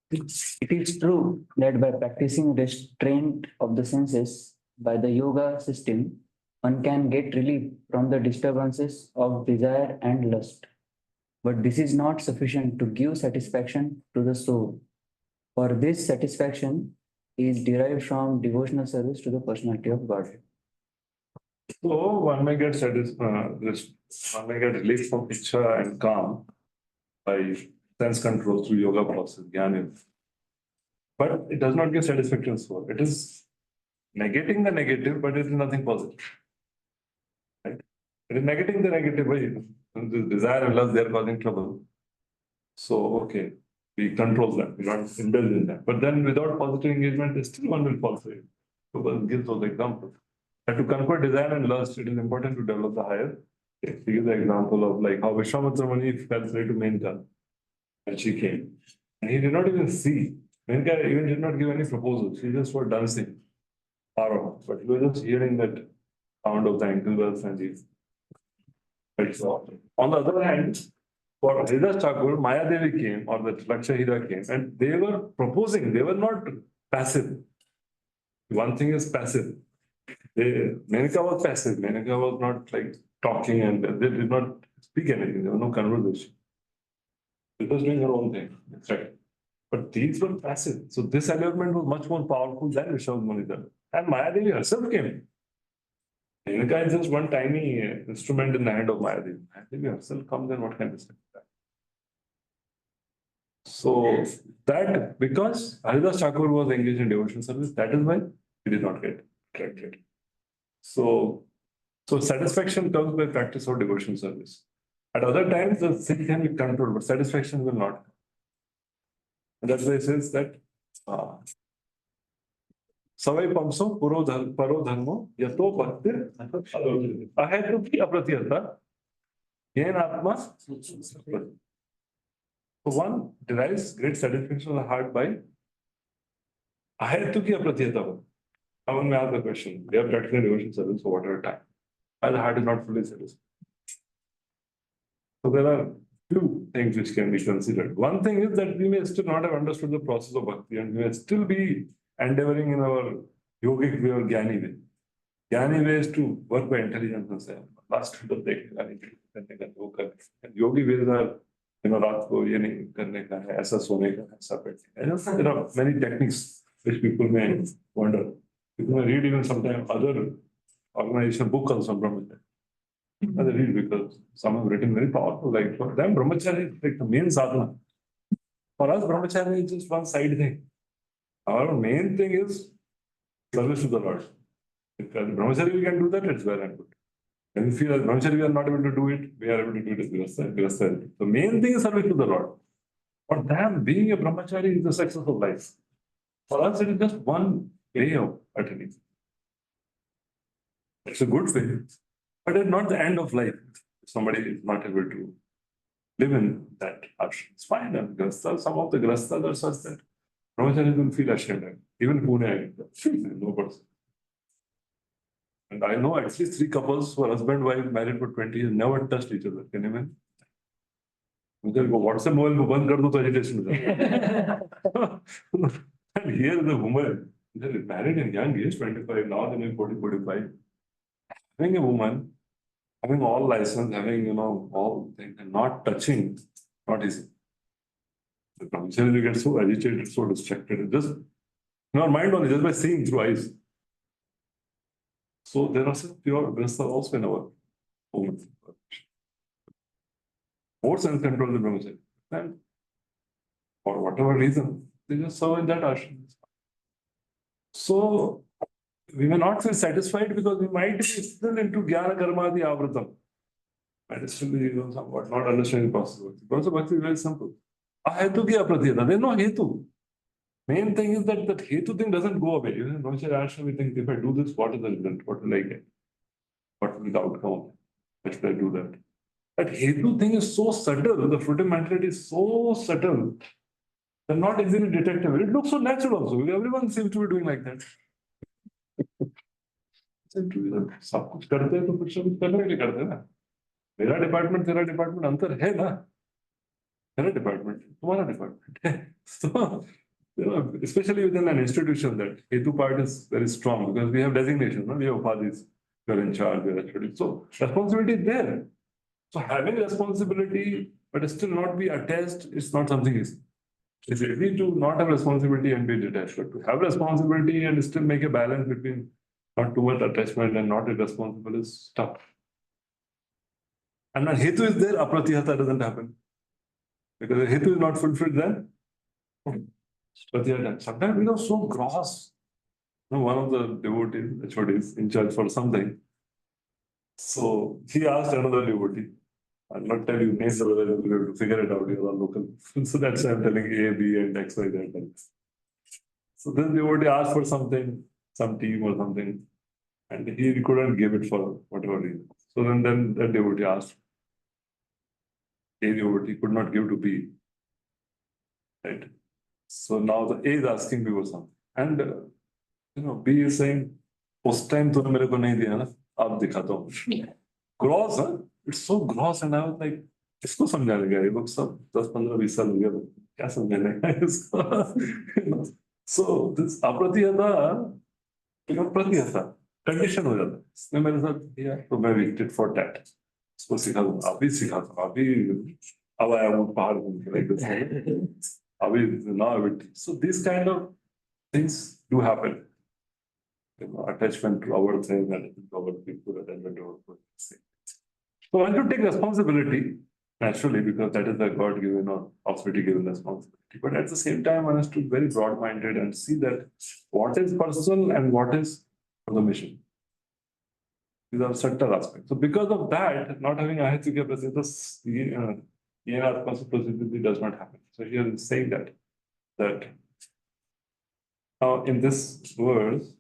It is true that by practicing restraint of the senses by the yoga system, one can get relief from the disturbances of desire and lust. But this is not sufficient to give satisfaction to the soul. For this satisfaction is derived from devotional service to the personality of Godhead. So one may get one may get relief from ichcha and calm by sense control through yoga process, jnana. But it does not give satisfaction soul. It is negating the negative, but it is nothing positive. Right? It is negating the negative way. The desire and lust, they are causing trouble. So, okay, we control them, we don't indulge in them. But then without positive engagement, still one will fall for it. So one gives those examples. And to conquer desire and lust, it is important to develop the higher. He gives the example of like how Vishwamitra Muni fell slave to Menka and she came. And he did not even see. Menka even did not give any proposal. She just was dancing. But he was just hearing that sound of the ankle bells and these. On the other hand, for Haridas Thakur, Maya Devi came or the Lakshahira came and they were proposing, they were not passive. One thing is passive. Menaka was passive. Menaka was not like talking and they did not speak anything. There was no conversation. She was doing her own thing. That's right. But these were passive. So this allurement was much more powerful than Vishwas Munidhar. And Maya Devi herself came. Menaka is just one tiny instrument in the hand of Maya Devi. Maya Devi herself comes and what can be said? So that because Haridas Thakur was engaged in devotion service, that is why he did not get attracted. So satisfaction comes by practice of devotion service. At other times, the sin can be controlled, but satisfaction will not. And that's why it says that Savai Pamso Paro Dharmo Yato Bhaktir Ahetuki Apratiyata Yen Atma. So one derives great satisfaction of the heart by Ahetuki Apratiyata. Now one may ask the question, we have practicing devotion service for whatever time. Why the heart is not fully satisfied? So there are two things which can be considered. One thing is that we may still not have understood the process of bhakti and we may still be endeavoring in our yogic way or jnani way. Jnani way is to work by intelligence and say, last to the and yogi ways are, रात को ये नहीं करने का है, ऐसा सोने का है, ऐसा बैठने. There are many techniques which people may wonder. People may read even sometimes other organization book also on brahmacharya. They read because some have written very powerful. Like for them, brahmacharya is like the main sadhana. For us, brahmacharya is just one side thing. Our main thing is service to the Lord. If as brahmacharya we can do that, it's well and good. When we feel as brahmacharya we are not able to do it, we are able to do it as grihastha. The main thing is service to the Lord. For them, being a brahmachari is the success of life. For us, it is just one way of attaining. It's a good way, but it's not the end of life. If somebody is not able to live in that ashram, it's fine. And some of the grihasthas are such that brahmacharis will feel ashamed. Even Pune, no person. And I know at least 3 couples who are husband and wife married for 20 years never touched each other. Can you imagine? WhatsApp mobile band kar do to agitation. And here is a woman, they're married in young age, 25, now they're in 40, 45. Having a woman, having all license, having, all things, and not touching, not easy. The brahmachari get so agitated, so distracted, just, in our mind only, just by seeing through eyes. So there are some pure grihastha also in our home. More sense control than brahmachari. And for whatever reason, they just serve in that ashram. So we may not feel satisfied because we might be still into jnana karmadi avratam. Might still be somewhat not understanding the process. The process of bhakti is very simple. Ahetu ki apratiyata. There is no hetu. Main thing is that hetu thing doesn't go away. You know, ashram, we think if I do this, what is the result? What will I get? What will be the outcome? Why should I do that? That hetu thing is so subtle, the fruitive mentality is so subtle, they're not easily detectable. It looks so natural also. Everyone seems to be doing like that. सब कुछ करते हैं तो कुछ ना कुछ करने के लिए करते हैं ना. मेरा डिपार्टमेंट तेरा डिपार्टमेंट अंतर है ना. मेरा डिपार्टमेंट तुम्हारा डिपार्टमेंट है. So especially within an institution, that hetu part is very strong because we have designations, no? We have upadhis, we are in charge, we are athletics. So responsibility is there. So having responsibility but still not be attached, it's not something easy. It's easy to not have responsibility and be detached, but to have responsibility and still make a balance between not too much attachment and not irresponsible is tough. And when hetu is there, apratihata doesn't happen. Because if hetu is not fulfilled, then pratihata. Sometimes we are so gross. You know, one of the devotees, HODs, in charge for something. So he asked another devotee, I'll not tell you names, otherwise you'll have to figure it out, you're all local. So that's why I'm telling A, B, and X, Y, Z. So this devotee asked for something, some team or something, and he couldn't give it for whatever reason. So then that devotee asked, A devotee could not give to B. Right? So now the A is asking B for something. And you know, B is saying, उस time तूने मेरे को नहीं दिया ना, अब दिखाता हूँ. Gross, huh? It's so gross, and I was like, इसको समझाने गया, ये लोग सब 10-15-20 साल हो गया, क्या समझाने का इसको? So this apratihata become pratihata, condition हो जाता है. इसने मेरे साथ किया, तो मैं भी tit for tat. इसको सिखा दूँ, अभी सिखा दूँ, अभी अब आया हूँ पहाड़ घूम के, like this. अभी now it. So these kind of things do happen. You know, attachment to our things, attachment to our people, attachment to our things. So one should take responsibility naturally, because that is the God-given or authority-given responsibility. But at the same time, one has to be very broad-minded and see that what is personal and what is for the mission. These are subtle aspects. So because of that, not having ahitya prasita, does not happen. So here is saying that now in this verse,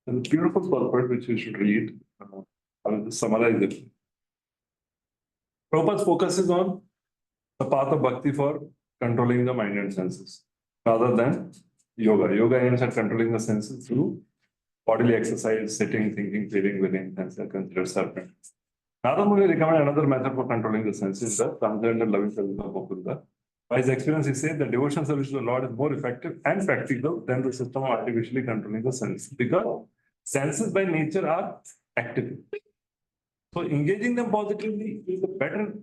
there's a beautiful purport which you should read. I will just summarize it. Prabhupada's focus is on the path of bhakti for controlling the mind and senses, rather than yoga. Yoga aims at controlling the senses through bodily exercise, sitting, thinking, feeling, willing, hence are considered serpent. Nada Muni recommend another method for controlling the senses, the transcendental loving service of Gopura. By his experience, he said that devotional service to the Lord is more effective and practical than the system of artificially controlling the senses, because senses by nature are active. So engaging them positively is a better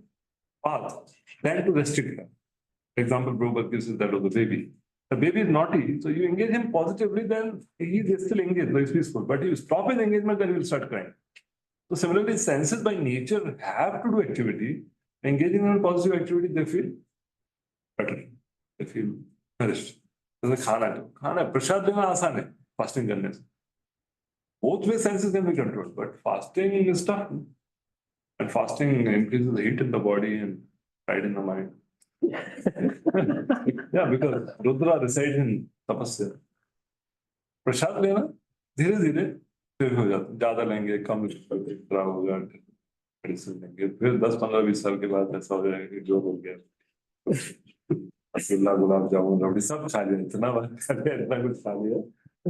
path than to restrict them. For example, Prabhupada gives us that of the baby. The baby is naughty, so you engage him positively, then he is still engaged, so he's peaceful. But if you stop his engagement, then he will start crying. So similarly, senses by nature have to do activity. Engaging them in positive activity, they feel better. They feel nourished. जैसे खाना प्रसाद लेना आसान है fasting करने से. Both ways senses can be controlled, but fasting is tough. And fasting increases the heat in the body and pride in the mind. Yeah, because Rudra resides in tapasya. प्रसाद लेना धीरे धीरे फिर हो जाता है, ज्यादा लेंगे कम खराब हो जाए, मेडिसिन लेंगे, फिर 10-15-20 साल के बाद ऐसा हो जाएगा कि जो हो गया रसगुल्ला, गुलाब जामुन, रबड़ी सब खा लिया, इतना कुछ खा लिया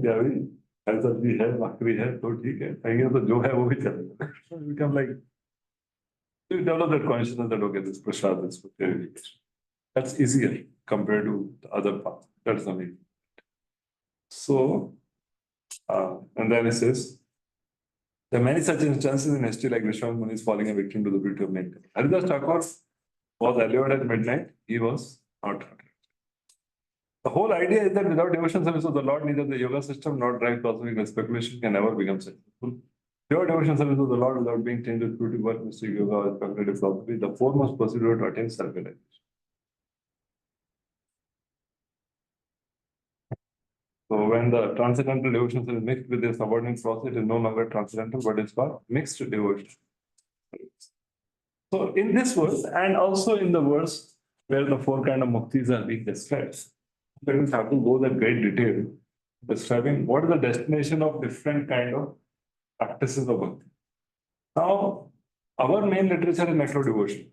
कि अभी हर सब्जी है, भाकरी है, तो ठीक है, कहीं तो जो है वो भी चलेगा. Become like you develop that consciousness that okay, this prasad is for purification. That's easier compared to the other path. That's the main. So, and then it says, there are many such instances in history, like Vishwanath Muni is falling a victim to the beauty of nature. Haridas Thakur was allured at midnight. He was not. The whole idea is that without devotion service of the Lord, neither the yoga system nor drive philosophy speculation can ever become successful. Pure devotion service of the Lord without being changed with beauty, work, mystic yoga, or speculative philosophy, the foremost procedure to attain self-realization. So when the transcendental devotion is mixed with the subordinate process, it is no longer transcendental, but it's called mixed devotion. So in this verse, and also in the verse where the 4 kinds of muktis are being described, we have to go that great detail, describing what is the destination of different kind of practices of bhakti. Now, our main literature is nectar devotion.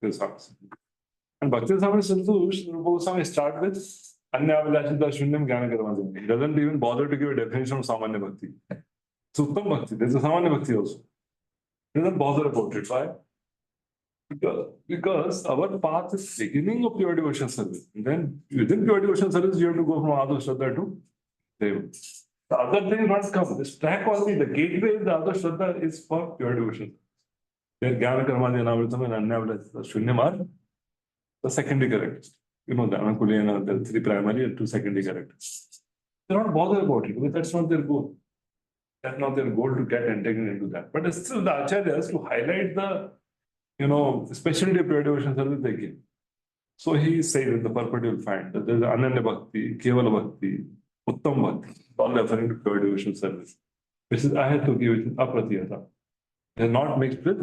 And Bhakti Samana Sindhu, Rupa start with Anyavadashita Shunyam Jnana Karma. He doesn't even bother to give a definition of Samanya Bhakti. It's Uttam Bhakti, there's a Samanya Bhakti also. He doesn't bother about it. Why? Because our path is beginning of pure devotion service. And then within pure devotion service, you have to go from Adho Shraddha to Deva. The other thing not come. This track only, the gateway, the other Shraddha is for pure devotion. Their Jnana Karmadi Anavritam and Anavritam Shunyamar, the secondary characters. You know, the Anakulena, the three primary and two secondary characters. They're not bothered about it because that's not their goal. That's not their goal to get entangled into that. But it's still the acharyas to highlight the, specialty of pure devotion service they give. So he says in the purport you'll find that there's Ananya Bhakti, Kevala Bhakti, Uttam Bhakti, all referring to pure devotion service, which is Ahatuki, which is Apratiyata. They're not mixed with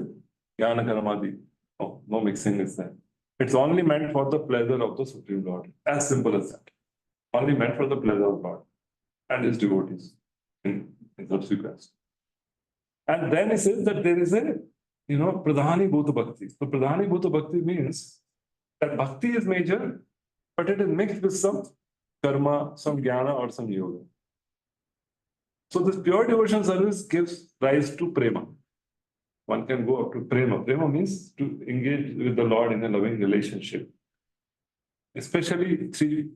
Jnana Karmadi. No mixing is there. It's only meant for the pleasure of the Supreme Lord. As simple as that. Only meant for the pleasure of God and his devotees in subsequence. And then he says that there is a, Pradhani Bhuta Bhakti. So Pradhani Bhuta Bhakti means that Bhakti is major, but it is mixed with some karma, some jnana or some yoga. So this pure devotion service gives rise to prema. One can go up to prema. Prema means to engage with the Lord in a loving relationship. Especially three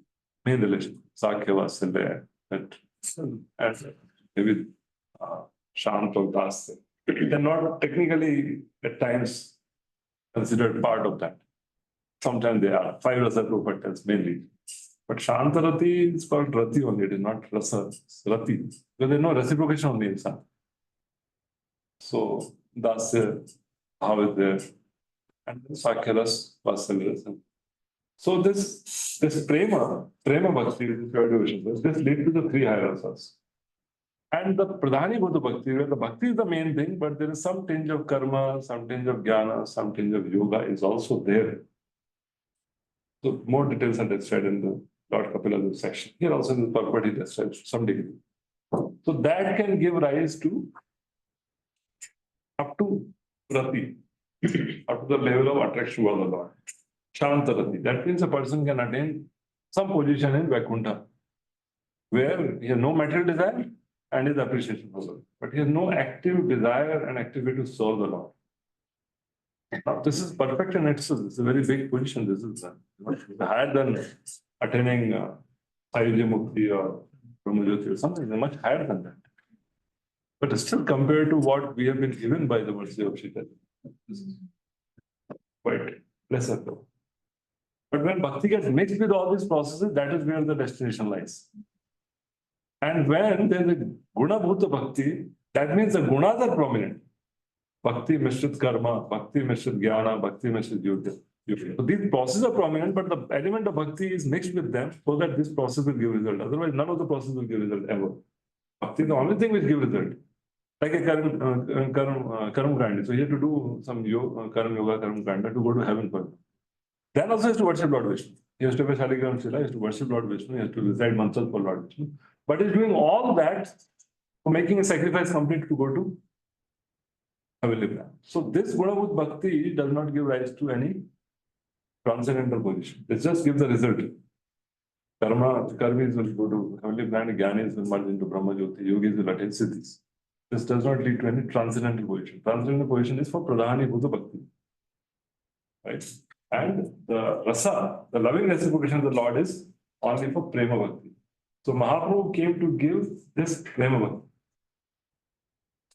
main relations. Sakhya, Vasalya, and maybe Shant or Das. They're not technically at times considered part of that. Sometimes they are. 5 rasa properties mainly. But Shantarati is called Rati only, it is not Rasa, it's Rati. Because there's no reciprocation on the inside. So Dasya, how is there? And then Sakyaras, Vasalya. So this prema bhakti, pure devotion, this leads to the 3 higher rasas. And the Pradhani Bhuta Bhakti, where the bhakti is the main thing, but there is some tinge of karma, some tinge of jnana, some tinge of yoga is also there. So more details are described in the Lord Kapila's section. Here also in the purport he describes to some degree. So that can give rise to up to Rati, up to the level of attraction for the Lord. Shantarati. That means a person can attain some position in Vaikuntha, where he has no material desire and his appreciation for the Lord. But he has no active desire and activity to serve the Lord. Now, this is perfect in itself. This is a very big position. This is higher than attaining Ayurveda Mukti or Brahmajyoti or something. They're much higher than that. But still, compared to what we have been given by the mercy of Shri Chaitanya, this is quite lesser though. But when bhakti gets mixed with all these processes, that is where the destination lies. And when there is a guna bhuta bhakti, that means the gunas are prominent. Bhakti mishrit karma, bhakti mishrit jnana, bhakti mishrit yoga. So these processes are prominent, but the element of bhakti is mixed with them so that this process will give result. Otherwise, none of the process will give result ever. Bhakti is the only thing which gives result. Like a karam kanda. So you have to do some karam yoga, karam kanda to go to heaven first. Then also he has to worship Lord Vishnu. He has to be Shaligram Shila, he has to worship Lord Vishnu, he has to recite mantras for Lord Vishnu. But he's doing all that for making a sacrifice complete to go to heavenly plan. So this Gunavut Bhakti does not give rise to any transcendental position. It just gives the result. Karmis will go to heavenly plan, Jnanis will merge into Brahma Jyoti, Yogis will attain Siddhis. This does not lead to any transcendental position. Transcendental position is for Pradhani Bhuta Bhakti. Right? And the rasa, the loving reciprocation of the Lord is only for Prema Bhakti. So Mahaprabhu came to give this Prema Bhakti.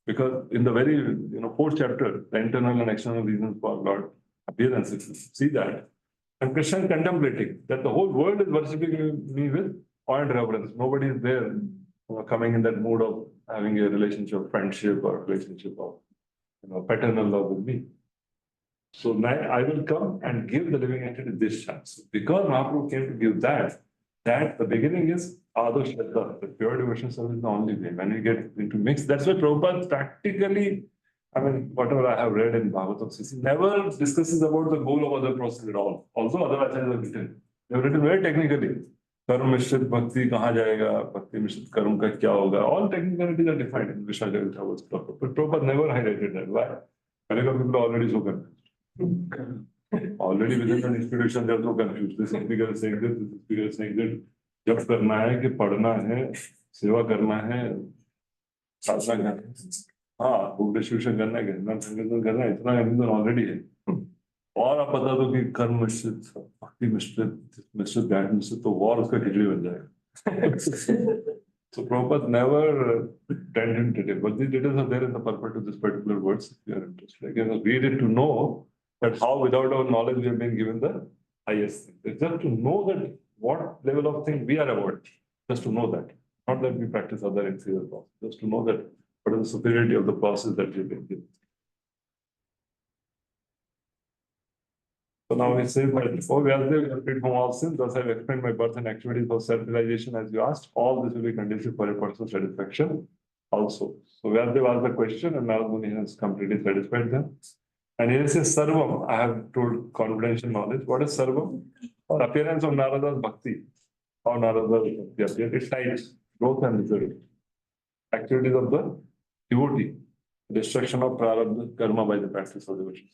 Because in the very 4th chapter, the internal and external reasons for Lord appearances, see that. And Krishna is contemplating that the whole world is worshipping me with awe and reverence. Nobody is there coming in that mood of having a relationship of friendship or relationship of paternal love with me. So now I will come and give the living entity this chance. Because Mahaprabhu came to give that the beginning is Adar Shraddha, the pure devotion service is the only way. When we get into mix, that's why Prabhupada practically, whatever I have read in Bhagavatam, he never discusses about the goal of other process at all. Also, other acharyas have written. They have written very technically. Karma Mishrit Bhakti kahan jayega, Bhakti Mishrit Karma ka kya hoga. All technicalities are defined in Vishwajagata Thakur's Prabhupada. But Prabhupada never highlighted that. Why? Because people are already so confused. Already within the institution, they are so confused. This speaker is saying this speaker is saying that. जब करना है कि पढ़ना है, सेवा करना है, साधना करना है, हाँ, बुक डिस्ट्रीब्यूशन करना है, ज्ञान संकीर्तन करना है, इतना अभिनंदन ऑलरेडी है. और आप बता दो कि कर्म मिश्रित, भक्ति मिश्रित, दैट मिश्रित, तो और उसका खिचड़ी बन जाएगा. So Prabhupada never turned in detail, but these details are there in the purport to this particular words if you are interested. Again, read it to know that how without our knowledge we have been given the highest thing. It's just to know that what level of thing we are avoiding, just to know that. Not that we practice other inferior process, just to know that what is the superiority of the process that we've been given. So now he says that, oh, Vyasdev, you are freed from all sins, thus I have explained my birth and activities for self-realization as you asked. All this will be conducive for a personal satisfaction also. So Vyasdev asked the question and Narad Muni has completely satisfied them. And here he says Sarvam, I have told confidential knowledge. What is Sarvam? The appearance of Narada's Bhakti. How Narada's Bhakti appears. It types growth and result. Activities of the devotee. Destruction of prarabdha karma by the practice of devotion.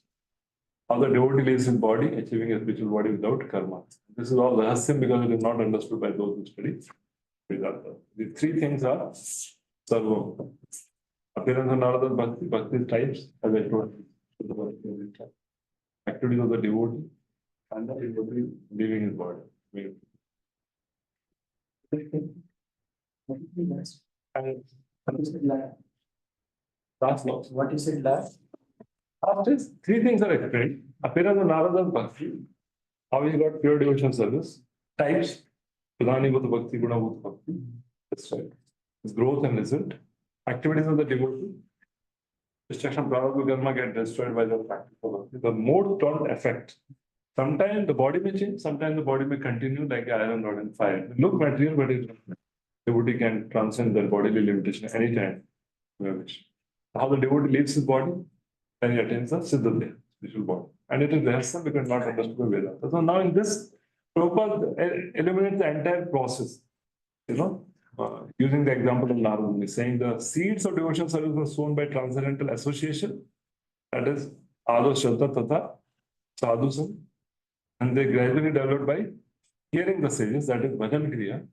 How the devotee lives his body, achieving a spiritual body without karma. This is all rahasya because it is not understood by those who study Vedanta. The three things are Sarvam. Appearance of Narada's Bhakti, Bhakti types, as I told you. Activities of the devotee, and the devotee leaving his body. And last one. What you said last? After this, three things are explained. Appearance of Narada's Bhakti, how he got pure devotion service, types, Pradhani Bhuta Bhakti, Guna Bhuta Bhakti, that's right. His growth and result, activities of the devotee, destruction of prarabdha karma get destroyed by the practice of bhakti. The mode turned effect. Sometimes the body may change, sometimes the body may continue like iron rod and fire. Look material, but the devotee can transcend their bodily limitation anytime. How the devotee leaves his body, then he attains the Siddha spiritual body. And it is rahasya because not understood by Vedanta. So now in this, Prabhupada eliminates the entire process, using the example of Narada Muni, saying the seeds of devotional service were sown by transcendental association, that is, Ado Shraddha Tata, Sadhusam, and they gradually developed by hearing the sages, that is, Bhajan Kriya.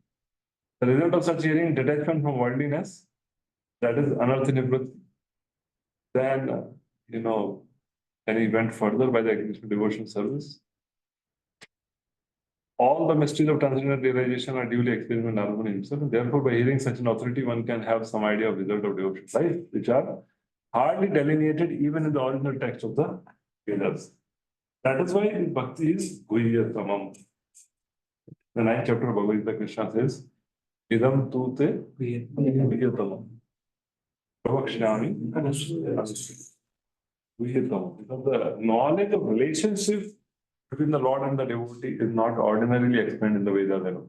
The result of such hearing, detachment from worldliness, that is, Anartha Nivritti. Then, and he went further by the execution of devotional service. All the mysteries of transcendental realization are duly experienced by Narada Muni himself, and therefore, by hearing such an authority, one can have some idea of result of devotional life, which are hardly delineated even in the original text of the Vedas. That is why Bhakti is Guhyatamam. The 9th chapter of Bhagavad Gita, Krishna says, Idam tu te Guhyatamam. Pravakshyami Guhyatamam. Because the knowledge of relationship between the Lord and the devotee is not ordinarily explained in the Vedas alone.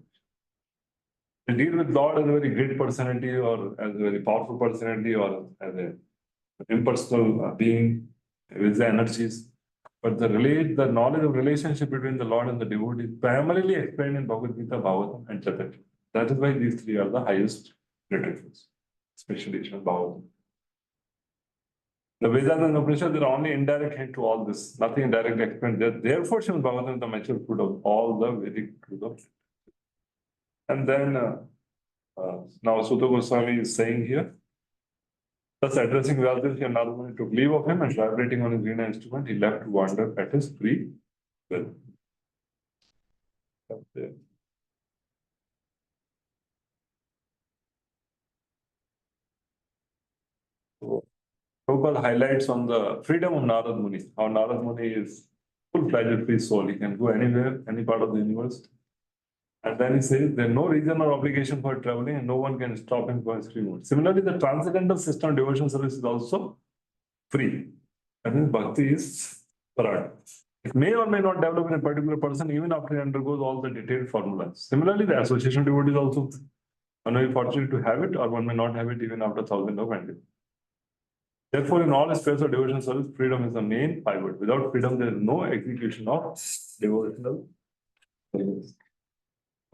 They deal with Lord as a very great personality or as a very powerful personality or as an impersonal being with the energies. But the knowledge of relationship between the Lord and the devotee is primarily explained in Bhagavad Gita, Bhagavatam and Chaitanya. That is why these three are the highest literatures, especially Bhagavatam. The Vedas and Upanishads are only indirect hint to all this, nothing directly explained there. Therefore, Srimad Bhagavatam is the mature fruit of all the Vedic truth of it. And then now Sutta Goswami is saying here, thus addressing Vyasadeva, Narada Muni took leave of him and vibrating on his veena instrument, he left to wander at his free will. So, Prabhupada highlights on the freedom of Narada Muni, how Narada Muni is full-fledged free soul. He can go anywhere, any part of the universe. And then he says there is no reason or obligation for traveling and no one can stop him from his free mood. Similarly, the transcendental system of devotion service is also free. That means bhakti is parad. It may or may not develop in a particular person even after he undergoes all the detailed formulas. Similarly, the association of devotees also, one may be fortunate to have it or one may not have it even after thousands of endings. Therefore, in all aspects of devotional service, freedom is the main pivot. Without freedom, there is no execution of devotional service.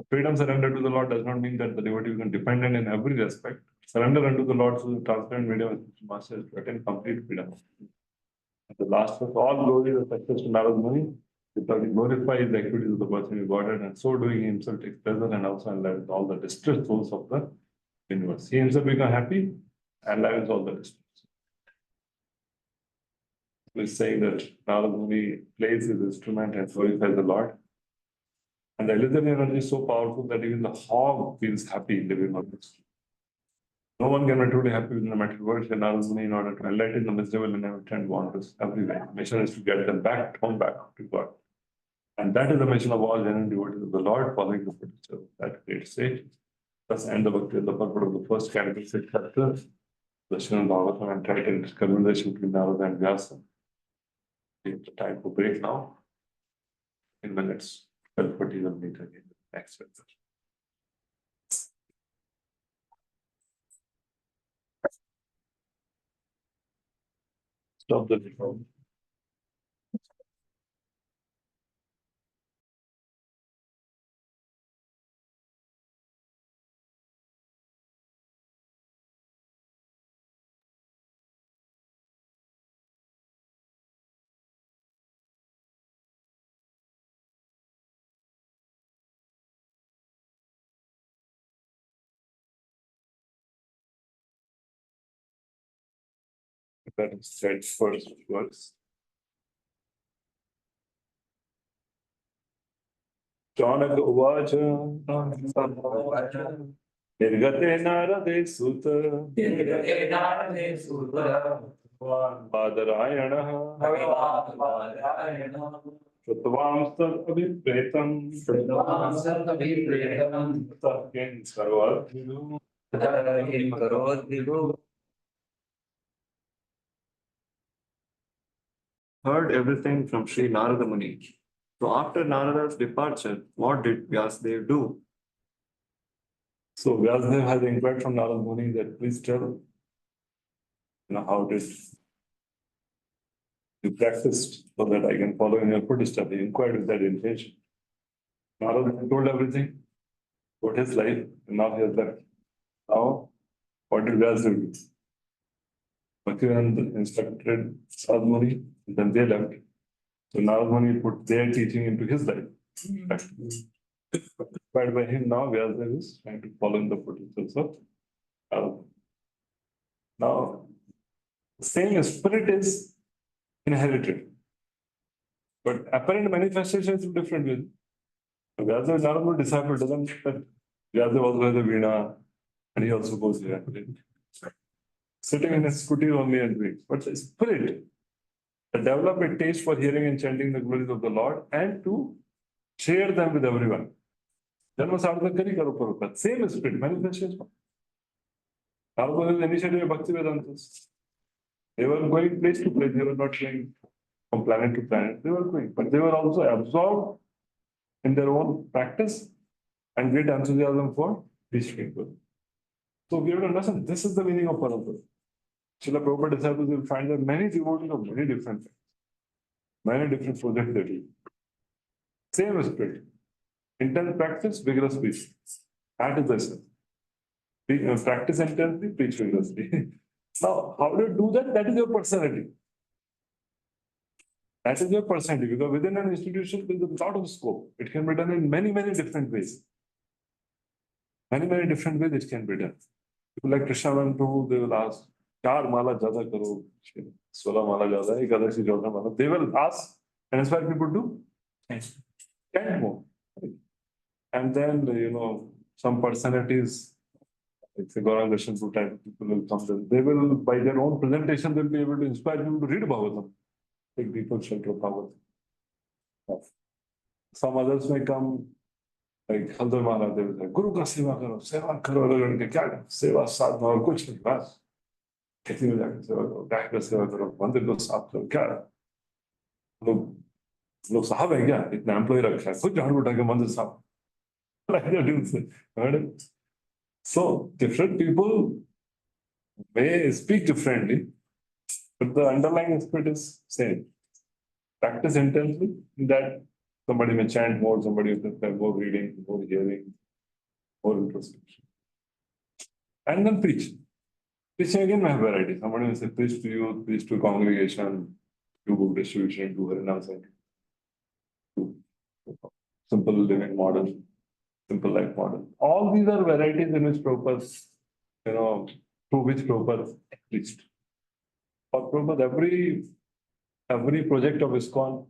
Freedom surrender to the Lord does not mean that the devotee is independent in every respect. Surrender unto the Lord through the transparent medium of Master is to attain complete freedom. And the last of all glory is the success to Narada Muni, because he glorifies the activities of the person he Godhead, and so doing he himself takes pleasure and also enlivens all the distressed souls of the universe. He himself becomes happy and enlivens all the distressed. He's saying that Narada Muni plays his instrument and glorifies the Lord. And the illusory energy is so powerful that even the hog feels happy living on this. No one can be truly happy within the material world, and Narada Muni, in order to enlighten the miserable and inhabitant wanderers everywhere. The mission is to get them back home, back to God. And that is the mission of all genuine devotees of the Lord, following the footsteps of that great sage. Thus, end the Bhakti, the purport of the first Canto, 6th chapter, the Srimad Bhagavatam, entitled Conversation between Narada and Vyasa. We have the time for break now. In minutes, 12:40, we'll meet again. Next chapter. Stop the recording. That is said first words. Chanak Uvacha Nirgate Narade Sutta Badarayana Shrutvam Abhipretam Takin Sarvat heard everything from Sri Narada Muni. So after Narada's departure, what did Vyasadeva do? So Vyasadeva has inquired from Narada Muni that please tell, how did you practiced so that I can follow in your footsteps. He inquired with that intention. Narada told everything about his life, and now he has left. Now, what did Vyasadeva do? Bhaktivedanta instructed Narada Muni, and then they left. So Narada Muni put their teaching into his life. Inspired by him, now Vyasadeva is trying to follow in the footsteps of Narada. Now, the same spirit is inherited, but apparent manifestation is different with Vyasadeva is Narada Muni's disciple, doesn't mean that Vyasadeva also has a veena and he also goes there. Sitting in his skuti only and doing. But the spirit, the develop a taste for hearing and chanting the glories of the Lord and to share them with everyone. Janma sadhana kari karo Prabhupada. Same spirit, manifestation. Narada Muni's initiative Bhakti Vedantas. They were going place to place, they were not going from planet to planet, they were going, but they were also absorbed in their own practice and great enthusiasm for these people. So we have to understand this is the meaning of Parampara. Srila Prabhupada disciples will find that many devotees of many different things, many different projects they do. Same spirit. Intense practice, vigorous peace. That is the essence. Practice intensely, preach vigorously. Now, how do you do that? That is your personality. That is your personality, because within an institution, there is a lot of scope. It can be done in many, many different ways. Many, many different ways it can be done. People like Krishna Prabhu, they will ask, 4 mala jada karo, 16 mala jada, ekadashi jada mala. They will ask and inspire people to chant more. And then, some personalities, like the Gauranga Darshan type of people will come then. They will, by their own presentation, they'll be able to inspire people to read Bhagavatam. Take people shelter of Bhagavatam. Some others may come, like Haldar Maharaj, they will say, Guru ka seva karo, kya karo, seva sadhana aur kuch nahi, bas. खेती में जाकर सेवा करो, गाय का सेवा करो, मंदिर को साफ करो, क्या लोग साहब है क्या, इतना एम्प्लॉय रखा है, खुद झाड़ू उठा के मंदिर साफ. Like they're doing so. So different people may speak differently, but the underlying spirit is same. Practice intensely, that somebody may chant more, somebody will have more reading, more hearing, more introspection. And then preach. Preaching again may have variety. Somebody will say preach to youth, preach to congregation, do book distribution, do harinam singing, do simple living model, simple life model. All these are varieties in which purpose, through which purpose preached. For purpose, every project of ISKCON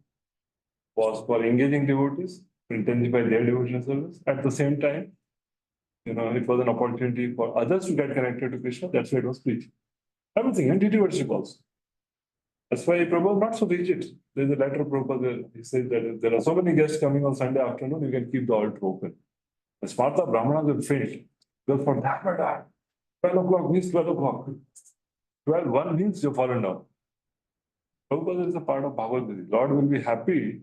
was for engaging devotees to intensify their devotional service. At the same time, it was an opportunity for others to get connected to Krishna. That's why it was preached. Everything, and deity worship also. That's why Prabhupada is not so rigid. There's a letter of Prabhupada where he says that if there are so many guests coming on Sunday afternoon, you can keep the altar open. The Sparta Brahmanas will faint. Because for that matter, 12 o'clock means 12 o'clock. 1 means you've fallen down. Prabhupada is a part of Bhagavad Gita. Lord will be happy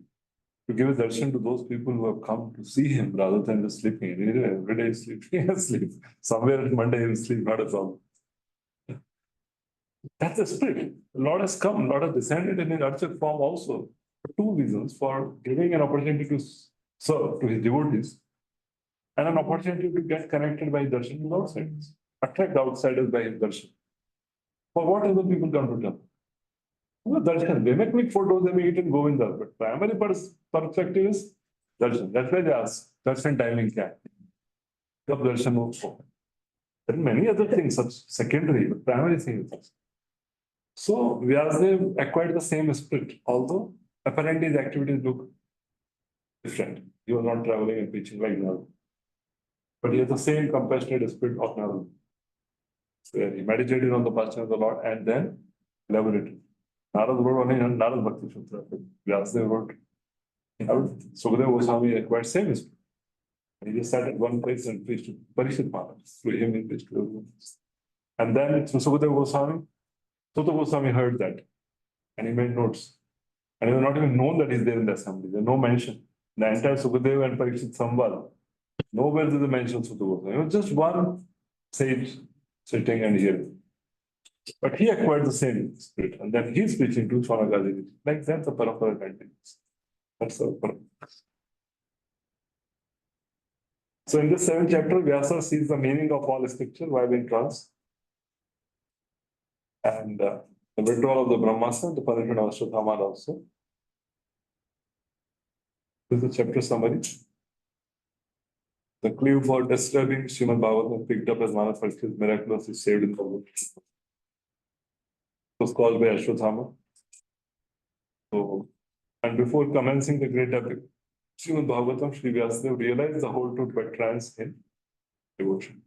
to give a darshan to those people who have come to see him rather than just sleeping. Every day he's sleeping, he sleep. Somewhere on Monday he will sleep, not a problem. That's the spirit. The Lord has come, Lord has descended in his earthly form also for 2 reasons: for giving an opportunity to serve to his devotees, and an opportunity to get connected by darshan with outsiders, attract outsiders by his darshan. For what other people come to temple? Darshan. They may click photos, they may eat in Govinda, but primary perspective is darshan. That's why they ask darshan timing kya hai? Kab darshan ho? There are many other things, such secondary, but primary thing is darshan. So Vyasadeva acquired the same spirit, although apparently his activities look different. He was not traveling and preaching like Narada. But he has the same compassionate spirit of Narada, where he meditated on the passion of the Lord and then elaborated. Narada wrote only Narada Bhakti Sutra. Vyasadeva wrote. Sukadeva Goswami acquired same spirit. He just sat at one place and preached to Parishit Maharaj. Through him he preached to everyone. And then through Sukadeva Goswami, Sutta Goswami heard that and he made notes. And he was not even known that he's there in the assembly. There's no mention. The entire Sukadeva and Parikshit Samvad, nowhere is the mention of Sutta Goswami. It was just one sage sitting and hearing. But he acquired the same spirit. And then he's preaching to Swanagadi. Like that, the parampara continues. That's the parampara. So in this 7th chapter, Vyasa sees the meaning of all scripture while in trance. And the withdrawal of the Brahmastra, the punishment of Ashwatthama also. This is the chapter summary. The clue for disturbing Srimad Bhagavatam picked up as Manas Parikshit miraculously saved in the world. It was caused by Ashwatthama. So, and before commencing the great epic, Srimad Bhagavatam, Sri Vyasadeva realized the whole truth by trance in devotion.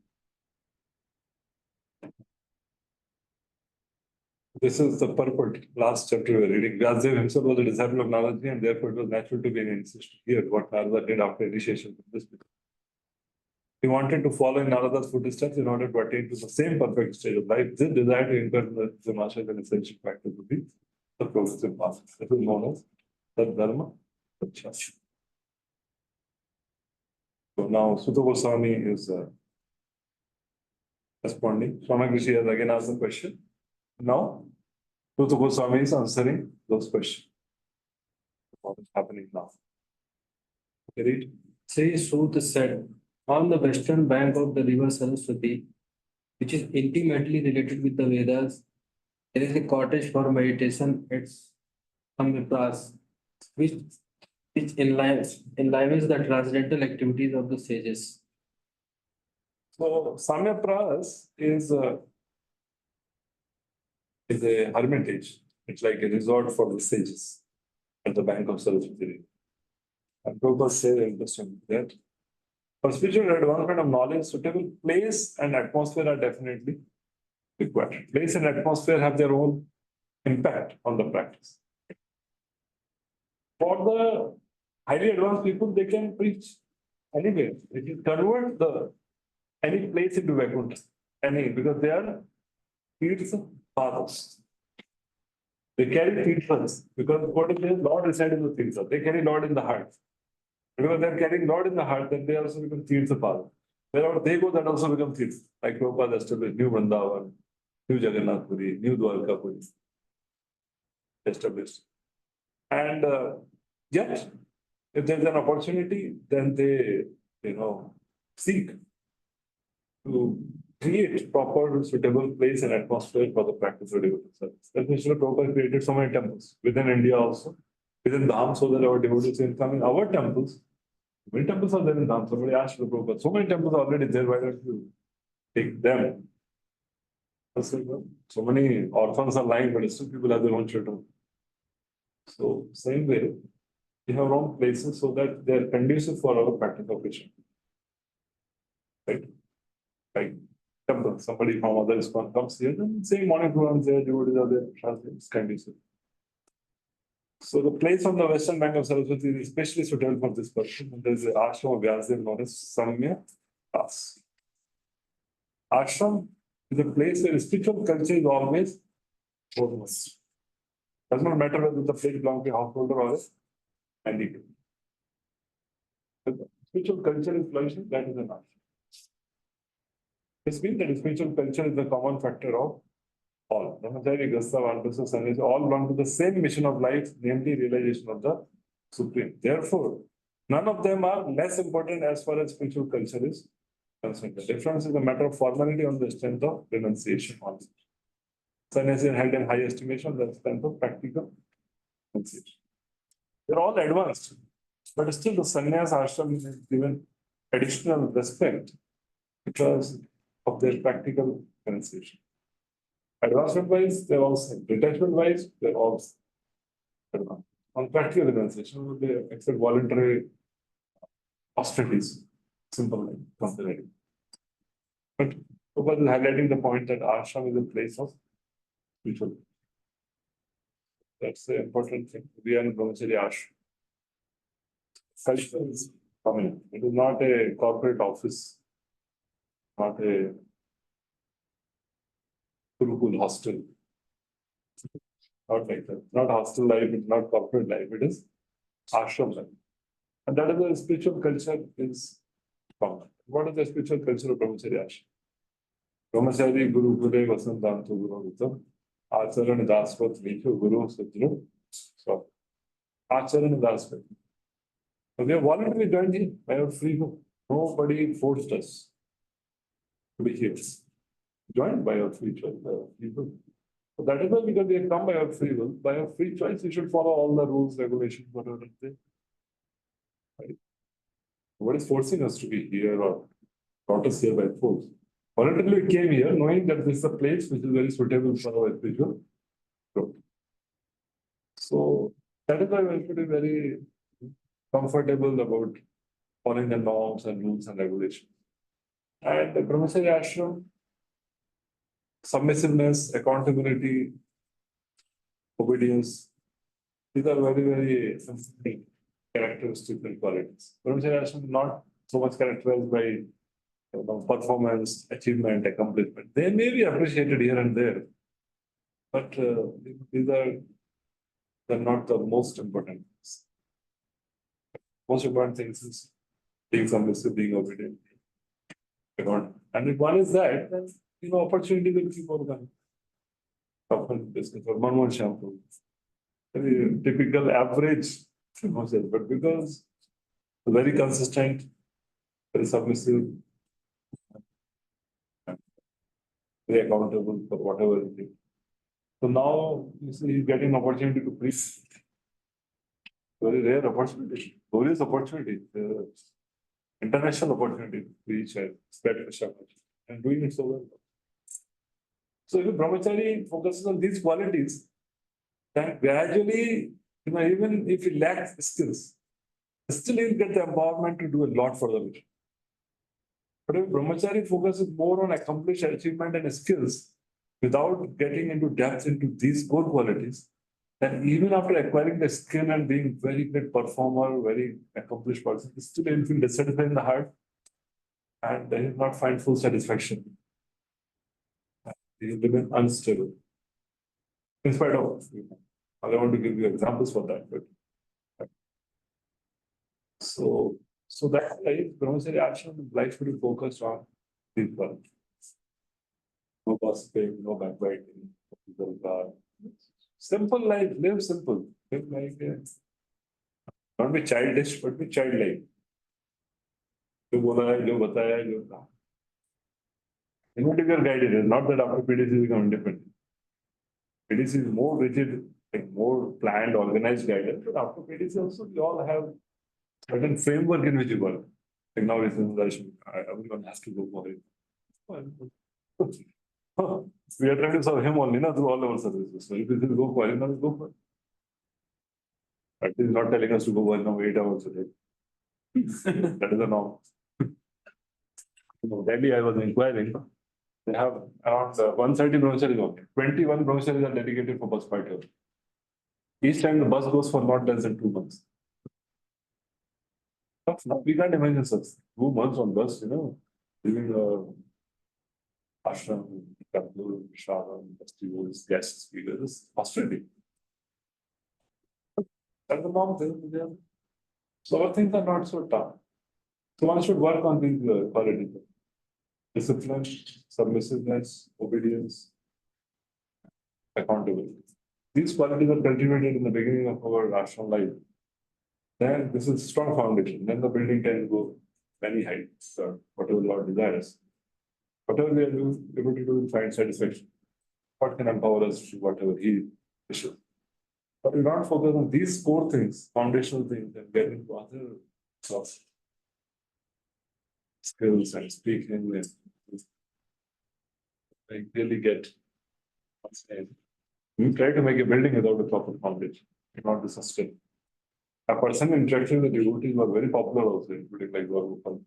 This is the purport, last chapter we are reading. Vyasadeva himself was a disciple of Naradaji, and therefore it was natural to be an initiation. Here, what Narada did after initiation from this. He wanted to follow in Narada's footsteps in order to attain to the same perfect stage of life. This desire to incur the master is an essential factor to be the progressive path. This is known as the Dharma Prachya. So now Sutta Goswami is responding. Swami Rishi has again asked the question. Now, Sutta Goswami is answering those questions. What is happening now? Okay, read. Sri Sut said, on the western bank of the river Saraswati, which is intimately related with the Vedas, there is a cottage for meditation at Samvipras, which enlivens the transcendental activities of the sages. So Samyapras is a hermitage. It's like a resort for the sages at the bank of Saraswati. And Prabhupada says interesting that for spiritual advancement of knowledge, suitable place and atmosphere are definitely required. Place and atmosphere have their own impact on the practice. For the highly advanced people, they can preach anywhere. They can convert any place into Vaikuntha, because they are Tirtha fathers. They carry Tirthas because what is there? Lord resides in the Tirtha. They carry Lord in the heart. Because they're carrying Lord in the heart, then they also become Tirtha father. Wherever they go, that also becomes Tirtha. Like Prabhupada established New Vrindavan, New Jagannath Puri, New Dwarka Puri. Established. And yet, if there's an opportunity, then they, seek to create proper, suitable place and atmosphere for the practice of devotional service. That's why Srila Prabhupada created so many temples within India also, within Dham, so that our devotees can come in our temples. Many temples are there in Dham. Somebody asked Srila Prabhupada, so many temples are already there, why don't you take them? So many orphans are lying, but still people have their own children. So, same way, we have our own places so that they are conducive for our practice of Krishna. Right? Like temple, somebody from other ISKCON comes here, then same morning programs there, devotees are there, translates, kind of. So the place on the western bank of Saraswati is especially suitable for this person. And there is an ashram of Vyasadeva known as Samya Das. Ashram is a place where spiritual culture is always foremost. Does not matter whether the place belongs to a householder or a handicap. Spiritual culture is flourishing, that is an ashram. This means that spiritual culture is the common factor of all. Brahmachari, Grihastha, Vanprastha, Sannyasi all belong to the same mission of life, namely realization of the Supreme. Therefore, none of them are less important as far as spiritual culture is concerned. The difference is a matter of formality on the strength of renunciation. Sannyasi are held in high estimation on the strength of practical renunciation. They're all advanced, but still the sannyas ashram is given additional respect because of their practical renunciation. Advancement wise, they're all same. Detachment wise, they're all advanced. On practical renunciation, they accept voluntary austerities, simple like comparative. But Prabhupada is highlighting the point that ashram is a place of spiritual. That's the important thing. We are in Brahmachari ashram. Culture is prominent. It is not a corporate office, not a Gurukul hostel. Not like that. Not hostel life, it's not corporate life, it is ashram life. And that is the spiritual culture is common. What is the spiritual culture of Brahmachari ashram? Brahmachari, Guru, Gure, Vasantanto, Guru, Vitam, Acharan, Daspat, Vikho, Guru, Sudru. So, Acharan, Daspat. So, we have voluntarily joined here by our free will. Nobody forced us to be here. Joined by our free choice, by our free will. So that is why, because we have come by our free will, by our free choice, we should follow all the rules, regulations, whatever they. Right? What is forcing us to be here or brought us here by force? Voluntarily we came here knowing that this is a place which is very suitable for our spiritual growth. So that is why we should be very comfortable about following the norms and rules and regulations. And the Brahmachari ashram, submissiveness, accountability, obedience, these are very, very important characteristics and qualities. Brahmachari ashram is not so much characterized by performance, achievement, accomplishment. They may be appreciated here and there, but these are not the most important things. Most important things is being submissive, being obedient. And if one is that, then opportunity will keep on coming. Often business or one shampoo. Very typical average, but because very consistent, very submissive, very accountable for whatever it is. So now you see he's getting opportunity to preach. Very rare opportunity, glorious opportunity, international opportunity to preach and spread Krishna and doing it so well. So if Brahmachari focuses on these qualities, then gradually, even if he lacks skills, still he'll get the empowerment to do a lot for the mission. But if Brahmachari focuses more on accomplished achievement and skills without getting into depth into these core qualities, then even after acquiring the skill and being very great performer, very accomplished person, still he'll feel dissatisfied in the heart and he will not find full satisfaction. He will remain unstable. In spite of, I don't want to give you examples for that, but so that's why Brahmachari ashram life should be focused on these qualities. No gossiping, no backbiting, no regard. Simple life, live simple. Live like not be childish, but be childlike. जो बोला है, जो बताया है, जो कहा. Individual guided, not that after PDC become independent. PDC is more rigid, like more planned, organized guidance, but after PDC also we all have certain framework in which we work. Like now it's everyone has to go for it. We are trying to serve him only, through all our services. So if we go for him, we go for it. But he's not telling us to go for 8 hours a day. That is the norm. Delhi, I was inquiring. They have around 130 brahmacharis only. 21 brahmacharis are dedicated for bus party. Each time the bus goes for not less than 2 months. We can't imagine such 2 months on bus, leaving the ashram, Canto, Shravan, festivals, guest speakers, austerity. That's the norm there. So our things are not so tough. So one should work on these qualities. Discipline, submissiveness, obedience, accountability. These qualities are cultivated in the beginning of our ashram life. Then this is strong foundation. Then the building can go many heights, whatever Lord desires. Whatever we are able to do, we find satisfaction. What can empower us to whatever He wishes. But we not focus on these core things, foundational things, and get into other sources. Skills and speaking and I really get what's name. We try to make a building without a proper foundation. It not be sustained. A person interaction with the devotees were very popular also, including like Vaibhav.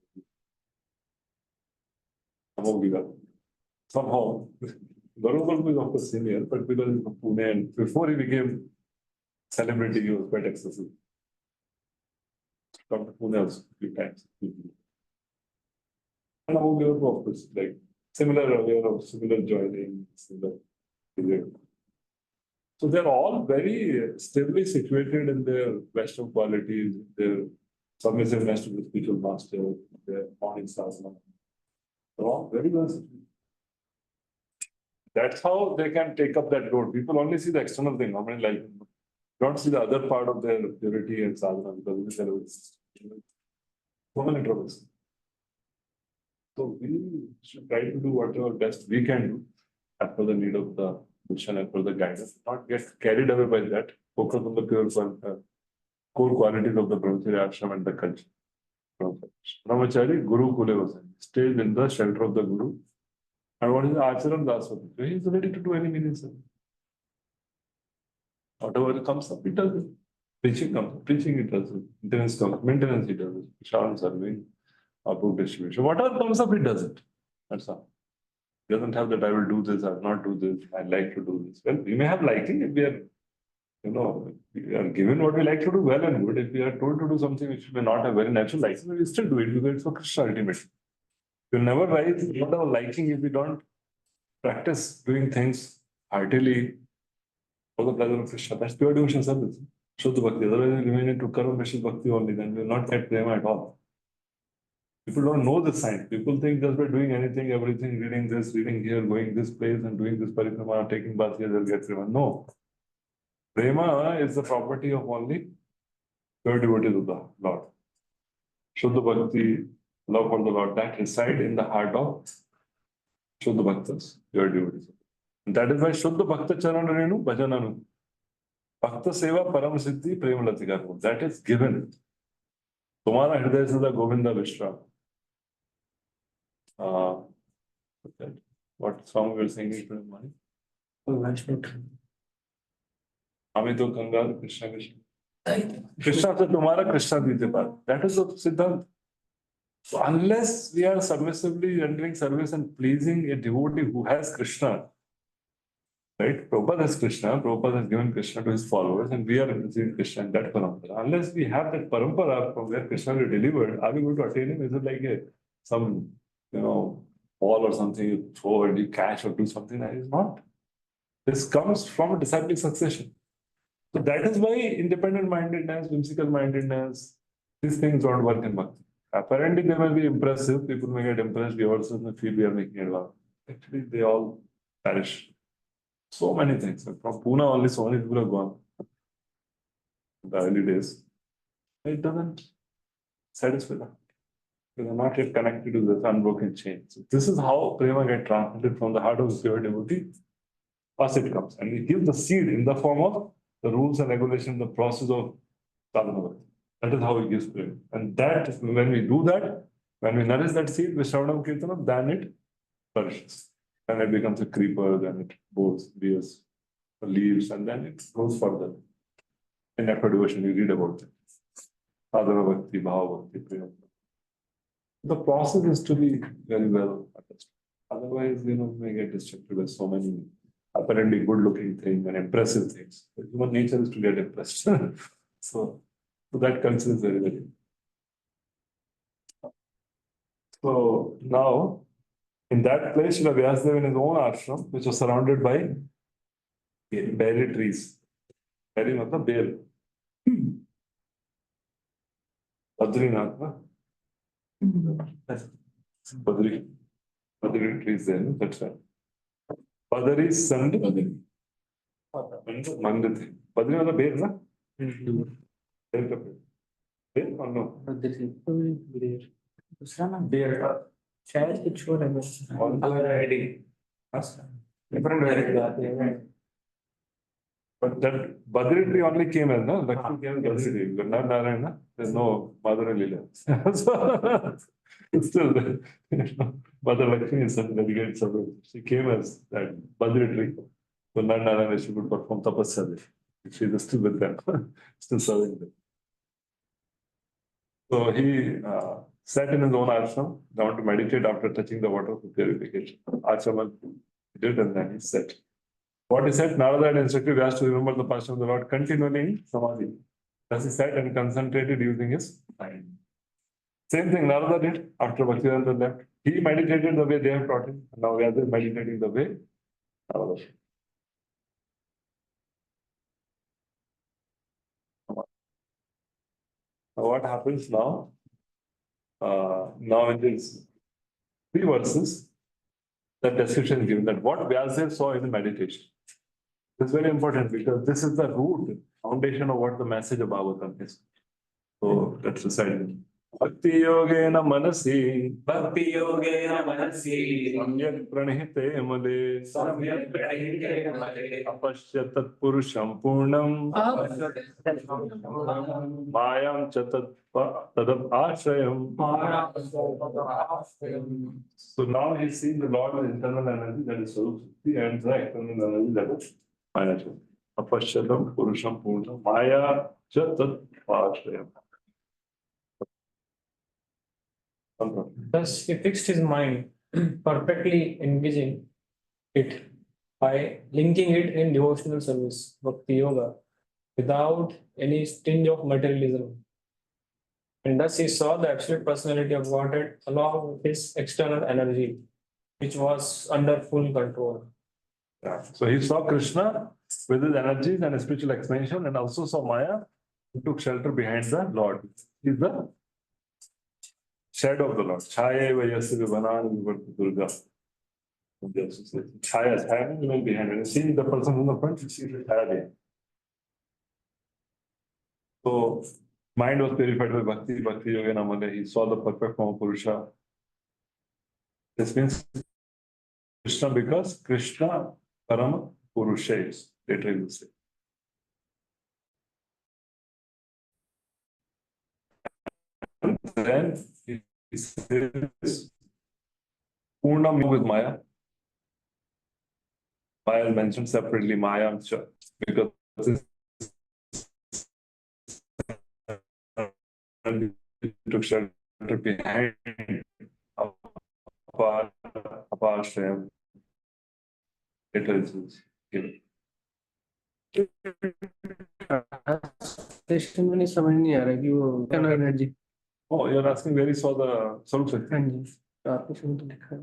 Somehow, Vaibhav is of course senior, but because he's from Pune and before he became celebrity, he was quite excessive. Come to Pune also a few times. And now we are of course like similar joining, similar period. So they're all very stably situated in their Western qualities, their submissiveness to the spiritual master, their morning sadhana. They're all very well situated. That's how they can take up that road. People only see the external thing, normally like don't see the other part of their purity and sadhana because there is so many troubles. So we should try to do whatever best we can do as per the need of the mission and for the guidance, not get carried away by that, focus on the core qualities of the Brahmacharya ashram and the culture. Brahmachari, Guru Kule was stayed in the shelter of the Guru. And what is the Acharan Daswati? He is ready to do any meaningful service. Whatever comes up, he does it. Preaching comes, preaching it does it. Maintenance comes, maintenance he does it. Sharan serving, book distribution. Whatever comes up, he does it. That's all. He doesn't have that I will do this, I will not do this, I like to do this. Well, we may have liking if we are, we are given what we like to do well and good. If we are told to do something which we may not have very natural liking, we still do it because it's for Krishna ultimately. We'll never rise not our liking if we don't practice doing things heartily for the pleasure of Krishna. That's pure devotion service. Shuddha Bhakti. Otherwise, we remain into Karma Mishra Bhakti only, then we will not get prema at all. People don't know the science. People think just by doing anything, everything, reading this, reading here, going this place and doing this parikrama, taking bath here, they'll get prema. No. Prema is the property of only pure devotees of the Lord. Shuddha Bhakti, love for the Lord, that reside in the heart of Shuddha Bhaktas, pure devotees. And that is why Shuddha Bhakta Charan Renu Bhajananu. Bhakta Seva Param Siddhi Prema Latika. That is given. Tumhara Hriday Sada Govinda Vishra. What song we were singing today morning? Amito Kangal, Krishna Krishna. Krishna said, Tumhara Krishna Dite Par. That is the Siddhant. So unless we are submissively rendering service and pleasing a devotee who has Krishna, right? Prabhupada has Krishna, Prabhupada has given Krishna to his followers, and we are receiving Krishna in that parampara. Unless we have that parampara from where Krishna is delivered, are we going to attain him? Is it like some, ball or something you throw and you catch or do something? That is not. This comes from a disciplic succession. So that is why independent mindedness, whimsical mindedness, these things don't work in Bhakti. Apparently, they may be impressive. People may get impressed. We also may feel we are making advance. Actually, they all perish. So many things. From Pune, only so many people have gone. In the early days. It doesn't satisfy them. They are not yet connected to this unbroken chain. So this is how prema gets transmitted from the heart of the pure devotee. First it comes. And we give the seed in the form of the rules and regulations, the process of sadhana. That is how he gives prema. And that, when we do that, when we nourish that seed with Shravanam Kirtanam, then it flourishes. And it becomes a creeper, then it bears leaves, and then it grows further. In After Devotion, you read about it. Sadhana Bhakti, Bhava Bhakti, Prema. The process is to be very well understood. Otherwise, you may get distracted with so many apparently good-looking things and impressive things. But human nature is to get impressed. So that concern is very, very. So now, in that place, Srila Vyasadeva in his own ashram, which was surrounded by berry trees. Berry matlab bear. Badrinath, na? Badri. Badri trees there, no? That's right. Badri is sand. Badri. Mandit. Badri matlab bear, na? Bear ka ped. Bear or no? दूसरा नाम Beer. शायद कुछ और है बस। अलग variety. Different variety. But that Badri tree only came as, no? Lakshmi came as Badri tree, but not Narayana. There's no Mother and Lila. So, it's still, Mother Lakshmi is such a dedicated servant. She came as that Badri tree. So not Narayana, she would perform tapasya there. She is still with them, still serving them. So he sat in his own ashram, down to meditate after touching the water for purification. Achaman did, and then he sat. What he said, Narada had instructed Vyas to remember the passion of the Lord continually in Samadhi. Thus he sat and concentrated using his mind. Same thing Narada did after Bhaktivedanta left. He meditated the way they have taught him. And now Vyas is meditating the way Narada. Now what happens now? Now in these 3 verses, the description is given that what Vyasadeva saw in the meditation. It's very important because this is the root, foundation of what the message of Bhagavatam is. So let's recite it. Bhakti yogena manasi, Bhakti yogena manasi. samyak pranihite male, Samyak pranihite male. apashyatat purusham purnam, mayam chatat tadab ashrayam. So now he's seeing the Lord with internal energy, that is Sarupati, and the external energy, that is Maya. Apashyatam purusham purnam, maya chatat ashrayam. Thus, he fixed his mind, perfectly engaging it by linking it in devotional service, Bhakti Yoga, without any tinge of materialism. And thus he saw the absolute personality of Godhead along with his external energy, which was under full control. Yeah. So he saw Krishna with his energies and his spiritual expansion, and also saw Maya, who took shelter behind the Lord. He's the shadow of the Lord. Chaya vayasya vivanani vivarti Durga. Chaya, Chaya means behind. When you see the person from the front, you see the Chaya there. So mind was purified by Bhakti, Bhakti Yogena Male. He saw the perfect form of Purusha. This means Krishna, because Krishna Parama Purusha is, later he will say. And then he says, Purnam with Maya. Maya is mentioned separately, Maya, because he took shelter behind Apashrayam. Later it is given. Station में नहीं समझ नहीं आ रहा कि वो क्या energy. Oh, you're asking where he saw the Sarup Shakti? हाँ जी, आपने शुरू तो लिखा है।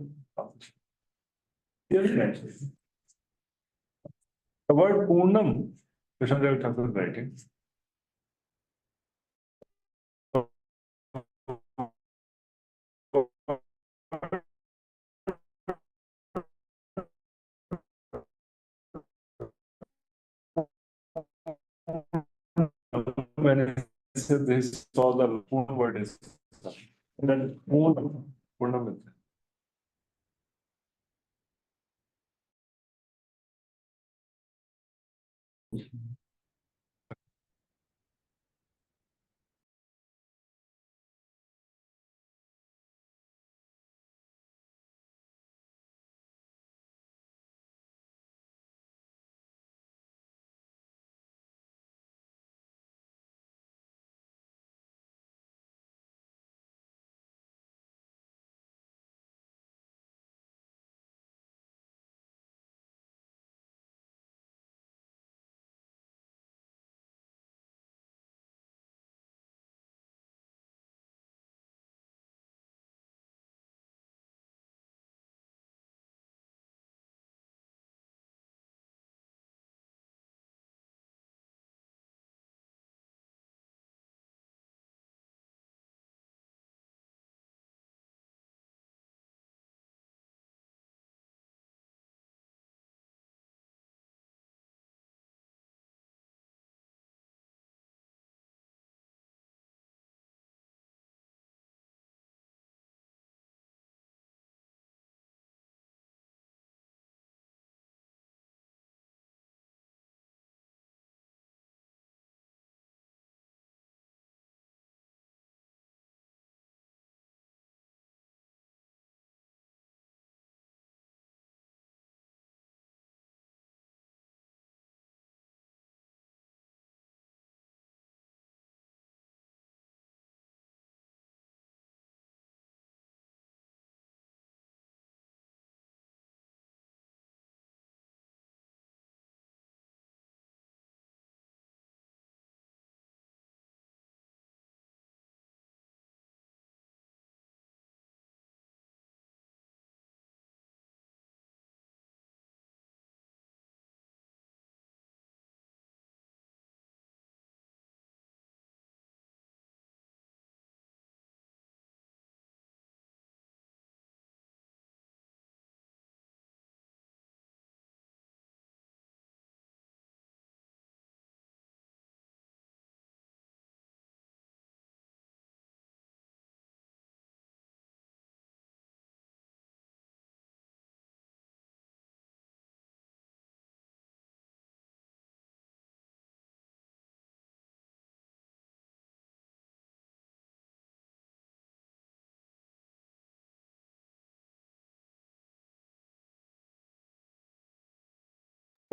Here it mentions. The word Purnam, Krishnadev Thakur is writing. When he said this, saw the Purnam word is, then Purnam is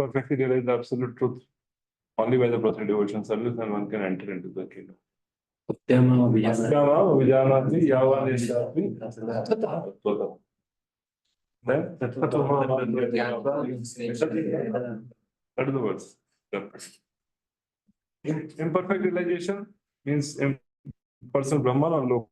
perfectly realize the absolute truth only by the process of devotion service, and one can enter into the kingdom. Satyama Vijana. Asyama vijanati yavaneshyapi tattvatam. Then that is the words. Imperfect realization means personal Brahman or local.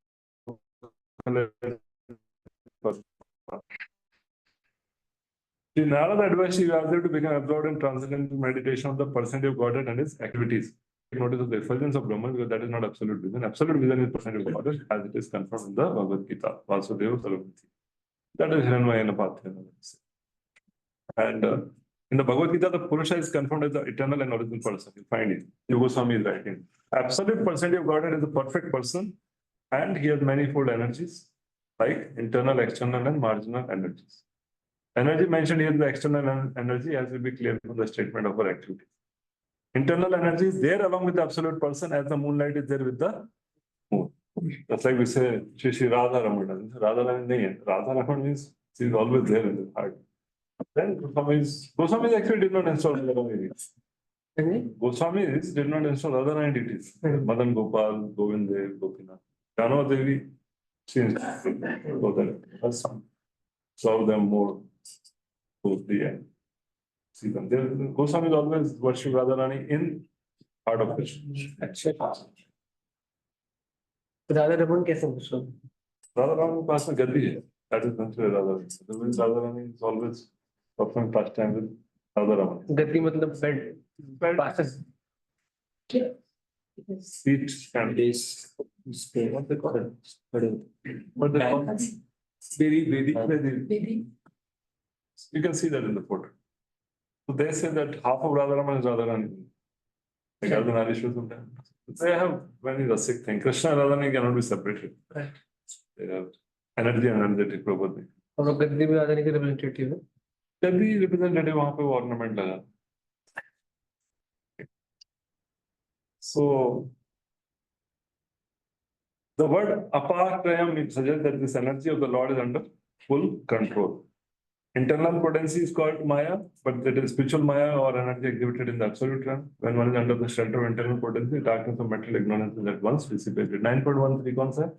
The Narada advised Shivasa to become absorbed in transcendental meditation of the personality of Godhead and his activities. Take notice of the effulgence of Brahman, because that is not absolute vision. Absolute vision is personality of Godhead as it is confirmed in the Bhagavad Gita, Vasudeva Sarvamati. That is Hiranmayana Pathya. And in the Bhagavad Gita, the Purusha is confirmed as the eternal and original person. You find it. Yoga Swami is writing. Absolute personality of Godhead is a perfect person, and he has manifold energies, like internal, external, and marginal energies. Energy mentioned here is the external energy, as will be clear from the statement of our activity. Internal energy is there along with the absolute person, as the moonlight is there with the moon. That's like we say, Shri Radha Ramana. Radha Ramana means she is always there in the heart. Then Goswamis actually did not install other deities. Goswamis did not install other nine deities. Madan Gopal, Govind Dev, Gopinath. Jano Devi, she installed serve them more closely and see them. Goswami is always worship Radharani in heart of Krishna. Radha Raman कैसे पूछो? Radharani के पास में गद्दी है. That is considered Radharani. Otherwise, Radharani is always performing pastime with Radharani. गति मतलब bed. Passes. Seat and base. What they call it? What they call it? Vedi. Maybe. You can see that in the photo. So they say that half of Radharani is Radharani. Like Ardhanarishwar sometimes. They have very rustic thing. Krishna and Radharani cannot be separated. Right. They have energy and energetic property. और गद्दी में आदमी के representative है. Gandhi representative वहाँ पे ornament लगा. So the word apartrayam suggests that this energy of the Lord is under full control. Internal potency is called Maya, but it is spiritual Maya or energy exhibited in the absolute realm. When one is under the shelter of internal potency, darkness of material ignorance is at once dissipated. 9.13 concept.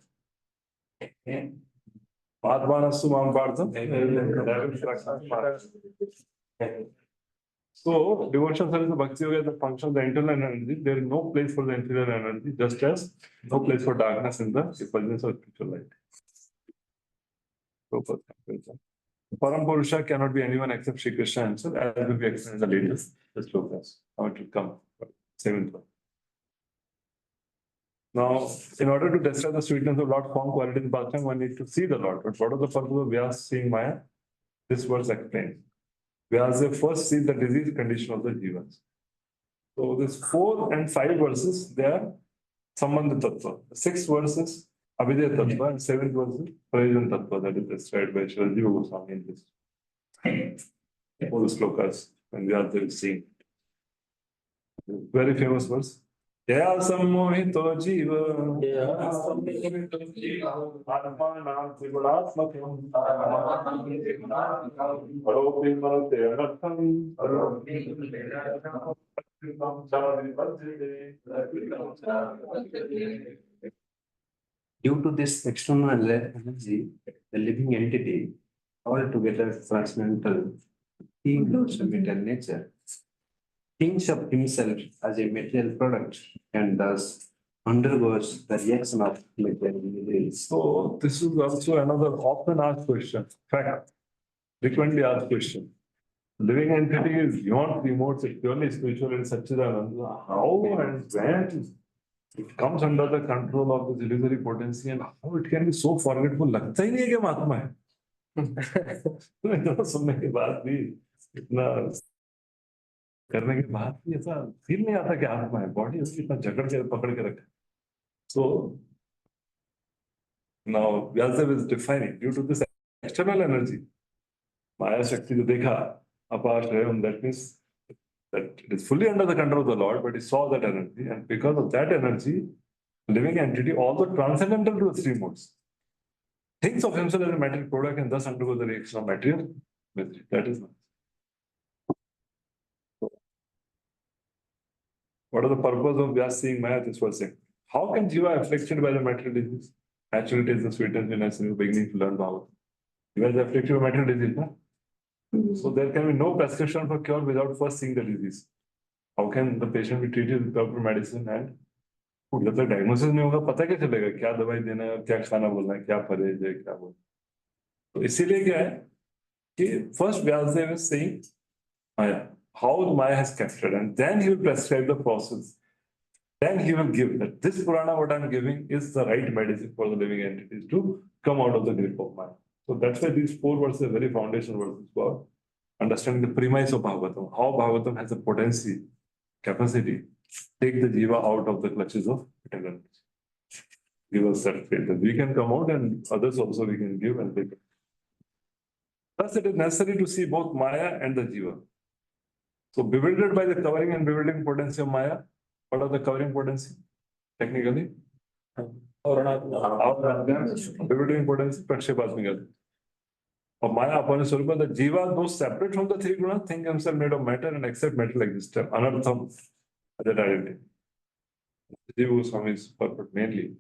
So, devotion service of Bhakti Yoga is a function of the internal energy. There is no place for the inferior energy, just as no place for darkness in the effulgence of spiritual light. Param Purusha cannot be anyone except Shri Krishna himself, as will be explained in the latest slokas. How it will come. 7th one. Now, in order to describe the sweetness of Lord form quality in pastime, one needs to see the Lord. But what is the purpose of Vyas seeing Maya? This verse explains. Vyasa first sees the disease condition of the jivas. So, this 4 and 5 verses, they are Sambandha Tattva. 6 verses, Abhidya Tattva, and 7th verse is Prayojan Tattva, that is described by Sri Jiva Goswami in this. All the slokas, when Vyasa is seeing. Very famous verse. Jaya sammohito jiva. Atmanam trigulatmakam. Aropi manate anartham. Due to this external energy, the living entity, altogether transcendental, he includes a material nature, thinks of himself as a material product and thus undergoes the reaction of material release. So, this is also another often asked question. Fact, frequently asked question. Living entity is beyond the modes, it's purely spiritual in Satchidananda. How and when it comes under the control of this illusory potency and how it can be so forgetful? लगता ही नहीं है कि महात्मा है। इतना सुनने के बाद भी इतना करने के बाद भी ऐसा फील नहीं आता कि आत्मा है। बॉडी उसकी इतना जकड़ के पकड़ के रखा है। So now Vyasadeva is defining due to this external energy. Maya Shakti जो देखा apart from that means that it is fully under the control of the Lord, but he saw that energy, and because of that energy, living entity, although transcendental to the 3 modes, thinks of himself as a material product and thus undergoes the reaction of material misery. That is not. What are the purpose of just seeing Maya? This was saying. How can Jiva afflicted by the material disease? Actually, it is the sweetest in us in the beginning to learn Bhagavad. Jiva is afflicted by material disease, no? So there can be no prescription for cure without first seeing the disease. How can the patient be treated with proper medicine and food? जब तक diagnosis नहीं होगा पता क्या चलेगा क्या दवाई देना है क्या खाना बोलना है क्या परहेज है क्या बोलना तो इसीलिए क्या है कि first Vyasdev is saying Maya, how Maya has captured, and then he will prescribe the process. Then he will give that this Purana, what I'm giving, is the right medicine for the living entities to come out of the grip of Maya. So that's why these 4 verses are very foundational verses for understanding the premise of Bhagavatam, how Bhagavatam has a potency, capacity, take the Jiva out of the clutches of material. Give us that faith that we can come out and others also we can give and take. Thus, it is necessary to see both Maya and the Jiva. So, bewildered by the covering and bewildering potency of Maya, what are the covering potency? Technically? Bewildering potency, Prakshepasmiga. Of Maya upon his Swarupa, the Jiva, though separate from the 3 gunas, think himself made of matter and accept matter existence. Anartham, that identity. Jiva Goswami's purport mainly.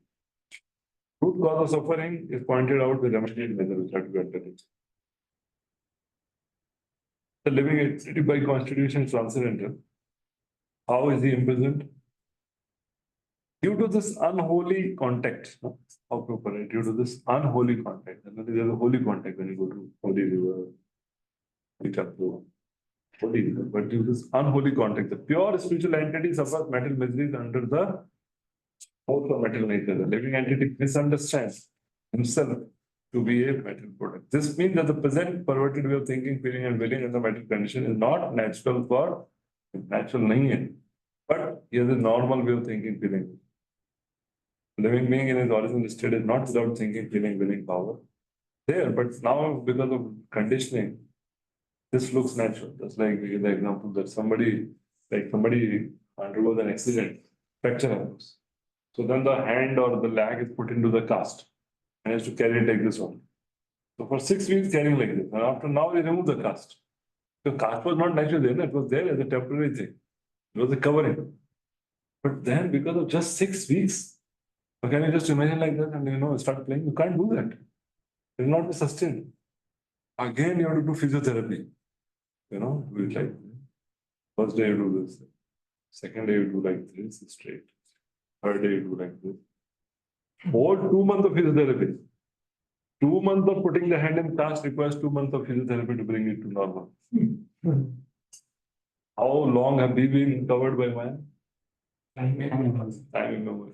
Root cause of suffering is pointed out with remedial measure which have to be undertaken. The living entity by constitution is transcendental. How is he imprisoned? Due to this unholy contact, no? How to put it? Due to this unholy contact. And there is a holy contact when you go to holy river, holy river. But due to this unholy contact, the pure spiritual entity suffers mental miseries under the force of material nature. The living entity misunderstands himself to be a material product. This means that the present perverted way of thinking, feeling, and willing in the material condition is not natural for natural nahi hai. But he has a normal way of thinking, feeling. Living being in his original state is not without thinking, feeling, willing, power. There, but now because of conditioning, this looks natural. Just like we give the example that somebody undergoes an accident, fracture happens. So then the hand or the leg is put into the cast and has to carry it like this one. So for 6 weeks carrying like this. And after now we remove the cast. The cast was not natural there, it was there as a temporary thing. It was a covering. But then because of just 6 weeks, can you just imagine like that and start playing? You can't do that. It will not be sustained. Again, you have to do physiotherapy. Do it like this. First day you do this. Second day you do like this, straight. Third day you do like this. Whole 2 months of physiotherapy. 2 months of putting the hand in cast requires 2 months of physiotherapy to bring it to normal. How long have we been covered by Maya? Time memory.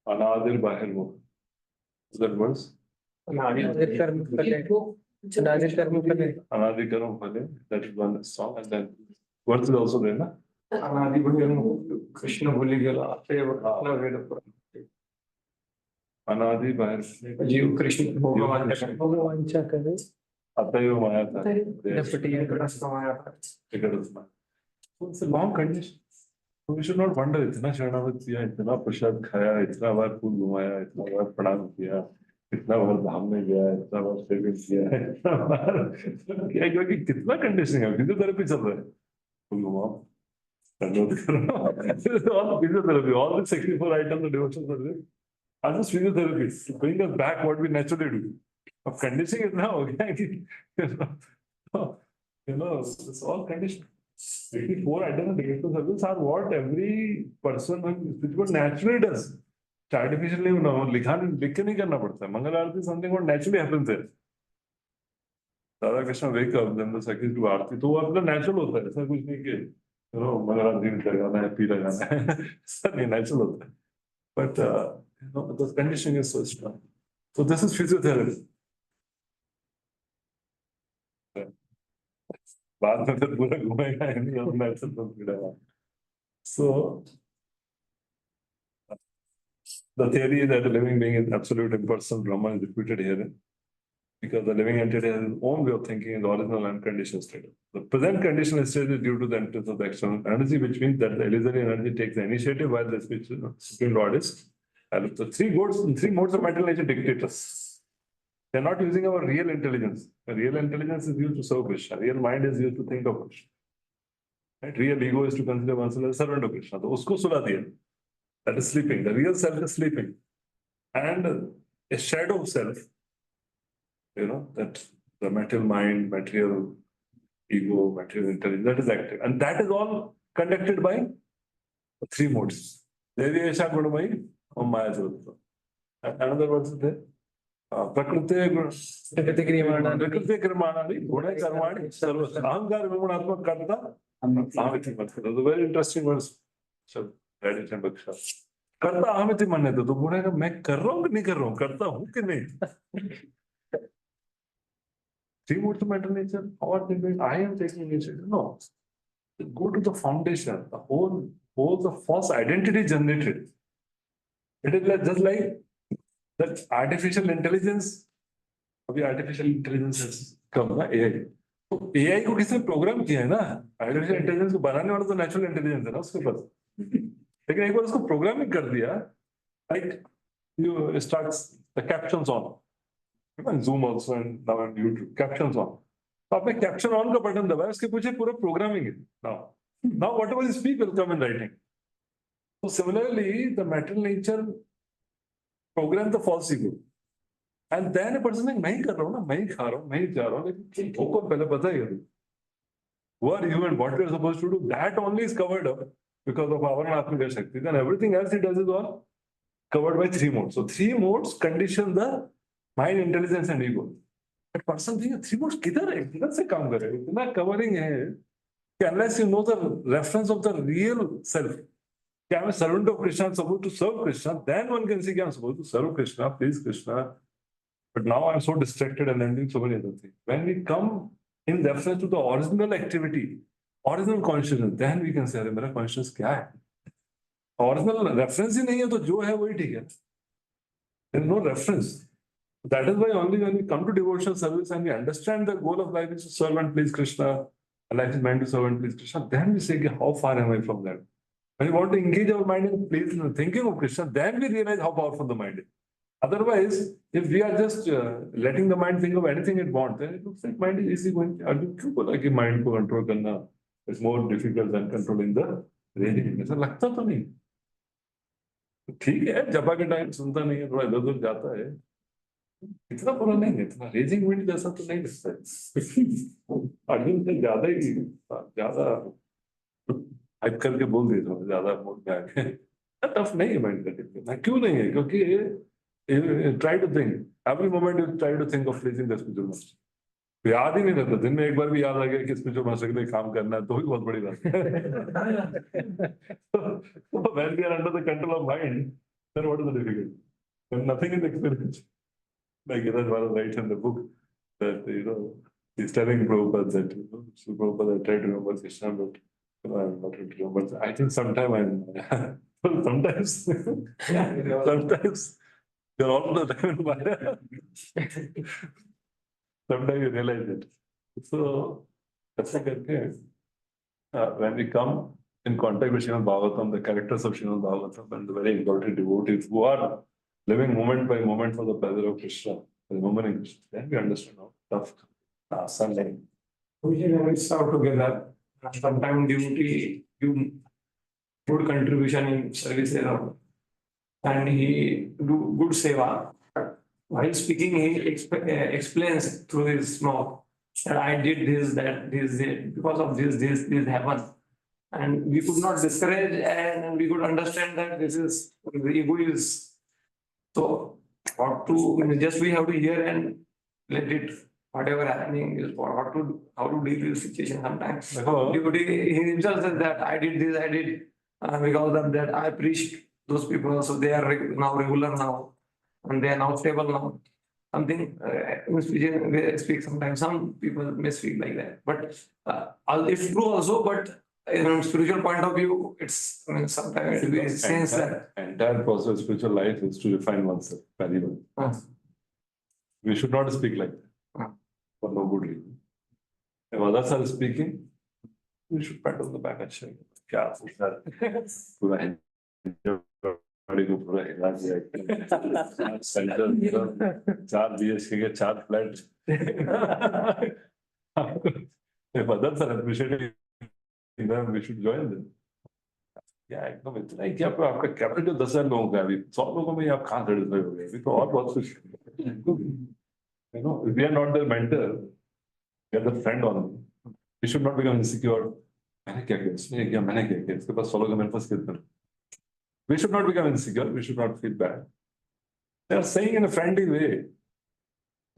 Anadir Bahir Mo. Is that words? Anadi Karam Phale. That is one song. And then words is also there, na? Anadi Bhagwan Krishna Bhuli Gela. Anadi Bahir. Jeev Krishna Bhagavan Chakra. Atayo Maya Tha. Deputy Krishna. So it's a long condition. So we should not wonder, इतना शरणागत किया, इतना प्रसाद खाया, इतना बार फूल घुमाया, इतना बार प्रणाम किया, इतना बार धाम में गया, इतना बार सेविंग किया, इतना बार क्या क्योंकि कितना कंडीशनिंग है, फिजियोथेरेपी चल रहा है, फूल घुमाओ, दंडोत करो, all physiotherapy, all the 64 items of devotional service are just physiotherapy to bring us back what we naturally do. अब conditioning इतना हो गया कि it's all conditioning. 64 items of devotional service are what every person which naturally does. Artificially, लिख के नहीं करना पड़ता है. Mangal Aarti is something what naturally happens there. Radha Krishna wake up, then the second to Aarti, तो वो अपना natural होता है. ऐसा कुछ नहीं कि Mangal Aarti में लगाना है, पी लगाना है. ऐसा नहीं natural होता है. But the conditioning is so strong. So this is physiotherapy. बाद में फिर पूरा घूमेगा natural. So the theory that the living being is absolute impersonal Brahman is repeated here because the living entity has its own way of thinking in the original unconditioned state. The present conditional state is due to the entrance of the external energy, which means that the illusory energy takes the initiative while the Supreme Lord is. And the 3 modes of material nature dictate us. They're not using our real intelligence. The real intelligence is used to serve Krishna. Real mind is used to think of Krishna. Right? Real ego is to consider oneself as a servant of Krishna. तो उसको सुला दिया. That is sleeping. The real self is sleeping. And a shadow self, that the material mind, material ego, material intelligence, that is active. And that is all conducted by three modes. Devi Esha Gurumai or Maya Jyoti. Another word is there. Prakriti Krimanani, Guna Karmani, Sarva. Ahankar Vimanatma Karta. The very interesting words. So, that is in Bhakti. करता अहमिति मानने तो बोलेगा मैं कर रहा हूँ कि नहीं कर रहा हूँ करता हूँ कि नहीं three modes of matter nature or I am taking initiative. No, go to the foundation. The whole the false identity generated. It is like, just like that artificial intelligence. अभी artificial intelligence has come ना AI. तो AI को किसने programme किया है ना artificial intelligence को बनाने वाला तो natural intelligence है ना उसके पास. लेकिन एक बार उसको प्रोग्रामिंग कर दिया, like you start the captions on, even Zoom also and now on YouTube captions on. तो आपने caption on का बटन दबाया, उसके पीछे पूरा प्रोग्रामिंग है. Now whatever you speak will come in writing. So similarly, the material nature program the false ego, and then a person saying मैं ही कर रहा हूँ ना, मैं ही खा रहा हूँ, मैं ही जा रहा हूँ, लेकिन वो पहले पता है who are you and what we are supposed to do, that only is covered up because of our Atmika Shakti. Then everything else he does is all covered by three modes. So three modes condition the mind, intelligence and ego. That person thinks three modes किधर है, किधर से काम कर रहे हैं, इतना covering है कि unless you know the reference of the real self, कि I'm a servant of Krishna, I'm supposed to serve Krishna, then one can see कि I'm supposed to serve Krishna, please Krishna. But now I'm so distracted and I'm doing so many other things. When we come in reference to the original activity, original consciousness, then we can say, अरे मेरा consciousness क्या है? Original reference ही नहीं है तो जो है वही ठीक है. There is no reference. That is why only when we come to devotional service and we understand the goal of life is to serve and please Krishna, and life is meant to serve and please Krishna, then we say, how far am I from that? When we want to engage our mind in please thinking of Krishna, then we realize how powerful the mind is. Otherwise, if we are just letting the mind think of anything it wants, then it looks like mind is easy going. क्यों बोला कि mind को control करना is more difficult than controlling the raging. ऐसा लगता तो नहीं. ठीक है, जपा के टाइम सुनता नहीं है, थोड़ा इधर उधर जाता है. इतना बुरा नहीं है, इतना रेजिंग विंड जैसा तो नहीं लगता है. अर्जुन से ज्यादा हाइप करके बोल दिया था, ज्यादा मूड में आके. टफ नहीं है माइंड का. क्यों नहीं है? क्योंकि try to think every moment you try to think of pleasing the spiritual master. याद ही नहीं रहता, दिन में एक बार भी याद आ गया कि spiritual master के लिए काम करना है तो भी बहुत बड़ी बात है. So when we are under the control of mind, then what is the difficulty? When nothing is experienced. Like Yadad writes in the book that he's telling Prabhupada that so Prabhupada, I try to remember Krishna, but I'm not able to remember. I think sometime sometimes you're all the time in Maya. Sometimes you realize it. So that's like when we come in contact with Srimad Bhagavatam, the characters of Srimad Bhagavatam and the very exalted devotees who are living moment by moment for the pleasure of Krishna, remembering Krishna, then we understand how tough Sunday. We mix out together. Sometimes devotee give good contribution in service and he do good seva. While speaking, he explains through his mouth that I did this, that this, because of this happened. And we could not discourage and we could understand that this is the ego is. So what to just we have to hear and let it whatever happening is what to do, how to deal with the situation sometimes. Devotee he himself says that I did this, I did because of that I preached those people, so they are now regular now and they are now stable now. Something we speak sometimes. Some people may speak like that, but it's true also. But in spiritual point of view, it's sometimes it makes sense that entire process of spiritual life is to refine oneself very well. We should not speak like that for no good reason. If others are speaking, we should pat on the back and say, "Kya पूरा गाड़ी को पूरा हिला दिया, centre 4 BHK के 4 flat. If others are appreciating them, we should join them. क्या एकदम इतना ही क्या आपका कैपिटल 10,000 लोगों का है अभी 100 लोगों में ही आप कहाँ सेटिस्फाई हो गए अभी तो और बहुत कुछ you know if we are not their mentor we are the friend on we should not become insecure मैंने क्या किया उसने किया मैंने क्या किया इसके पास 100 लोग मेरे पास कितने we should not become insecure we should not feel bad they are saying in a friendly way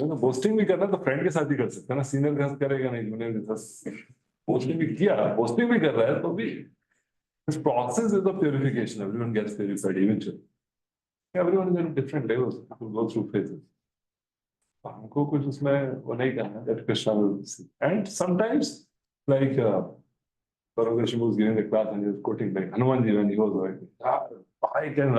you know boasting भी करना तो friend के साथ ही कर सकते हैं ना सीनियर के साथ करेगा नहीं जूनियर के साथ boasting भी किया boasting भी कर रहा है तो भी this process is the purification. Everyone gets purified eventually. Everyone is in different levels. People go through phases. हमको कुछ उसमें वो नहीं करना है. That Krishna will see. And sometimes, like Parvati was giving the class and he was quoting like Hanumanji when he was like,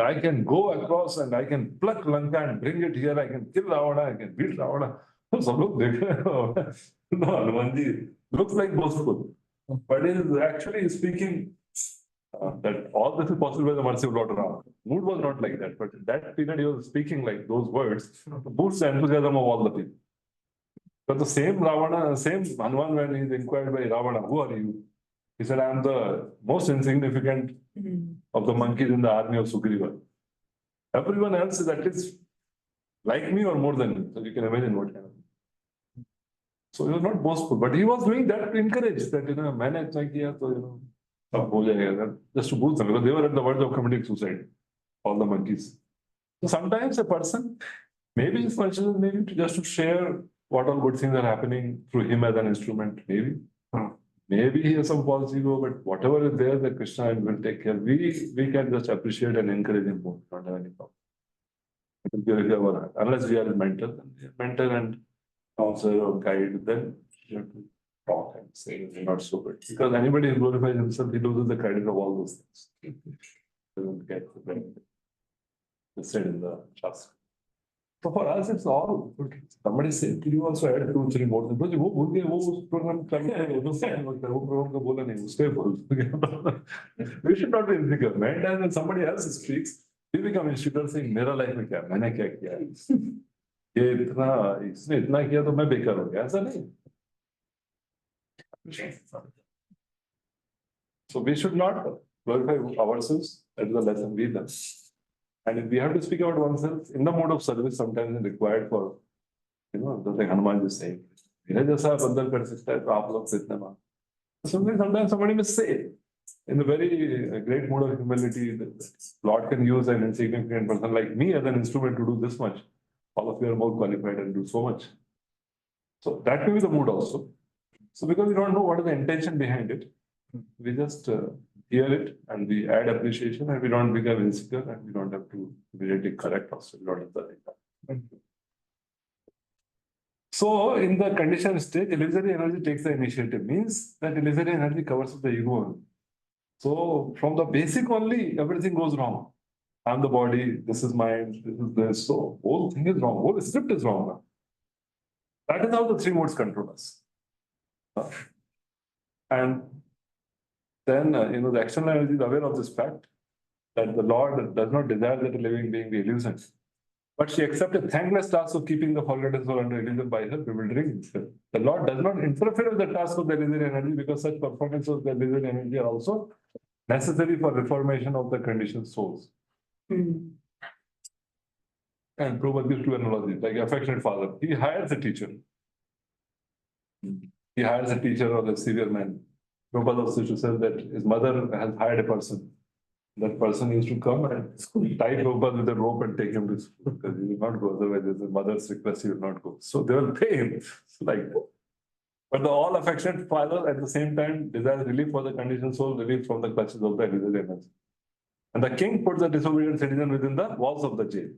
I can go across and I can pluck Lanka and bring it here. I can kill Ravana. I can beat Ravana. तो सब लोग देख रहे हैं. No, Hanumanji looks like boastful, but he is actually speaking. That all this is possible by the mercy of Lord Rama. Mood was not like that, but in that period he was speaking like those words to boost the enthusiasm of all the people. But the same Ravana, same Hanuman, when he is inquired by Ravana, who are you? He said, I am the most insignificant of the monkeys in the army of Sugriva. Everyone else is at least like me or more than me. So you can imagine what kind of. So he was not boastful, but he was doing that to encourage that, you know, मैंने इतना किया तो, you know, just to boost them because they were at the verge of committing suicide, all the monkeys. So sometimes a person, maybe his function is maybe to just to share what all good things are happening through him as an instrument, maybe. Maybe he has some false ego, but whatever is there, that Krishna will take care. We can just appreciate and encourage him more, not have any problem. It will purify our heart. Unless we are mentor and counselor or guide, then you have to talk and say you're not so good. Because anybody who glorifies himself, he loses the credit of all those things. Doesn't get the benefit. It's said in the Shastra. So for us, it's all good. Somebody said, "Can you also add 2, 3 more things?" Because वो भूल गए वो उस program वो program का बोला नहीं उसके बोल. We should not be insecure. Man, when somebody else speaks, we become insecure saying, "मेरा life में क्या है? मैंने क्या किया है? ये इतना इसने इतना किया तो मैं बेकार हो गया." ऐसा नहीं. So we should not glorify ourselves. That is the lesson we learn. And if we have to speak about oneself in the mode of service, sometimes it's required for, you know, the thing Hanuman is saying. मेरे जैसा बंदर कर सकता है तो आप लोग से इतना मान. Sometimes somebody may say, in a very great mood of humility, that Lord can use an insignificant person like me as an instrument to do this much. All of you are more qualified and do so much. So that may be the mood also. So because we don't know what is the intention behind it, we just hear it and we add appreciation and we don't become insecure and we don't have to immediately correct also. We don't have that. So in the conditioned stage, illusory energy takes the initiative, means that illusory energy covers up the ego. So from the basic only, everything goes wrong. I'm the body, this is mind, this is this. So whole thing is wrong, whole script is wrong now. That is how the 3 modes control us. And then, you know, the external energy is aware of this fact that the Lord does not desire that a living being be illusion. But she accepted thankless task of keeping the forgotten soul under illusion by her bewildering himself. The Lord does not interfere with the task of the illusory energy because such performance of the illusory energy are also necessary for reformation of the conditioned souls. And Prabhupada gives 2 analogies, like affectionate father. He hires a teacher. He hires a teacher or a severe man. Prabhupada also used to say that his mother has hired a person. That person used to come and tie Prabhupada with a rope and take him to school because he will not go. Otherwise, his mother's request, he will not go. So they will pay him like that. But the all affectionate father at the same time desires relief for the conditioned soul, relief from the clutches of the illusory energy. And the king puts the disobedient citizen within the walls of the jail.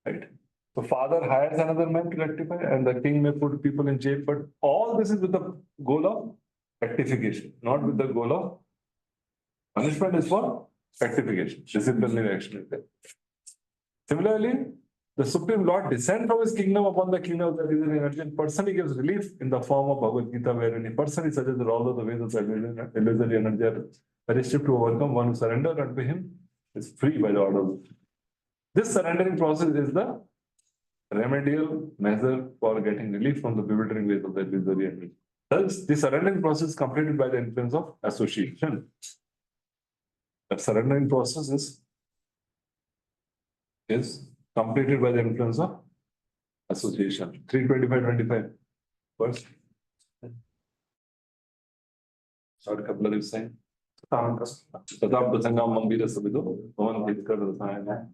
Right? So father hires another man to rectify, and the king may put people in jail. But all this is with the goal of rectification, not with the goal of punishment. Is for rectification. Disciplinary action is there. Similarly, the Supreme Lord descends from his kingdom upon the kingdom of the illusory energy and personally gives relief in the form of Bhagavad Gita, wherein he personally suggests that all of the ways of the illusory energy are very strict to overcome. One who surrenders unto him is free by the order of the. This surrendering process is the remedial measure for getting relief from the bewildering ways of the illusory energy. Thus, the surrendering process is completed by the influence of association. The surrendering process is completed by the influence of association. 325-25. First. Short couple of saying. Tadap Prasangam Mambira Sabido, Oman Hitkar Rasayana.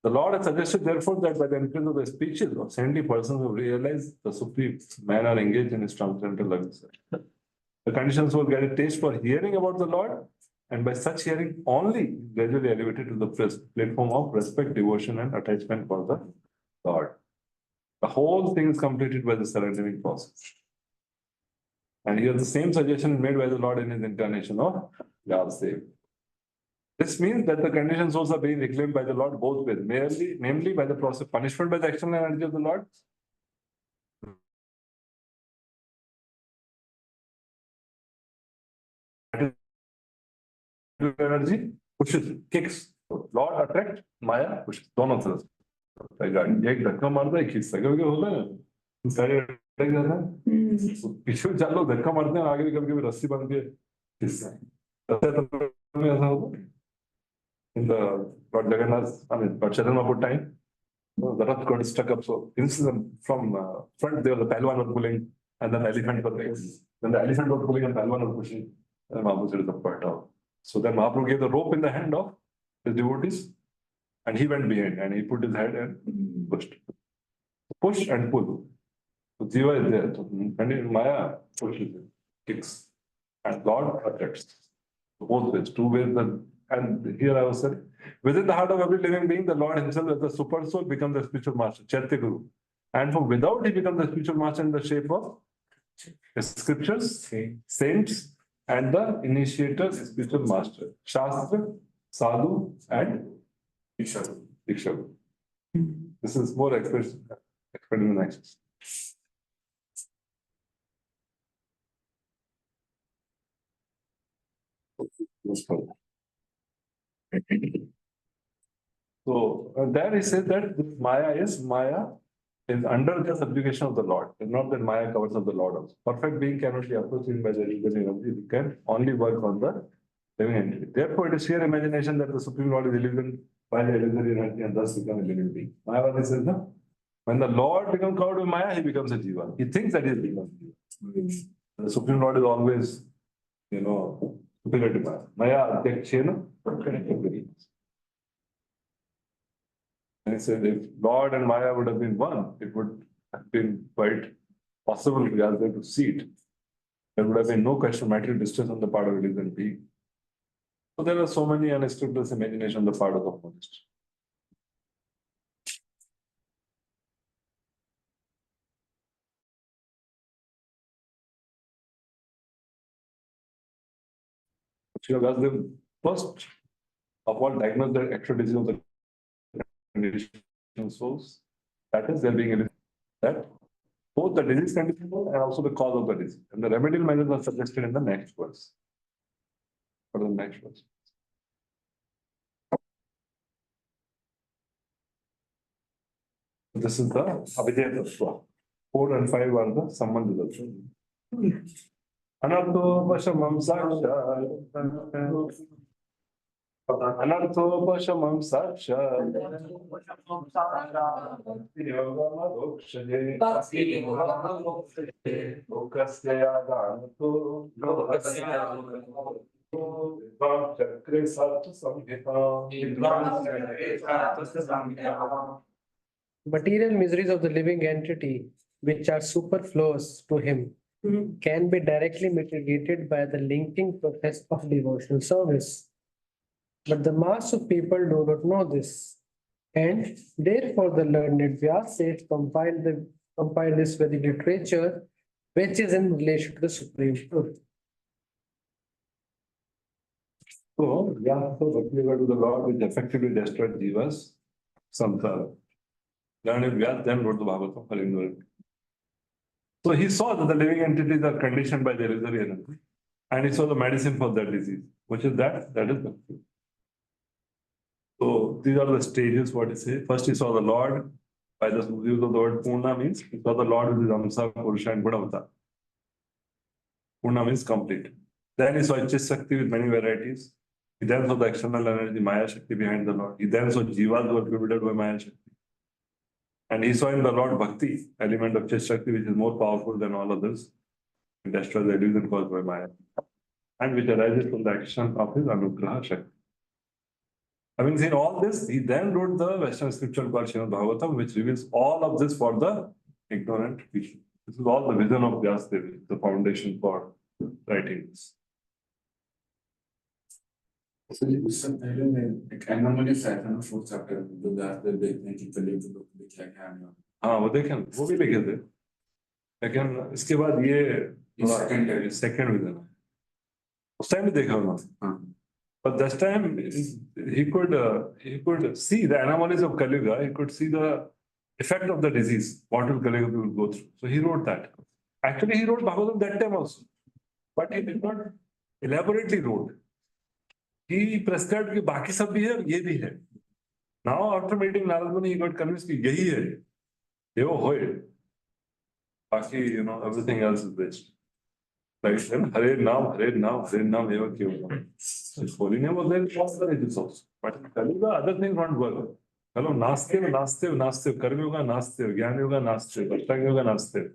The Lord has suggested, therefore, that by the influence of the speeches of 70 persons who realize the supreme man are engaged in his transcendental life. The conditions will get a taste for hearing about the Lord, and by such hearing only gradually elevated to the platform of respect, devotion, and attachment for the Lord. The whole thing is completed by the surrendering process. And here the same suggestion made by the Lord in his incarnation of Yahweh. This means that the conditioned souls are being reclaimed by the Lord both ways, namely by the process of punishment by the external energy of the Lord. Energy pushes, kicks. Lord attract, Maya pushes. दोनों तरफ से. गाड़ी एक धक्का मारता है, खींचता है. कभी होता है ना, सारे अटक जाता है. पीछे चार लोग धक्का मारते हैं, आगे भी कभी रस्सी बांध के खींचता है. ऐसा होता है. In the Lord Jagannath, I mean, Lord Chaitanya time, the Rath got stuck up. So, from front, there was the Palwan was pulling, and then the elephant was like, then the elephant was pulling and Palwan was pushing, and Mahaprabhu said the part out. So then Mahaprabhu gave the rope in the hand of his devotees, and he went behind, and he put his head and pushed. Push and pull. So Jiva is there. So, and Maya pushes, kicks, and Lord attracts. Both ways, two ways. And here I was saying, within the heart of every living being, the Lord himself as the super soul becomes the spiritual master, Chaitya Guru. And from without, he becomes the spiritual master in the shape of scriptures, saints, and the initiator, spiritual master, Shastra, Sadhu, and Diksha. This is more experimental access. So there he says that this Maya is under the subjugation of the Lord. It's not that Maya covers of the Lord also. Perfect being cannot be approached by the illusory energy. It can only work on the living entity. Therefore, it is sheer imagination that the Supreme Lord is illusioned by the illusory energy and thus becomes a living being. Mayavadi says, no? When the Lord becomes covered with Maya, he becomes a Jiva. He thinks that he is becomes Jiva. The Supreme Lord is always, superior to Maya. Maya, Adhyakshena, and he said, if Lord and Maya would have been one, it would have been quite possible for Yahweh to see it. There would have been no question of material distress on the part of a living being. So there are so many unscrupulous imagination on the part of the monist. The first of all diagnosed the actual disease of the conditioned souls. That is, they're being that both the disease condition and also the cause of the disease. And the remedial measures are suggested in the next verse. For the next verse. This is the Abhijaya Tattva. 4 and 5 are the Sambandha. Anartho Pashamam Saksha. Anartho Pashamam Saksha. Lokasya Dhanatu. Chakre Sattu Samhita. Material miseries of the living entity, which are superfluous to him, can be directly mitigated by the linking process of devotional service. But the mass of people do not know this. And therefore the learned Vyasa compiled this Vedic literature, which is in relation to the supreme truth. So, Bhakti to the Lord, which effectively destroyed Jiva's samsara. Learned Vyasa then wrote the Bhagavatam. So he saw that the living entities are conditioned by the illusory energy, and he saw the medicine for that disease, which is that is Bhakti. So these are the stages, what he say. First he saw the Lord. By the use of the word Purna means he saw the Lord with his Amsa, Purusha and Gunavata. Purna means complete. Then he saw Chit Shakti with many varieties. He then saw the external energy, Maya Shakti behind the Lord. He then saw Jivas who are attributed by Maya Shakti. And he saw in the Lord Bhakti, element of Chit Shakti, which is more powerful than all others. It destroys the illusion caused by Maya. And which arises from the action of his Anugraha Shakti. Having seen all this, he then wrote the Western scripture called Srimad Bhagavatam, which reveals all of this for the ignorant people. This is all the vision of Vyasadeva, the foundation for writing this. So this is like anomalies है ना fourth chapter जो दास देखने की कलियुग लोग दिखा क्या है हाँ वो देखें वो भी लिखे थे लेकिन इसके बाद ये सेकंड विजन है उस टाइम भी देखा उन्होंने but this time he could see the anomalies of Kali Yuga. He could see the effect of the disease, what will Kali Yuga will go through. So he wrote that. Actually, he wrote Bhagavatam that time also, but he did not elaborately wrote. He prescribed कि बाकी सब भी है ये भी है. Now after meeting Narad Muni, he got convinced कि यही है, ये वो होए. बाकी everything else is waste. Like Hare Nam, Hare Nam, Hare Nam, Eva Kyeva. His holy name was there for the ages also. But in Kali Yuga, other things don't work. Hello, Nastev, Nastev, Nastev, Karma Yuga, Nastev, Jnana Yuga, Nastev, Ashtanga Yuga, Nastev.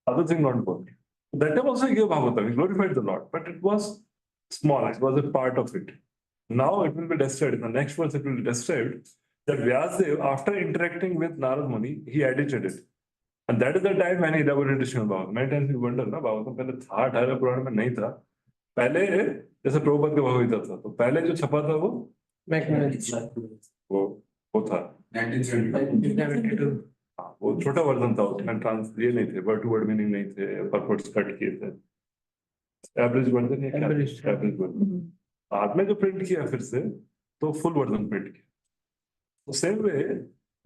Other things don't work. That time also he gave Bhagavatam, he glorified the Lord, but it was small, it was a part of it. Now it will be described, in the next verse it will be described that Vyasadeva, after interacting with Narad Muni, he edited it. And that is the time when he elaborated Srimad Bhagavatam. Many times you wonder, ना Bhagavatam पहले था 18 पुराण में नहीं था. पहले जैसे प्रभुपाद के भगवत गीता था, तो पहले जो छपा था वो था 1972 वो छोटा वर्जन था उसमें ट्रांस ये नहीं थे वर्ड टू वर्ड मीनिंग नहीं थे परवर्ड्स कट किए थे एवरेज वर्जन या एवरेज वर्जन बाद में जो प्रिंट किया फिर से तो फुल वर्जन प्रिंट किया same way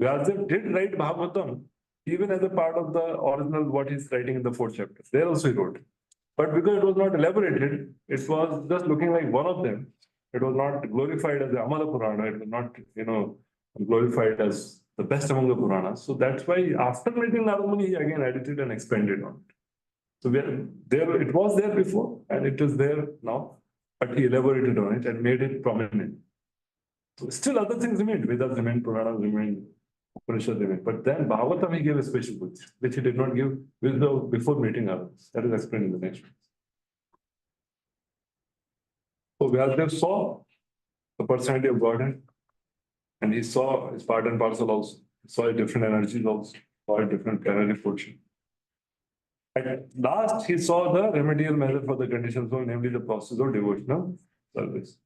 Vyasadev did write Bhagavatam even as a part of the original what he's writing in the fourth chapter. There also he wrote. But because it was not elaborated, it was just looking like one of them. It was not glorified as the Amala Purana. It was not, glorified as the best among the Puranas. So that's why after meeting Narad Muni, he again edited and expanded on it. So it was there before and it is there now, but he elaborated on it and made it prominent. So still other things remained. Vedas remained, Puranas remained. But then Bhagavatam he gave a special book, which he did not give before meeting others. That is explained in the next one. So Vyasadeva saw the personality of Godhead, and he saw his part and parcel also. He saw different energies also, saw a different plenary portion. At last, he saw the remedial measure for the condition soul, namely the process of devotional service.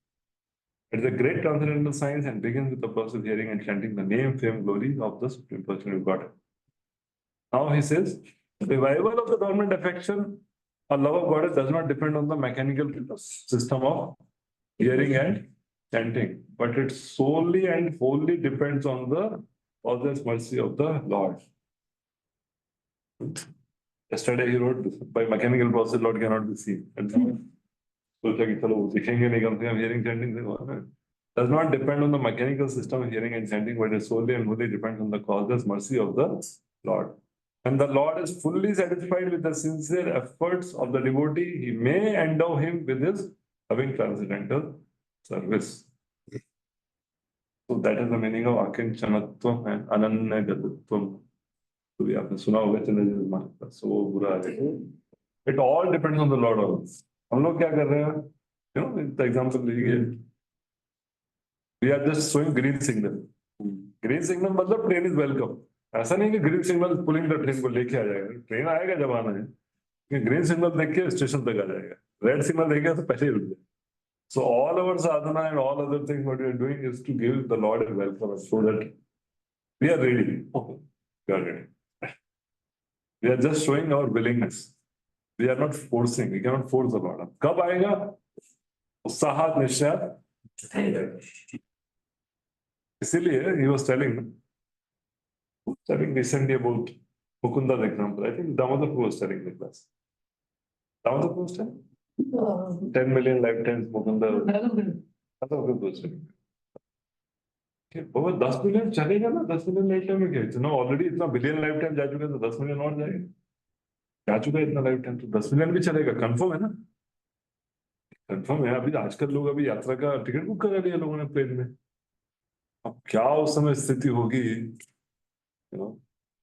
It is a great transcendental science and begins with the process of hearing and chanting the name, fame, glory of the Supreme Personality of God. Now he says, revival of the dormant affection or love of God does not depend on the mechanical system of hearing and chanting, but it solely and wholly depends on the causeless mercy of the Lord. Yesterday he wrote, by mechanical process, Lord cannot be seen. Hearing chanting does not depend on the mechanical system of hearing and chanting, but it solely and wholly depends on the causeless mercy of the Lord. And the Lord is fully satisfied with the sincere efforts of the devotee. He may endow him with his loving transcendental service. So that is the meaning of Akinchanatvam and Ananyagatvam. So we have to suna hoga so it all depends on the Lord always. हम लोग क्या कर रहे हैं? The example लीजिए. We are just showing green signal. Green signal मतलब train is welcome. ऐसा नहीं कि green signal pulling the train को लेके आ जाएगा. Train आएगा जब आना है. Green signal देख के station तक आ जाएगा. Red signal देखेगा तो पहले ही रुक जाए. So all our sadhana and all other things what we are doing is to give the Lord a welcome so that we are ready. We are ready. We are just showing our willingness. We are not forcing. We cannot force the Lord. कब आएगा? उत्साह निश्चय. इसीलिए he was telling recently about Mukunda's example. I think Damodar was telling the class. Damodar was telling 10 million lifetimes Mukunda. वो 10 million चलेगा ना, 10 million life time में क्या इतना, ऑलरेडी इतना बिलियन लाइफ टाइम जा चुका है, तो 10 मिलियन और जाएगा, जा चुका है इतना लाइफ टाइम, तो 10 मिलियन भी चलेगा, कंफर्म है ना, कंफर्म है। अभी आजकल लोग अभी यात्रा का टिकट बुक करा लिया लोगों ने प्लेन में। अब क्या उस समय स्थिति होगी,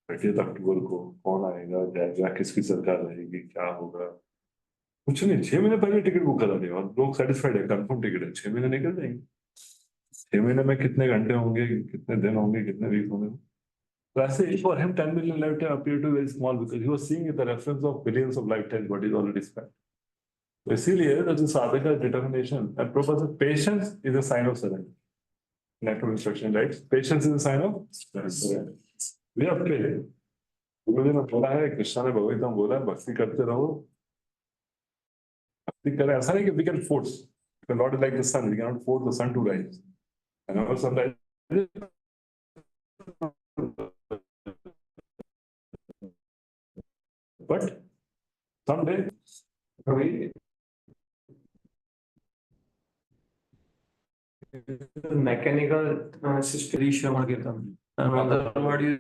30 अक्टूबर को कौन आएगा जाएगा, किसकी सरकार रहेगी, क्या होगा, कुछ नहीं। 6 महीने पहले टिकट बुक करा लिया और लोग सेटिस्फाइड है, कंफर्म टिकट है, 6 महीने निकल जाएंगे। 6 महीने में कितने घंटे होंगे, कितने दिन होंगे, कितने वीक होंगे। तो ऐसे for him 10 million lifetime appeared to be very small because he was seeing the reference of billions of lifetimes what is already spent. तो इसीलिए that the sadhaka determination and proper patience is a sign of surrender. Net of instruction, right? Patience is a sign of surrender. We have to. गुरु जी ने बोला है, कृष्णा ने भगवत गीता में बोला है, भक्ति करते रहो, भक्ति करें। ऐसा नहीं कि we can force. The Lord is like the sun. We cannot force the sun to rise. And our sun rises. But someday, we mechanical system Shravan Kirtan. And another word is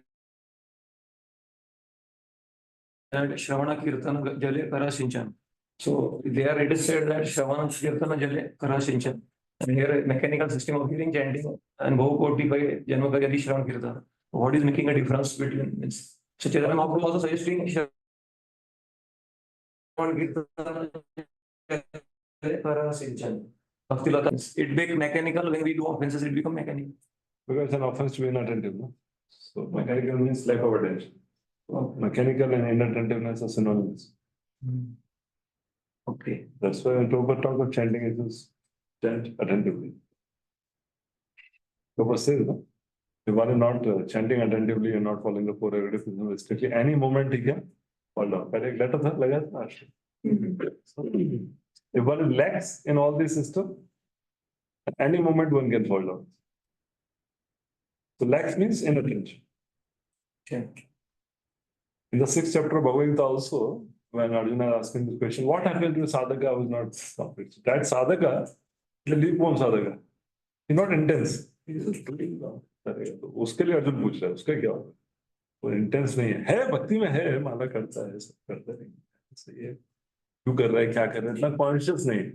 that Shravana Kirtana Jale Kara Sinchan. So there it is said that Shravana Kirtana Jale Kara Sinchan. And here a mechanical system of hearing, chanting, and Bhav Koti by Janmaka Jadi Shravan Kirtana. What is making a difference between this? So Chaitanya Mahaprabhu also suggesting Shravan Kirtana Jale Kara Sinchan. Bhakti Lata. It becomes mechanical when we do offenses, it becomes mechanical. because it's an offense to be inattentive, no? So mechanical means lack of attention. Mechanical and inattentiveness are synonymous. Okay. That's why when Prabhupada talk of chanting, it is chant attentively. Prabhupada says, no? If one is not chanting attentively and not following the four regulative principles strictly, any moment he can fall down. But let us have like that. If one is lax in all these systems, at any moment one can fall down. So lax means inattention. Okay. In the 6th chapter of Bhagavad Gita also, when Arjuna is asking this question, what happened to a sadhaka who is not complete? That sadhaka, the lukewarm sadhaka, he's not intense. He is just doing तो उसके लिए अर्जुन पूछ रहा है, उसका क्या होगा? वो इंटेंस नहीं है भक्ति में है, माला करता है, सब करता नहीं, सही है, क्यों कर रहा है, क्या कर रहा है, इतना कॉन्शियस नहीं।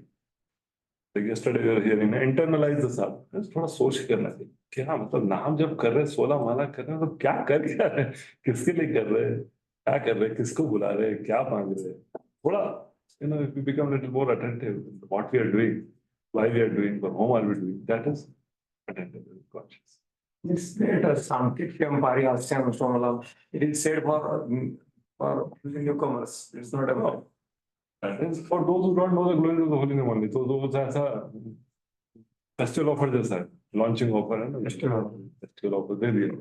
Like yesterday we were hearing, internalize the sadhaka, थोड़ा सोच के करना चाहिए, क्या मतलब नाम जब कर रहे हैं, 16 माला कर रहे हैं, तो क्या कर रहे हैं, किसके लिए कर रहे हैं, क्या कर रहे हैं, किसको बुला रहे हैं, क्या मांग रहे हैं, थोड़ा if we become a little more attentive what we are doing, why we are doing, for whom are we doing, that is attentive and conscious. It's great Samkhya Parihasyam, so it is said for newcomers. It's not about. That is for those who don't know the glory of the holy name only. So those ऐसा festival offer जैसा है, launching offer है ना, festival offer दे दिया।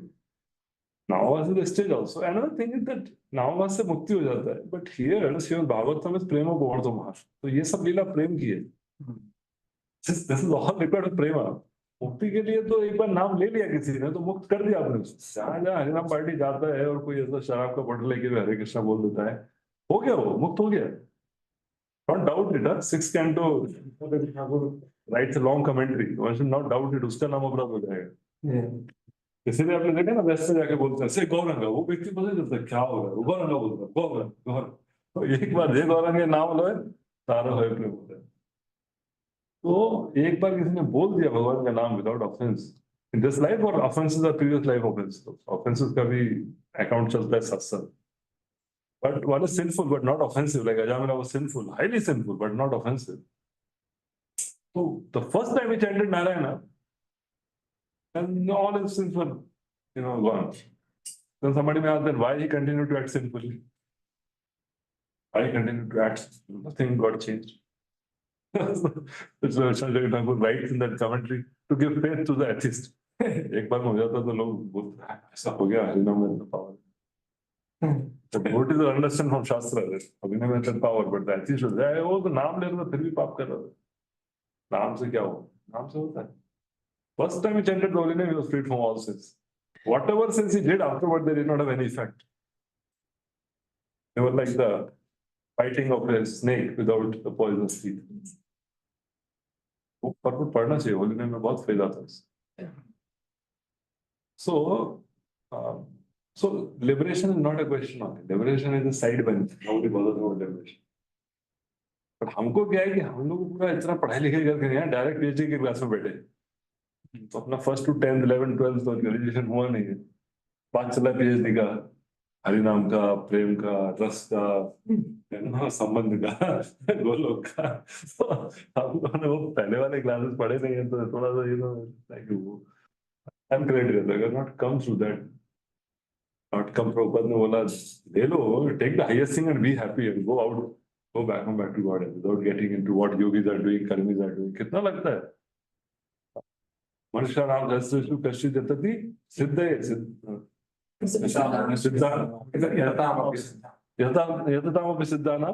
Navavas is the stage also. Another thing is that Navavas से मुक्ति हो जाता है, but here Srimad Bhagavatam is प्रेम और तुम्हार, तो ये सब लीला प्रेम की है। This is all required of प्रेम। मुक्ति के लिए तो एक बार नाम ले लिया किसी ने, तो मुक्त कर दिया आपने। जहाँ जहाँ हरिनाम पार्टी जाता है और कोई ऐसा शराब का बोतल लेके हरे कृष्णा बोल देता है, हो गया, वो मुक्त हो गया। Don't doubt it, 6th Canto writes a long commentary. One should not doubt it, उसका नाम अपराध हो जाएगा। इसीलिए आपने देखा ना, वेस्ट में जाके बोलते हैं से गौरंगा, वो व्यक्ति पता चलता है क्या होगा, वो गौरंगा बोलता है, गौरंग, तो एक बार ये गौरंग के नाम लो, सारा है प्रेम होता है। तो एक बार किसी ने बोल दिया भगवान का नाम without offence, in this life और offences are previous life offences का भी अकाउंट चलता है सत्संग। But one is sinful but not offensive, like Ajamila was sinful, highly sinful but not offensive. So the first time he chanted Narayana, and all his sins were, gone. Then somebody may ask, then why he continued to act sinfully? Why he continued to act? Nothing got changed. So Sanjay Thakur writes in that commentary to give faith to the atheist. एक बार हो जाता तो लोग बोलते हैं ऐसा हो गया, हरिनाम में power. The devotees will understand from Shastra that Abhinay has power, but the atheist will say, "Oh, तो नाम ले रहा था, फिर भी पाप कर रहा था। नाम से क्या हो? नाम से होता है। First time he chanted the holy name, he was freed from all sins. Whatever sins he did afterward, they did not have any effect. They were like the biting of a snake without the poisonous teeth. वो पढ़ना चाहिए, होली में बहुत फायदा था उससे। So, so liberation is not a question only. Liberation is a side benefit. Nobody bothers about liberation. But हमको क्या है कि हम लोग पूरा इतना पढ़ाई लिखाई करके नहीं है, डायरेक्ट पीएचडी की क्लास में बैठे, तो अपना first to 10th 11th 12th तो ग्रेजुएशन हुआ नहीं है, बात चला पीएचडी का, हरिनाम का, प्रेम का, रस का, संबंध का, गोलोक का। तो हम लोगों ने वो पहले वाले क्लासेस पढ़े नहीं है, तो थोड़ा सा लाइक वो I'm glad you have not come through that. Not come Prabhupada ने बोला ले लो, take the highest thing and be happy and go out, go back home, back to God without getting into what yogis are doing, karmis are doing. कितना लगता है? मनुष्य नाम सहस्रेषु कश्चित् यतति सिद्धये यततामपि सिद्धानां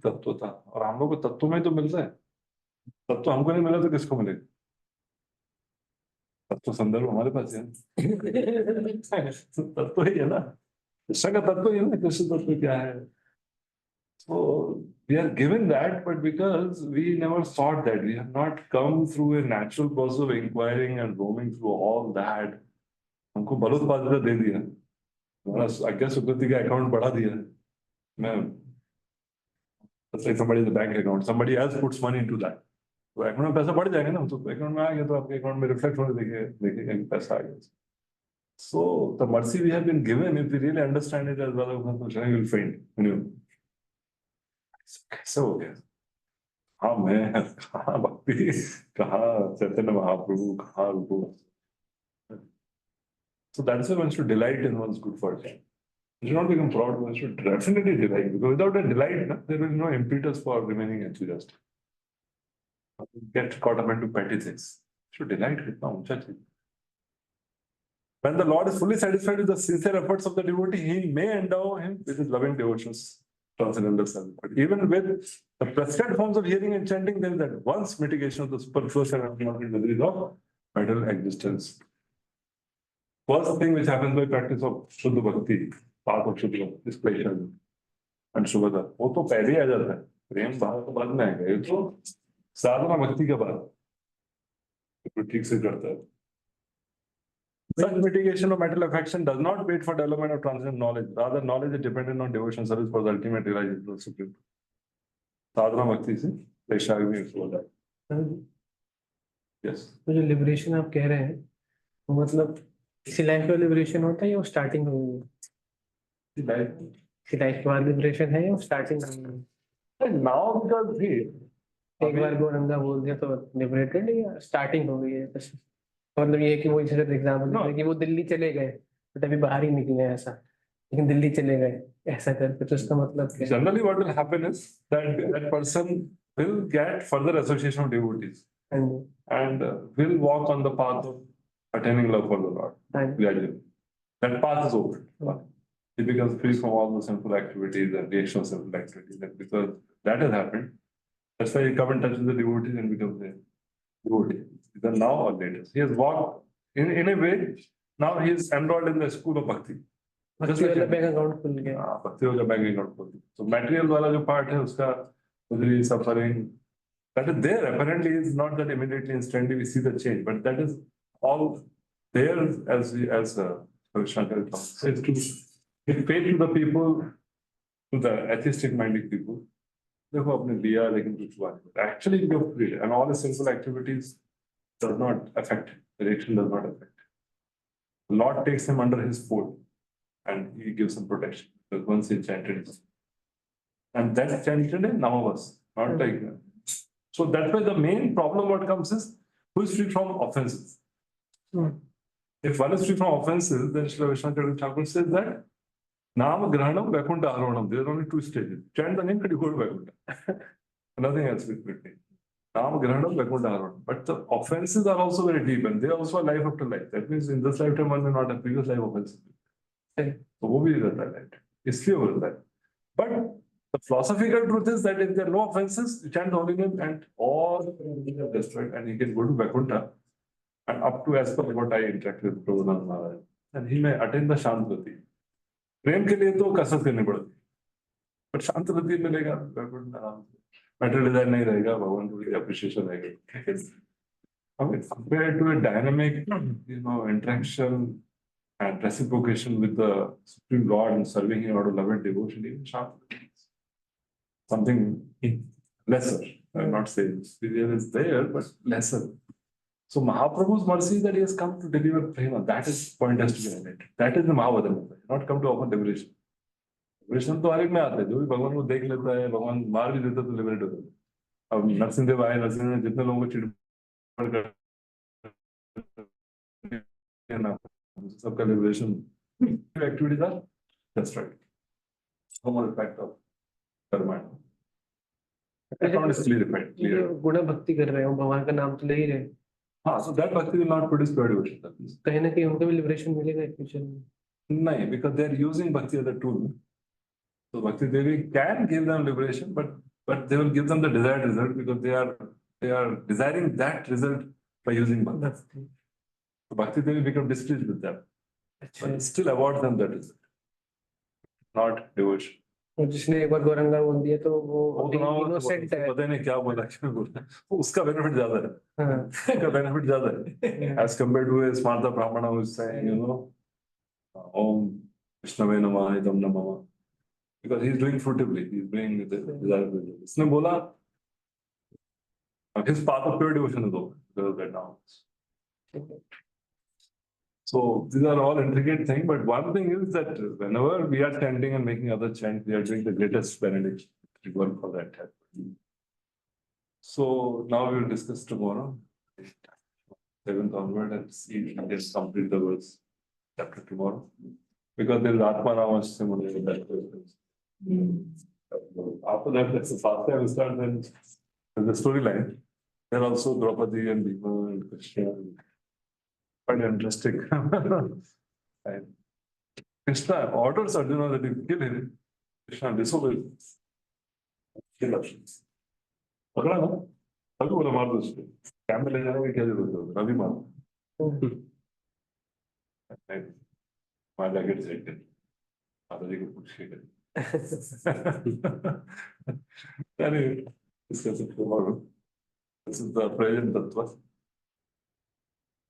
तत्व था। और हम लोग को तत्व में तो मिलता है, तत्व हमको नहीं मिला तो किसको मिलेगा? तत्व संदर्भ हमारे पास है, तत्व ही है ना, कृष्ण का तत्व ही है ना, कृष्ण तत्व क्या है? So we are given that, but because we never sought that, we have not come through a natural process of inquiring and roaming through all that. हमको बलोत्पादिता दे दिया, हमारा आज्ञा सुकृति का अकाउंट बढ़ा दिया। मैं somebody in the bank account, somebody else puts money into that. तो account में पैसा बढ़ जाएगा ना, तो अकाउंट में आ गया तो आपके अकाउंट में रिफ्लेक्ट होने देखेगा कि पैसा आ गया। So the mercy we have been given, if we really understand it as well, you will faint. कैसे हो गया? हाँ मैं, कहाँ भक्ति, कहाँ चैतन्य महाप्रभु, कहाँ रूप? So that's why one should delight in one's good fortune. You should not become proud. One should definitely delight, because without a delight, there will be no impetus for remaining enthusiastic. Get caught up into petty things. Should delight कितना ऊंचा चीज. When the Lord is fully satisfied with the sincere efforts of the devotee, He may endow him with His loving devotions, transcendental service. But even with the prescribed forms of hearing and chanting, there is that once mitigation of the superfluous and unwanted miseries of material existence. First thing which happens by practice of Shuddha Bhakti, path of Shuddha Bhakti, is pleasure and Shubhata. वो तो पहले आ जाता है, प्रेम भाव तो बाद में आएगा, ये तो साधना भक्ति के बाद तो ठीक से करता है। Such mitigation of material affection does not wait for development of transcendent knowledge. Rather, knowledge is dependent on devotion service for the ultimate realization of the Supreme. साधना भक्ति से वैशाख में होता है। Yes. तो जो लिबरेशन आप कह रहे हैं, वो मतलब इसी लाइफ का लिबरेशन होता है या वो स्टार्टिंग होगी? इसी लाइफ के बाद लिबरेशन है या स्टार्टिंग होगी? Now because we एक बार गौरंगा बोल दिया तो लिबरेटेड या स्टार्टिंग हो गई है? मतलब ये है कि वो एग्जाम्पल कि वो दिल्ली चले गए बट अभी बाहर ही निकले ऐसा, लेकिन दिल्ली चले गए ऐसा करके, तो इसका मतलब क्या है? Generally what will happen is that person will get further association of devotees and will walk on the path of attaining love for the Lord gradually. That path is open. He becomes free from all the sinful activities and reaction of sinful activities. And because that has happened, that's why he comes in touch with the devotees and becomes a devotee. Either now or later. He has walked in a way, now he is enrolled in the school of Bhakti. भक्ति वाला bank account खुल गया। हाँ, भक्ति वाला bank account खुल गया। So material वाला जो part है उसका misery, suffering, that is there. Apparently, it's not that immediately, instantly we see the change, but that is all there as Shankar says, to give faith to the people, to the atheistic minded people. देखो अपने दिया लेकिन कुछ हुआ नहीं. Actually, you're free, and all the sinful activities does not affect. The reaction does not affect. The Lord takes him under His fold, and He gives him protection. Because once He chanted, and that's chanted in Namavas, not like that. So that's why the main problem what comes is who is free from offenses. If one is free from offenses, then Srila Vishnu Thakur says that Nama Grahanam Vaikuntha Arohanam. There are only two stages. Chant the name and you go to Vaikuntha. Nothing else between. Nama Grahanam Vaikuntha Arohanam. But the offenses are also very deep and they are also a life after life. That means in this lifetime one may not have previous life offenses. So वो भी रहता है, इसलिए हो रहता है. But the philosophical truth is that if there are no offenses, you chant the holy name and all the things are destroyed and he can go to Vaikuntha and up to as per what I interact with Prabhupada Maharaj. And he may attain the Shantrati. प्रेम के लिए तो कसरत करनी पड़ती है, पर शांत रति मिलेगा वैकुंठ में आराम से. मेटल डिजाइन नहीं रहेगा, भगवान को भी अप्रिशिएशन रहेगा. Okay, compared to a dynamic, interaction and reciprocation with the Supreme Lord and serving Him out of love and devotion, even Shastra is something lesser. I'm not saying superior is there, but lesser. So Mahaprabhu's mercy is that he has come to deliver prema. That is point has to be highlighted. That is the Mahavadana. Not come to offer liberation. Liberation तो हर एक में आता है, जो भी भगवान को देख लेता है, भगवान मार भी देता है तो लिबरेट होता है. अब नरसिंह देव आए, नरसिंह ने जितने लोगों को चिढ़ कर ना, सबका liberation activities are just right. No more effect of karma. Account is clear. गुण भक्ति कर रहे हो, भगवान का नाम तो ले ही रहे. हाँ, so that bhakti will not produce pure devotion. कहीं ना कहीं उनको भी लिबरेशन मिलेगा फ्यूचर में. नहीं, because they are using bhakti as a tool. So Bhakti Devi can give them liberation, but they will give them the desired result because they are desiring that result by using bhakti. So Bhakti Devi become displeased with them, but still awards them that result, not devotion. और जिसने एक बार गौरंगा बोल दिया तो वो वो तो ना वो इनोसेंट है. पता नहीं क्या बोला, क्या बोला, उसका बेनिफिट ज्यादा है. हाँ. उसका बेनिफिट ज्यादा है as compared to a smarta brahmana who is saying, Om Vishnave Namaha Idam Namaha, because he is doing fruitively, he is doing the desired result. इसने बोला his path of pure devotion is over because of that now. So these are all intricate things, but one thing is that whenever we are chanting and making other chants, we are doing the greatest benediction. We work for that. So now we will discuss tomorrow, 7th onward, and see if we can complete the verse chapter tomorrow. Because there is Atma Nama similar in that verse. After that, that's the fast time we start, then there's the storyline. There are also Draupadi and Bhima and Krishna. Quite interesting. And Krishna orders Arjuna that he kill him. Krishna disobeys. Kill Arjuna. पकड़ा ना? अभी बोला मार दो उसको. कैमरे ले जाने की क्या जरूरत है? अभी मार. मार जाके डिसाइड कर. माता जी को पूछ के कर. Anyway, discuss it tomorrow. This is the present tattva.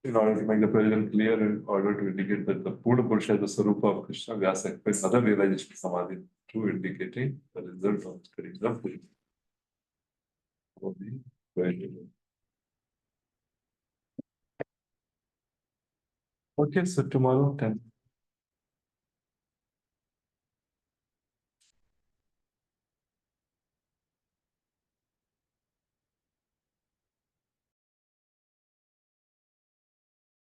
In order to make the present clear, in order to indicate that the Purna Purusha is the Sarupa of Krishna, Vyasa explains other realization Samadhi through indicating the result of studying the Purana. Okay, so tomorrow 10.